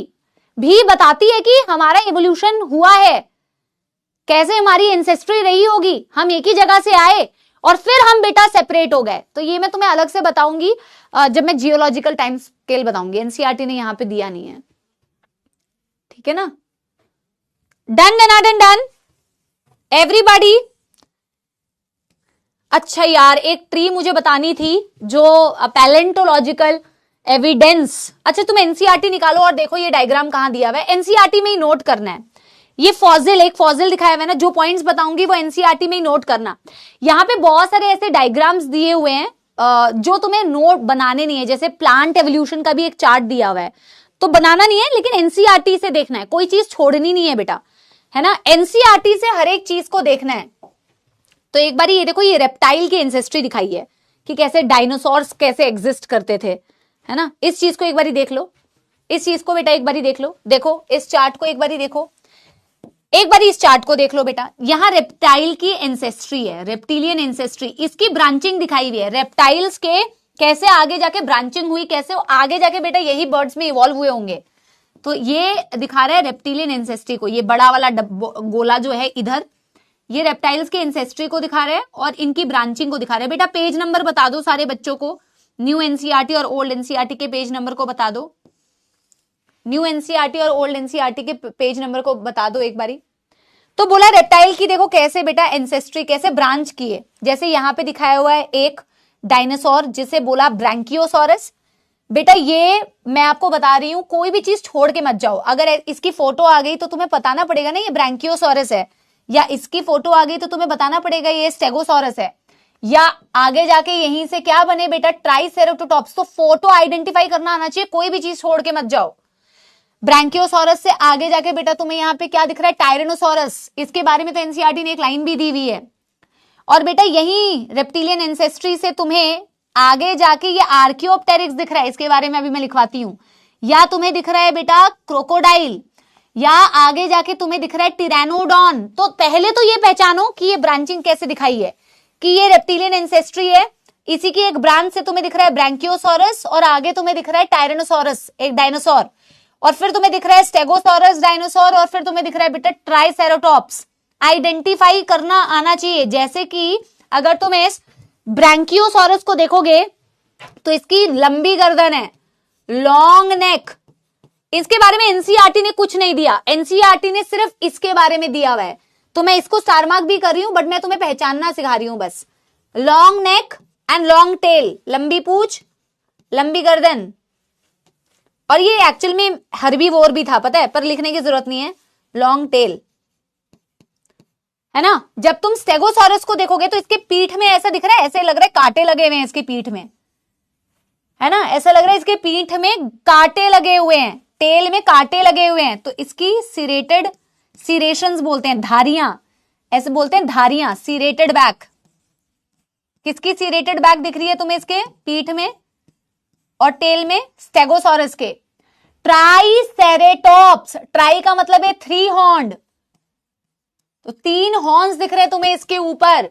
Speaker 1: भी बताती है कि हमारा इवोल्यूशन हुआ है, कैसे हमारी एंसेस्ट्री रही होगी, हम एक ही जगह से आए और फिर हम बेटा सेपरेट हो गए। तो ये मैं तुम्हें अलग से बताऊंगी जब मैं जियोलॉजिकल टाइम स्केल बताऊंगी, एनसीईआरटी ने यहां पे दिया नहीं है, ठीक है ना। Done done done everybody. अच्छा यार, एक ट्री मुझे बतानी थी जो पैलेंटोलॉजिकल एविडेंस। अच्छा तुम एनसीईआरटी निकालो और देखो ये डायग्राम कहां दिया हुआ है, एनसीईआरटी में ही नोट करना है। ये फॉसिल, एक फॉसिल दिखाया हुआ है ना, जो पॉइंट्स बताऊंगी वो एनसीईआरटी में ही नोट करना। यहां पे बहुत सारे ऐसे डायग्राम्स दिए हुए हैं जो तुम्हें नोट बनाने नहीं है, जैसे प्लांट एवोल्यूशन का भी एक चार्ट दिया हुआ है, तो बनाना नहीं है, लेकिन एनसीईआरटी से देखना है, कोई चीज छोड़नी नहीं है बेटा, है ना। एनसीईआरटी से हर एक चीज को देखना है। तो एक बार ये देखो, ये रेप्टाइल की एंसेस्ट्री दिखाई है कि कैसे डायनासोर्स कैसे एग्जिस्ट करते थे, है ना। इस चीज को एक बार देख लो, इस चीज को बेटा एक बार देख लो, देखो इस चार्ट को एक बार देखो, एक बार इस चार्ट को देख लो बेटा। यहां रेप्टाइल की एंसेस्ट्री है, रेप्टिलियन एंसेस्ट्री, इसकी ब्रांचिंग दिखाई हुई है, रेप्टाइल्स के कैसे आगे जाके ब्रांचिंग हुई, कैसे आगे जाके बेटा यही बर्ड्स में इवॉल्व हुए होंगे, तो ये दिखा रहा है रेप्टिलियन एंसेस्ट्री को, ये बड़ा वाला गोला जो है इधर, ये रेप्टाइल्स के एंसेस्ट्री को दिखा रहा है और इनकी ब्रांचिंग को दिखा रहा है। बेटा पेज नंबर बता दो सारे बच्चों को, न्यू एनसीईआरटी और ओल्ड एनसीईआरटी के पेज नंबर को बता दो, न्यू एनसीईआरटी और ओल्ड एनसीईआरटी के पेज नंबर को बता दो एक बारी। तो बोला रेप्टाइल की देखो कैसे बेटा एंसेस्ट्री कैसे ब्रांच की है, जैसे यहां पे दिखाया हुआ है एक डायनासोर जिसे बोला ब्रैंकियोसॉरस। बेटा ये मैं आपको बता रही हूं, कोई भी चीज छोड़ के मत जाओ, अगर इसकी फोटो आ गई तो तुम्हें बताना पड़ेगा ना ये ब्रैंकियोसॉरस है, या इसकी फोटो आ गई तो तुम्हें बताना पड़ेगा ये स्टेगोसॉरस है, या आगे जाके यहीं से क्या बने बेटा ट्राइसेरेटोप्स। तो फोटो आइडेंटिफाई करना आना चाहिए, कोई भी चीज छोड़ के मत जाओ। ब्रैंकियोसॉरस से आगे जाके बेटा तुम्हें यहाँ पे क्या दिख रहा है टायरेनोसॉरस, इसके बारे में तो एनसीईआरटी ने एक लाइन भी दी हुई है। और बेटा यही रेप्टिलियन एंसेस्ट्री से तुम्हें आगे जाके ये आर्कियोप्टेरिक्स दिख रहा है, इसके बारे में अभी मैं लिखवाती हूं, या तुम्हें दिख रहा है बेटा क्रोकोडाइल, या आगे जाके तुम्हें दिख रहा है टिरैनोडॉन। तो पहले तो ये पहचानो कि ये ब्रांचिंग कैसे दिखाई है, कि ये रेप्टिलियन एंसेस्ट्री है, इसी की एक ब्रांच से तुम्हें दिख रहा है ब्रैंकियोसॉरस, और आगे तुम्हें दिख रहा है टायरेनोसॉरस एक डायनासोर, और फिर तुम्हें दिख रहा है स्टेगोसॉरस डायनासोर, और फिर तुम्हें दिख रहा है बेटा ट्राइसेरोटॉप्स। आइडेंटिफाई करना आना चाहिए, जैसे कि अगर तुम इस ब्रैंकियोसॉरस को देखोगे तो इसकी लंबी गर्दन है, लॉन्ग नेक, इसके बारे में एनसीईआरटी ने कुछ नहीं दिया, एनसीईआरटी ने सिर्फ इसके बारे में दिया हुआ है। तो मैं इसको स्टार मार्क भी कर रही हूं, बट मैं तुम्हें पहचानना सिखा रही हूं बस। Long neck and long tail, लंबी पूंछ लंबी गर्दन, और ये एक्चुअल में हर्बीवोर भी था पता है, पर लिखने की जरूरत नहीं है, लॉन्ग टेल है ना। जब तुम स्टेगोसॉरस को देखोगे तो इसके पीठ में ऐसा दिख रहा है, ऐसे लग रहा है कांटे लगे हुए हैं इसकी पीठ में, है ना, ऐसा लग रहा है इसके पीठ में कांटे लगे हुए हैं, टेल में कांटे लगे हुए हैं। तो इसकी सीरेटेड, सीरेशंस बोलते हैं, धारियां, ऐसे बोलते हैं धारियां, सीरेटेड बैक। किसकी सीरेटेड बैक दिख रही है तुम्हें इसके पीठ में और टेल में? स्टेगोसॉरस के। ट्राइसेरेटॉप्स, ट्राई का मतलब है 3 हॉर्न्ड, तो 3 हॉर्न्स दिख रहे हैं तुम्हें इसके ऊपर,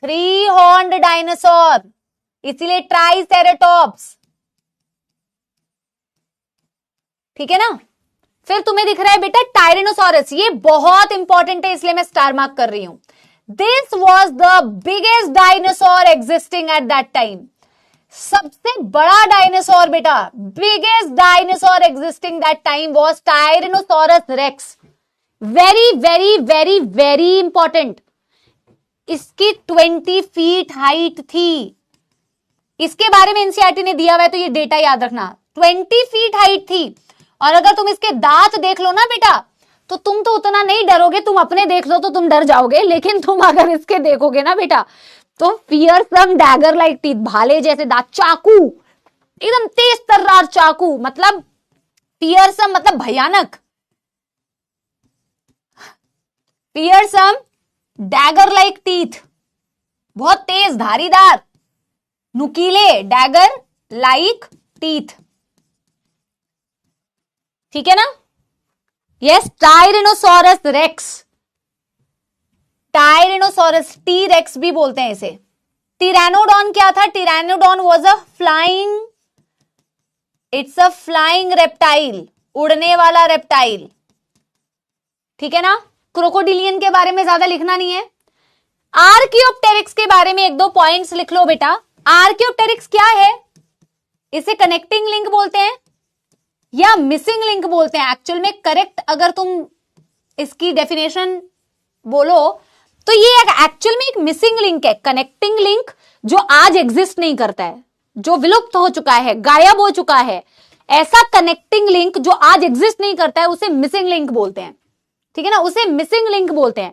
Speaker 1: 3 हॉर्न्ड डायनासोर, इसीलिए ट्राइसेरेटॉप्स, ठीक है ना। फिर तुम्हें दिख रहा है बेटा टायरेनोसॉरस, ये बहुत इंपॉर्टेंट है इसलिए मैं स्टार मार्क कर रही हूं। This was the biggest dinosaur existing at that time, सबसे बड़ा डायनासोर बेटा, biggest dinosaur existing that time was Tyrannosaurus rex. Very very very very important, इसकी 20 फीट हाइट थी, इसके बारे में एनसीईआरटी ने दिया हुआ है तो ये डेटा याद रखना, 20 फीट हाइट थी। और अगर तुम इसके दांत देख लो ना बेटा तो तुम तो उतना नहीं डरोगे, तुम अपने देख लो तो तुम डर जाओगे, लेकिन तुम अगर इसके देखोगे ना बेटा तो फियरसम डैगर लाइक टीथ, भाले जैसे दांत, चाकू, एकदम तेज तर्रार चाकू, मतलब फियरसम मतलब भयानक, फियरसम डैगर लाइक टीथ, बहुत तेज धारीदार नुकीले, डैगर लाइक टीथ, ठीक है ना। Yes, Tyrannosaurus rex, Tyrannosaurus, T rex भी बोलते हैं इसे। टिरैनोडॉन क्या था? Pteranodon was a flying, it's a flying reptile, उड़ने वाला रेप्टाइल, ठीक है ना। क्रोकोडिलियन के बारे में ज्यादा लिखना नहीं है। आर्कियोप्टेरिक्स के बारे में 1-2 पॉइंट्स लिख लो बेटा। आर्कियोप्टेरिक्स क्या है? इसे कनेक्टिंग लिंक बोलते हैं या मिसिंग लिंक बोलते हैं। एक्चुअल में करेक्ट अगर तुम इसकी डेफिनेशन बोलो तो ये एक्चुअल में एक मिसिंग लिंक है, कनेक्टिंग लिंक जो आज एग्जिस्ट नहीं करता है, जो विलुप्त हो चुका है, गायब हो चुका है, ऐसा कनेक्टिंग लिंक जो आज एग्जिस्ट नहीं करता है उसे मिसिंग लिंक बोलते हैं, ठीक है ना, उसे मिसिंग लिंक बोलते हैं।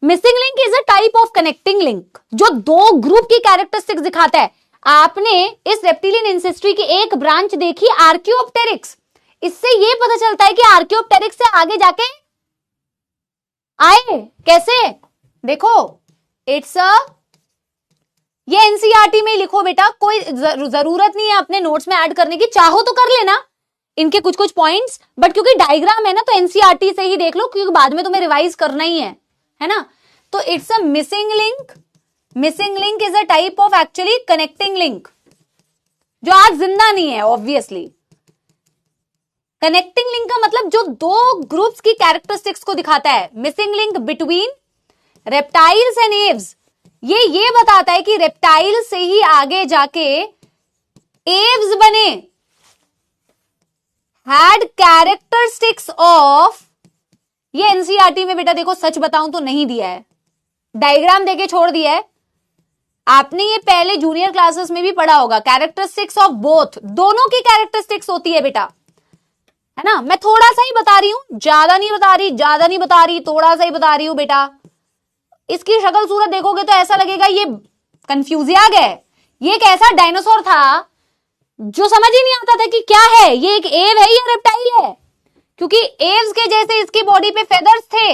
Speaker 1: Missing link is a type of connecting link जो 2 ग्रुप की कैरेक्टरिस्टिक्स दिखाता है। आपने इस रेप्टिलियन एंसेस्ट्री की एक ब्रांच देखी आर्कियोप्टेरिक्स, इससे ये पता चलता है कि आर्कियोप्टेरिक्स से आगे जाके आए कैसे, देखो इट्स अ, ये एनसीईआरटी में लिखो बेटा, कोई जरूरत नहीं है अपने नोट्स में ऐड करने की, चाहो तो कर लेना इनके कुछ कुछ पॉइंट्स, बट क्योंकि डायग्राम है ना तो एनसीईआरटी से ही देख लो क्योंकि बाद में तुम्हें रिवाइज करना ही है ना। तो it's a missing link, missing link is a type of actually connecting link जो आज जिंदा नहीं है ऑब्वियसली। कनेक्टिंग लिंक का मतलब जो दो ग्रुप्स की कैरेक्टरिस्टिक्स को दिखाता है. Missing link between reptiles and Aves, ये बताता है कि रेप्टाइल से ही आगे जाके एव्स बने. हैड कैरेक्टरिस्टिक्स ऑफ, ये एनसीईआरटी में बेटा देखो सच बताऊं तो नहीं दिया है, डायग्राम देके छोड़ दिया है. आपने ये पहले जूनियर क्लासेस में भी पढ़ा होगा. कैरेक्टरिस्टिक्स ऑफ बोथ, दोनों की कैरेक्टरिस्टिक्स होती है बेटा, है ना. मैं थोड़ा सा ही बता रही हूं, ज्यादा नहीं बता रही, थोड़ा सा ही बता रही हूं बेटा. इसकी शक्ल सूरत देखोगे तो ऐसा लगेगा ये कंफ्यूजिया है. ये एक ऐसा डायनासोर था जो समझ ही नहीं आता था कि क्या है, ये एक एव है या रेप्टाइल है. क्योंकि एव्स के जैसे इसकी बॉडी पे फेदर्स थे,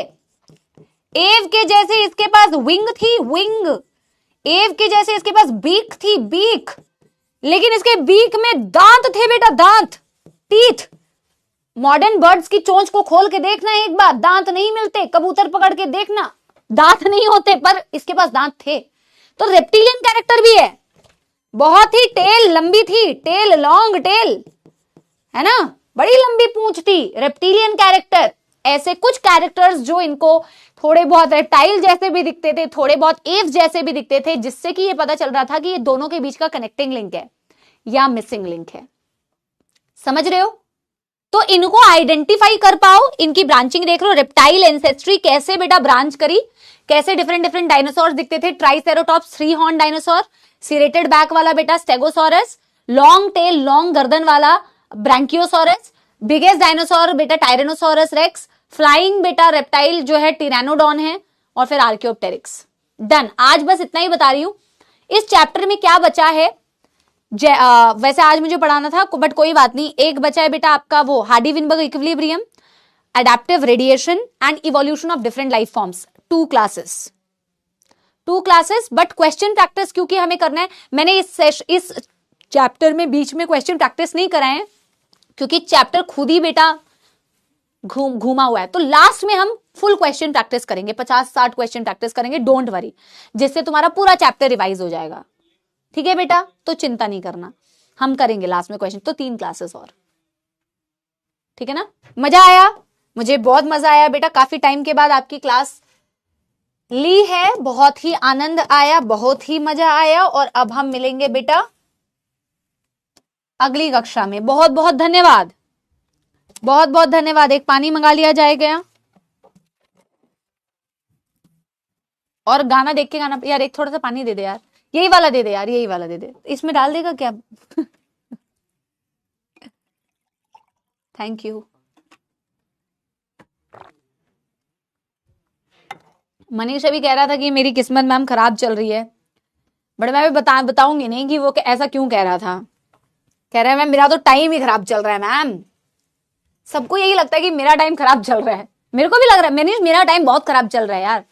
Speaker 1: एव के जैसे इसके पास विंग थी, विंग. एव के जैसे इसके पास बीक थी, बीक. लेकिन इसके बीक में दांत थे बेटा, दांत, टीथ. मॉडर्न बर्ड्स की चोंच को खोल के देखना एक बार, दांत नहीं मिलते. कबूतर पकड़ के देखना, दांत नहीं होते, पर इसके पास दांत थे. तो रेप्टिलियन कैरेक्टर भी है. बहुत ही टेल लंबी थी, टेल, लॉन्ग टेल, है ना, बड़ी लंबी पूंछ थी. Reptilian character. ऐसे कुछ कैरेक्टर्स जो इनको थोड़े बहुत रेप्टाइल जैसे भी दिखते थे, थोड़े बहुत एव जैसे भी दिखते थे, जिससे कि ये पता चल रहा था कि ये दोनों के बीच का कनेक्टिंग लिंक है या मिसिंग लिंक है. समझ रहे हो. तो इनको आइडेंटिफाई कर पाओ, इनकी ब्रांचिंग देख लो. रेप्टाइल एंसेस्ट्री कैसे बेटा ब्रांच करी, कैसे डिफरेंट डिफरेंट डायनासोर दिखते थे. ट्राइसेरोटॉप्स 3 हॉर्न डायनासोर, सिरेटेड बैक वाला बेटा स्टेगोसॉरस, लॉन्ग टेल लॉन्ग गर्दन वाला ब्रैंकियोसॉरस, बिगेस्ट डायनासोर बेटा टायरेनोसोरस रेक्स, फ्लाइंग बेटा रेप्टाइल जो है टिरानोडॉन है, और फिर आर्कियोप्टेरिक्स. डन. आज बस इतना ही बता रही हूं. इस चैप्टर में क्या बचा है, वैसे आज मुझे पढ़ाना था बट कोई बात नहीं. एक बचा है बेटा आपका वो Hardy-Weinberg equilibrium, adaptive radiation and evolution of different life forms. 2 classes but question practice क्योंकि हमें करना है. मैंने इस चैप्टर में बीच में क्वेश्चन प्रैक्टिस नहीं कराए हैं क्योंकि चैप्टर खुद ही बेटा घूमा हुआ है. तो लास्ट में हम फुल क्वेश्चन प्रैक्टिस करेंगे, 50-60 क्वेश्चन प्रैक्टिस करेंगे. डोंट वरी, जिससे तुम्हारा पूरा चैप्टर रिवाइज हो जाएगा. ठीक है बेटा, तो चिंता नहीं करना, हम करेंगे लास्ट में क्वेश्चन. तो 3 क्लासेस और, ठीक है ना. मजा आया, मुझे बहुत मजा आया बेटा. काफी टाइम के बाद आपकी क्लास ली है, बहुत ही आनंद आया, बहुत ही मजा आया. और अब हम मिलेंगे बेटा अगली कक्षा में. बहुत बहुत धन्यवाद, बहुत बहुत धन्यवाद. एक पानी मंगा लिया जाएगा और गाना देख के गाना. यार एक थोड़ा सा पानी दे दे यार, यही वाला दे दे यार, यही वाला दे दे. इसमें डाल देगा क्या? Thank you. मनीष अभी कह रहा था कि मेरी किस्मत मैम खराब चल रही है, बट मैं भी बताऊंगी नहीं कि वो ऐसा क्यों कह रहा था. कह रहा है मैम मेरा तो टाइम ही खराब चल रहा है. मैम सबको यही लगता है कि मेरा टाइम खराब चल रहा है, मेरे को भी लग रहा है मनीष मेरा टाइम बहुत खराब चल रहा है यार.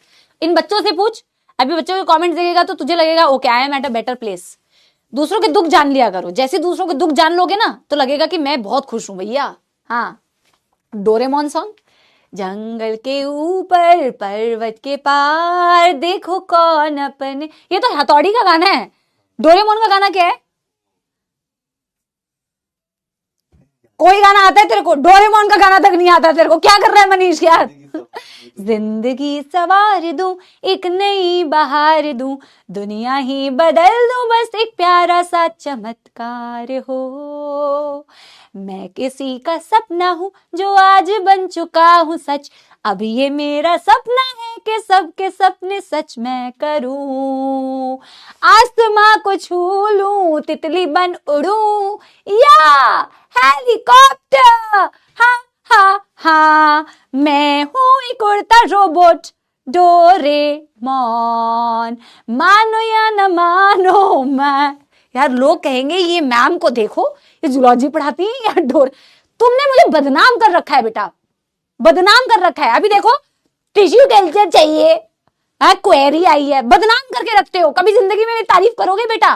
Speaker 1: इन बच्चों से पूछ, अभी बच्चों के कमेंट देखेगा तो तुझे लगेगा okay I am at a better place. दूसरों के दुख जान लिया करो, जैसे दूसरों के दुख जान लोगे ना तो लगेगा कि मैं बहुत खुश हूं भैया. हाँ, डोरेमोन सॉन्ग. जंगल के ऊपर पर्वत के पार देखो कौन अपने, ये तो हथौड़ी का गाना है. डोरेमोन का गाना क्या है? कोई गाना आता है तेरे को? डोरेमोन का गाना तक नहीं आता तेरे को. क्या कर रहा है मनीष यार? जिंदगी सवार दूं, एक नई बहार दूं, दुनिया ही बदल दूं, बस एक प्यारा सा चमत्कार हो. मैं किसी का सपना हूं जो आज बन चुका हूं सच. अब ये मेरा सपना है कि सबके सपने सच मैं करूं. आसमां को छू लूं, तितली बन उड़ूं, या हेलीकॉप्टर. हाँ हाँ हाँ, मैं हूं एक उड़ता रोबोट डोरेमोन. मानो या न मानो मैं. यार लोग कहेंगे ये मैम को देखो, ये जूलॉजी पढ़ाती है या तुमने मुझे बदनाम कर रखा है बेटा, बदनाम कर रखा है. अभी देखो टिश्यू कल्चर चाहिए, क्वेरी आई है, बदनाम करके रखते हो. कभी जिंदगी में मेरी तारीफ करोगे बेटा?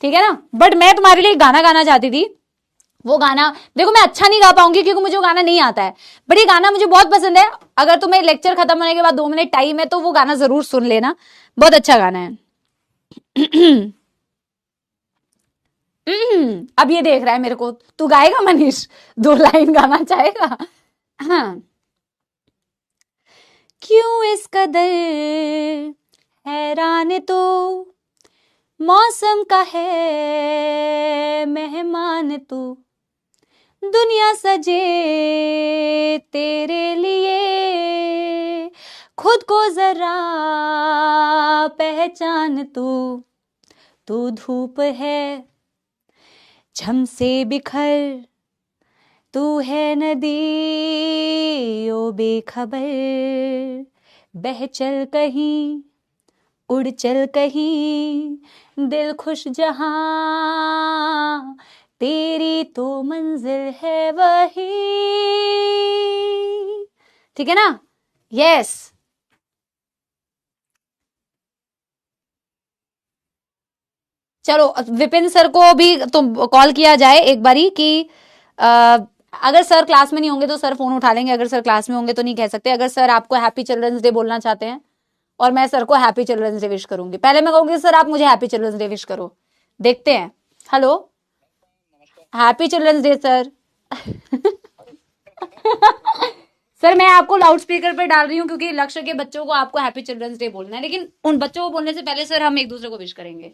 Speaker 1: ठीक है ना. बट मैं तुम्हारे लिए गाना गाना चाहती थी. वो गाना देखो मैं अच्छा नहीं गा पाऊंगी क्योंकि मुझे वो गाना नहीं आता है, बट ये गाना मुझे बहुत पसंद है. अगर तुम्हें लेक्चर खत्म होने के बाद 2 मिनट टाइम है तो वो गाना जरूर सुन लेना, बहुत अच्छा गाना है. अब ये देख रहा है मेरे को। तू गाएगा मनीष? 2 लाइन गाना चाहेगा? हाँ। क्यों इस कदर हैरान तो मौसम का है मेहमान तू, दुनिया सजे तेरे लिए, खुद को जरा पहचान तू धूप है झम से बिखर, तू है नदी ओ बेखबर, बह चल कहीं उड़ चल कहीं, दिल खुश जहां तेरी तो मंजिल है वही। ठीक है ना? यस। चलो विपिन सर को भी तुम कॉल किया जाए एक बारी कि अगर सर क्लास में नहीं होंगे तो सर फोन उठा लेंगे, अगर सर क्लास में होंगे तो नहीं कह सकते। अगर सर आपको हैप्पी चिल्ड्रंस डे बोलना चाहते हैं और मैं सर को हैप्पी चिल्ड्रंस डे विश करूंगी, पहले मैं कहूंगी सर आप मुझे हैप्पी चिल्ड्रंस डे विश करो। देखते हैं। Hello, happy children's day sir. Sir मैं आपको लाउड स्पीकर पे डाल रही हूँ क्योंकि लक्ष्य के बच्चों को आपको हैप्पी चिल्ड्रंस डे बोलना है, लेकिन उन बच्चों को बोलने से पहले सर हम एक दूसरे को विश करेंगे।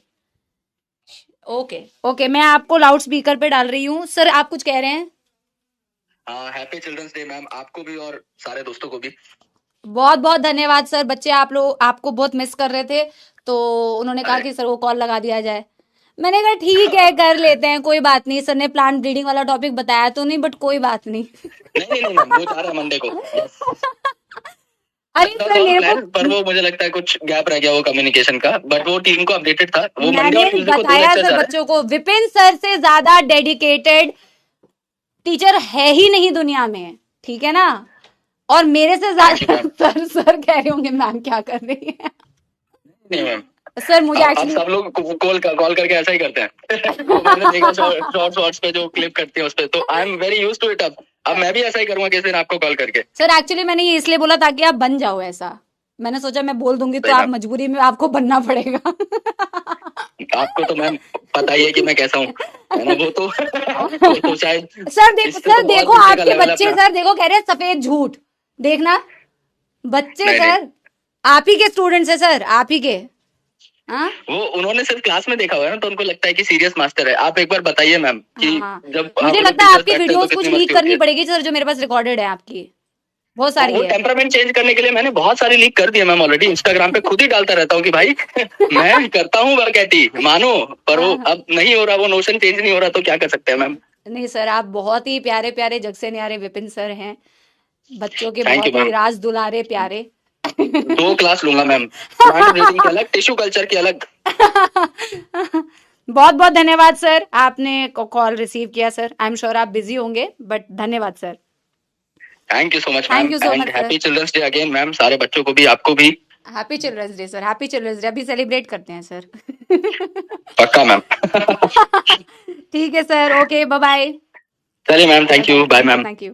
Speaker 1: ओके ओके, मैं आपको लाउड स्पीकर पे डाल रही हूँ। सर आप कुछ कह रहे हैं?
Speaker 3: हैप्पी चिल्ड्रंस डे मैम, आपको भी और सारे दोस्तों को भी।
Speaker 1: बहुत बहुत धन्यवाद सर। बच्चे आप लोग आपको बहुत मिस कर रहे थे तो उन्होंने कहा कि सर को कॉल लगा दिया जाए। मैंने कहा ठीक है कर लेते हैं, कोई बात नहीं। सर ने प्लांट ब्रीडिंग वाला टॉपिक बताया तो नहीं, बट कोई बात नहीं।
Speaker 3: नहीं मैम, वो जा रहा है मंडे को।
Speaker 1: अरे सर मेरे को,
Speaker 3: पर वो मुझे लगता है कुछ गैप रह गया वो कम्युनिकेशन का, बट वो टीम को अपडेटेड था। वो मंडे
Speaker 1: मैंने
Speaker 3: और ट्यूसडे को
Speaker 1: बताया सर बच्चों को, विपिन सर से ज्यादा डेडिकेटेड टीचर है ही नहीं दुनिया में, ठीक है ना? और मेरे से ज्यादा सर कह रहे होंगे मैम क्या कर रही है।
Speaker 3: नहीं मैम
Speaker 1: सर मुझे एक्चुअली
Speaker 3: सब लोग कॉल करके ऐसा ही करते हैं। मैंने देखा शॉर्ट्स पे जो क्लिप करते हैं उस पे, तो I am very used to it. अब मैं भी ऐसा ही करूंगा किसी दिन आपको कॉल करके।
Speaker 1: सर एक्चुअली मैंने ये इसलिए बोला ताकि आप बन जाओ ऐसा। मैंने सोचा मैं बोल दूंगी तो आप मजबूरी में आपको बनना पड़ेगा।
Speaker 3: आपको तो मैम पता ही है कि मैं कैसा हूँ, वो तो शायद।
Speaker 1: सर देखो आपके बच्चे, सर देखो कह रहे हैं सफेद झूठ। देखना बच्चे सर आप ही के स्टूडेंट्स है सर, आप ही के।
Speaker 3: वो उन्होंने सिर्फ क्लास में देखा हुआ है ना, तो उनको लगता है कि सीरियस मास्टर है। आप एक बार बताइए मैम कि जब
Speaker 1: मुझे लगता है आपकी वीडियोस कुछ लीक करनी पड़ेगी सर, जो मेरे पास रिकॉर्डेड है आपकी बहुत सारी है।
Speaker 3: टेम्परामेंट चेंज करने के लिए मैंने बहुत सारी लीक कर दी है मैम ऑलरेडी। इंस्टाग्राम पे खुद ही डालता रहता हूँ कि भाई मैं करता हूँ वर्कैटी मानो, पर वो अब नहीं हो रहा, वो नोशन चेंज नहीं हो रहा, तो क्या कर सकते हैं मैम।
Speaker 1: नहीं सर आप बहुत ही प्यारे प्यारे जग से न्यारे विपिन सर हैं, बच्चों के बहुत ही राज दुलारे प्यारे।
Speaker 3: 2 क्लास लूंगा मैम, प्लांट ब्रीडिंग की अलग, टिश्यू कल्चर की अलग।
Speaker 1: बहुत बहुत धन्यवाद सर, आपने कॉल रिसीव किया सर। आई एम श्योर आप बिजी होंगे, बट धन्यवाद sir.
Speaker 3: Thank you so much ma'am, and happy children's day again ma'am. सारे बच्चों को भी, आपको भी
Speaker 1: happy children's day sir. Happy children's day अभी सेलिब्रेट करते हैं सर।
Speaker 3: पक्का मैम।
Speaker 1: ठीक है सर, ओके बाय बाय।
Speaker 3: चलिए ma'am, thank you, bye ma'am.
Speaker 1: Thank you.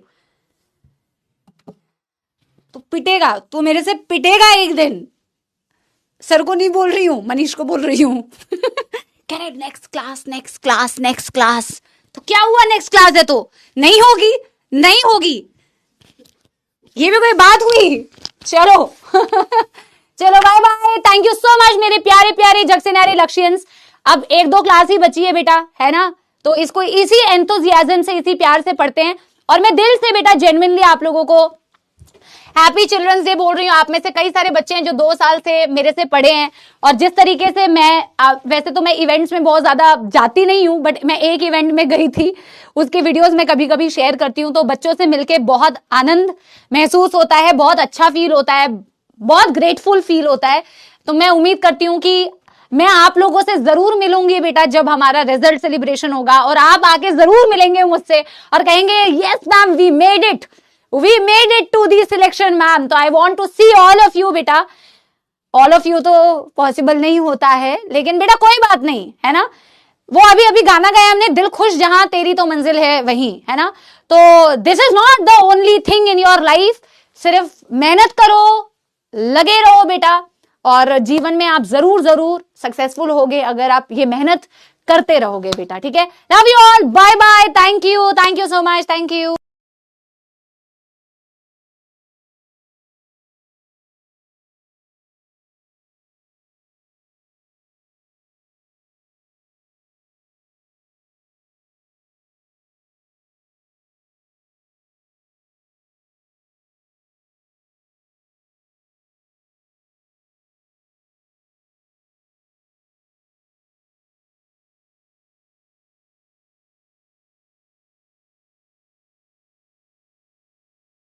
Speaker 1: तो पिटेगा, तू मेरे से पिटेगा एक दिन। सर को नहीं बोल रही हूँ, मनीष को बोल रही हूँ। कह रहे next class next class next class, तो क्या हुआ नेक्स्ट क्लास है तो नहीं होगी, नहीं होगी, ये भी कोई बात हुई? चलो चलो bye bye, thank you so much मेरे प्यारे प्यारे जग से न्यारे लक्ष्यंस। अब 1-2 क्लास ही बची है बेटा, है ना? तो इसको इसी एंथुसियाज्म से, इसी प्यार से पढ़ते हैं। और मैं दिल से बेटा जेन्युइनली आप लोगों को हैप्पी चिल्ड्रंस डे बोल रही हूँ। आप में से कई सारे बच्चे हैं जो 2 साल से मेरे से पढ़े हैं, और जिस तरीके से मैं वैसे तो मैं इवेंट्स में बहुत ज्यादा जाती नहीं हूँ, बट मैं एक इवेंट में गई थी, उसकी वीडियोस मैं कभी कभी शेयर करती हूँ। तो बच्चों से मिलके बहुत आनंद महसूस होता है, बहुत अच्छा फील होता है, बहुत ग्रेटफुल फील होता है। तो मैं उम्मीद करती हूँ कि मैं आप लोगों से जरूर मिलूंगी बेटा जब हमारा रिजल्ट सेलिब्रेशन होगा, और आप आके जरूर मिलेंगे मुझसे और कहेंगे yes ma'am we made it, we made it to the selection ma'am। तो I want to see all of you बेटा। all of you तो पॉसिबल नहीं होता है, लेकिन बेटा कोई बात नहीं, है ना? वो अभी अभी गाना गाया हमने, दिल खुश जहां तेरी तो मंजिल है वहीं, है ना? तो this is not the only thing in your life. सिर्फ मेहनत करो, लगे रहो बेटा, और जीवन में आप जरूर जरूर सक्सेसफुल होगे अगर आप ये मेहनत करते रहोगे बेटा, ठीक है। Love you all, bye bye, thank you so much, thank you.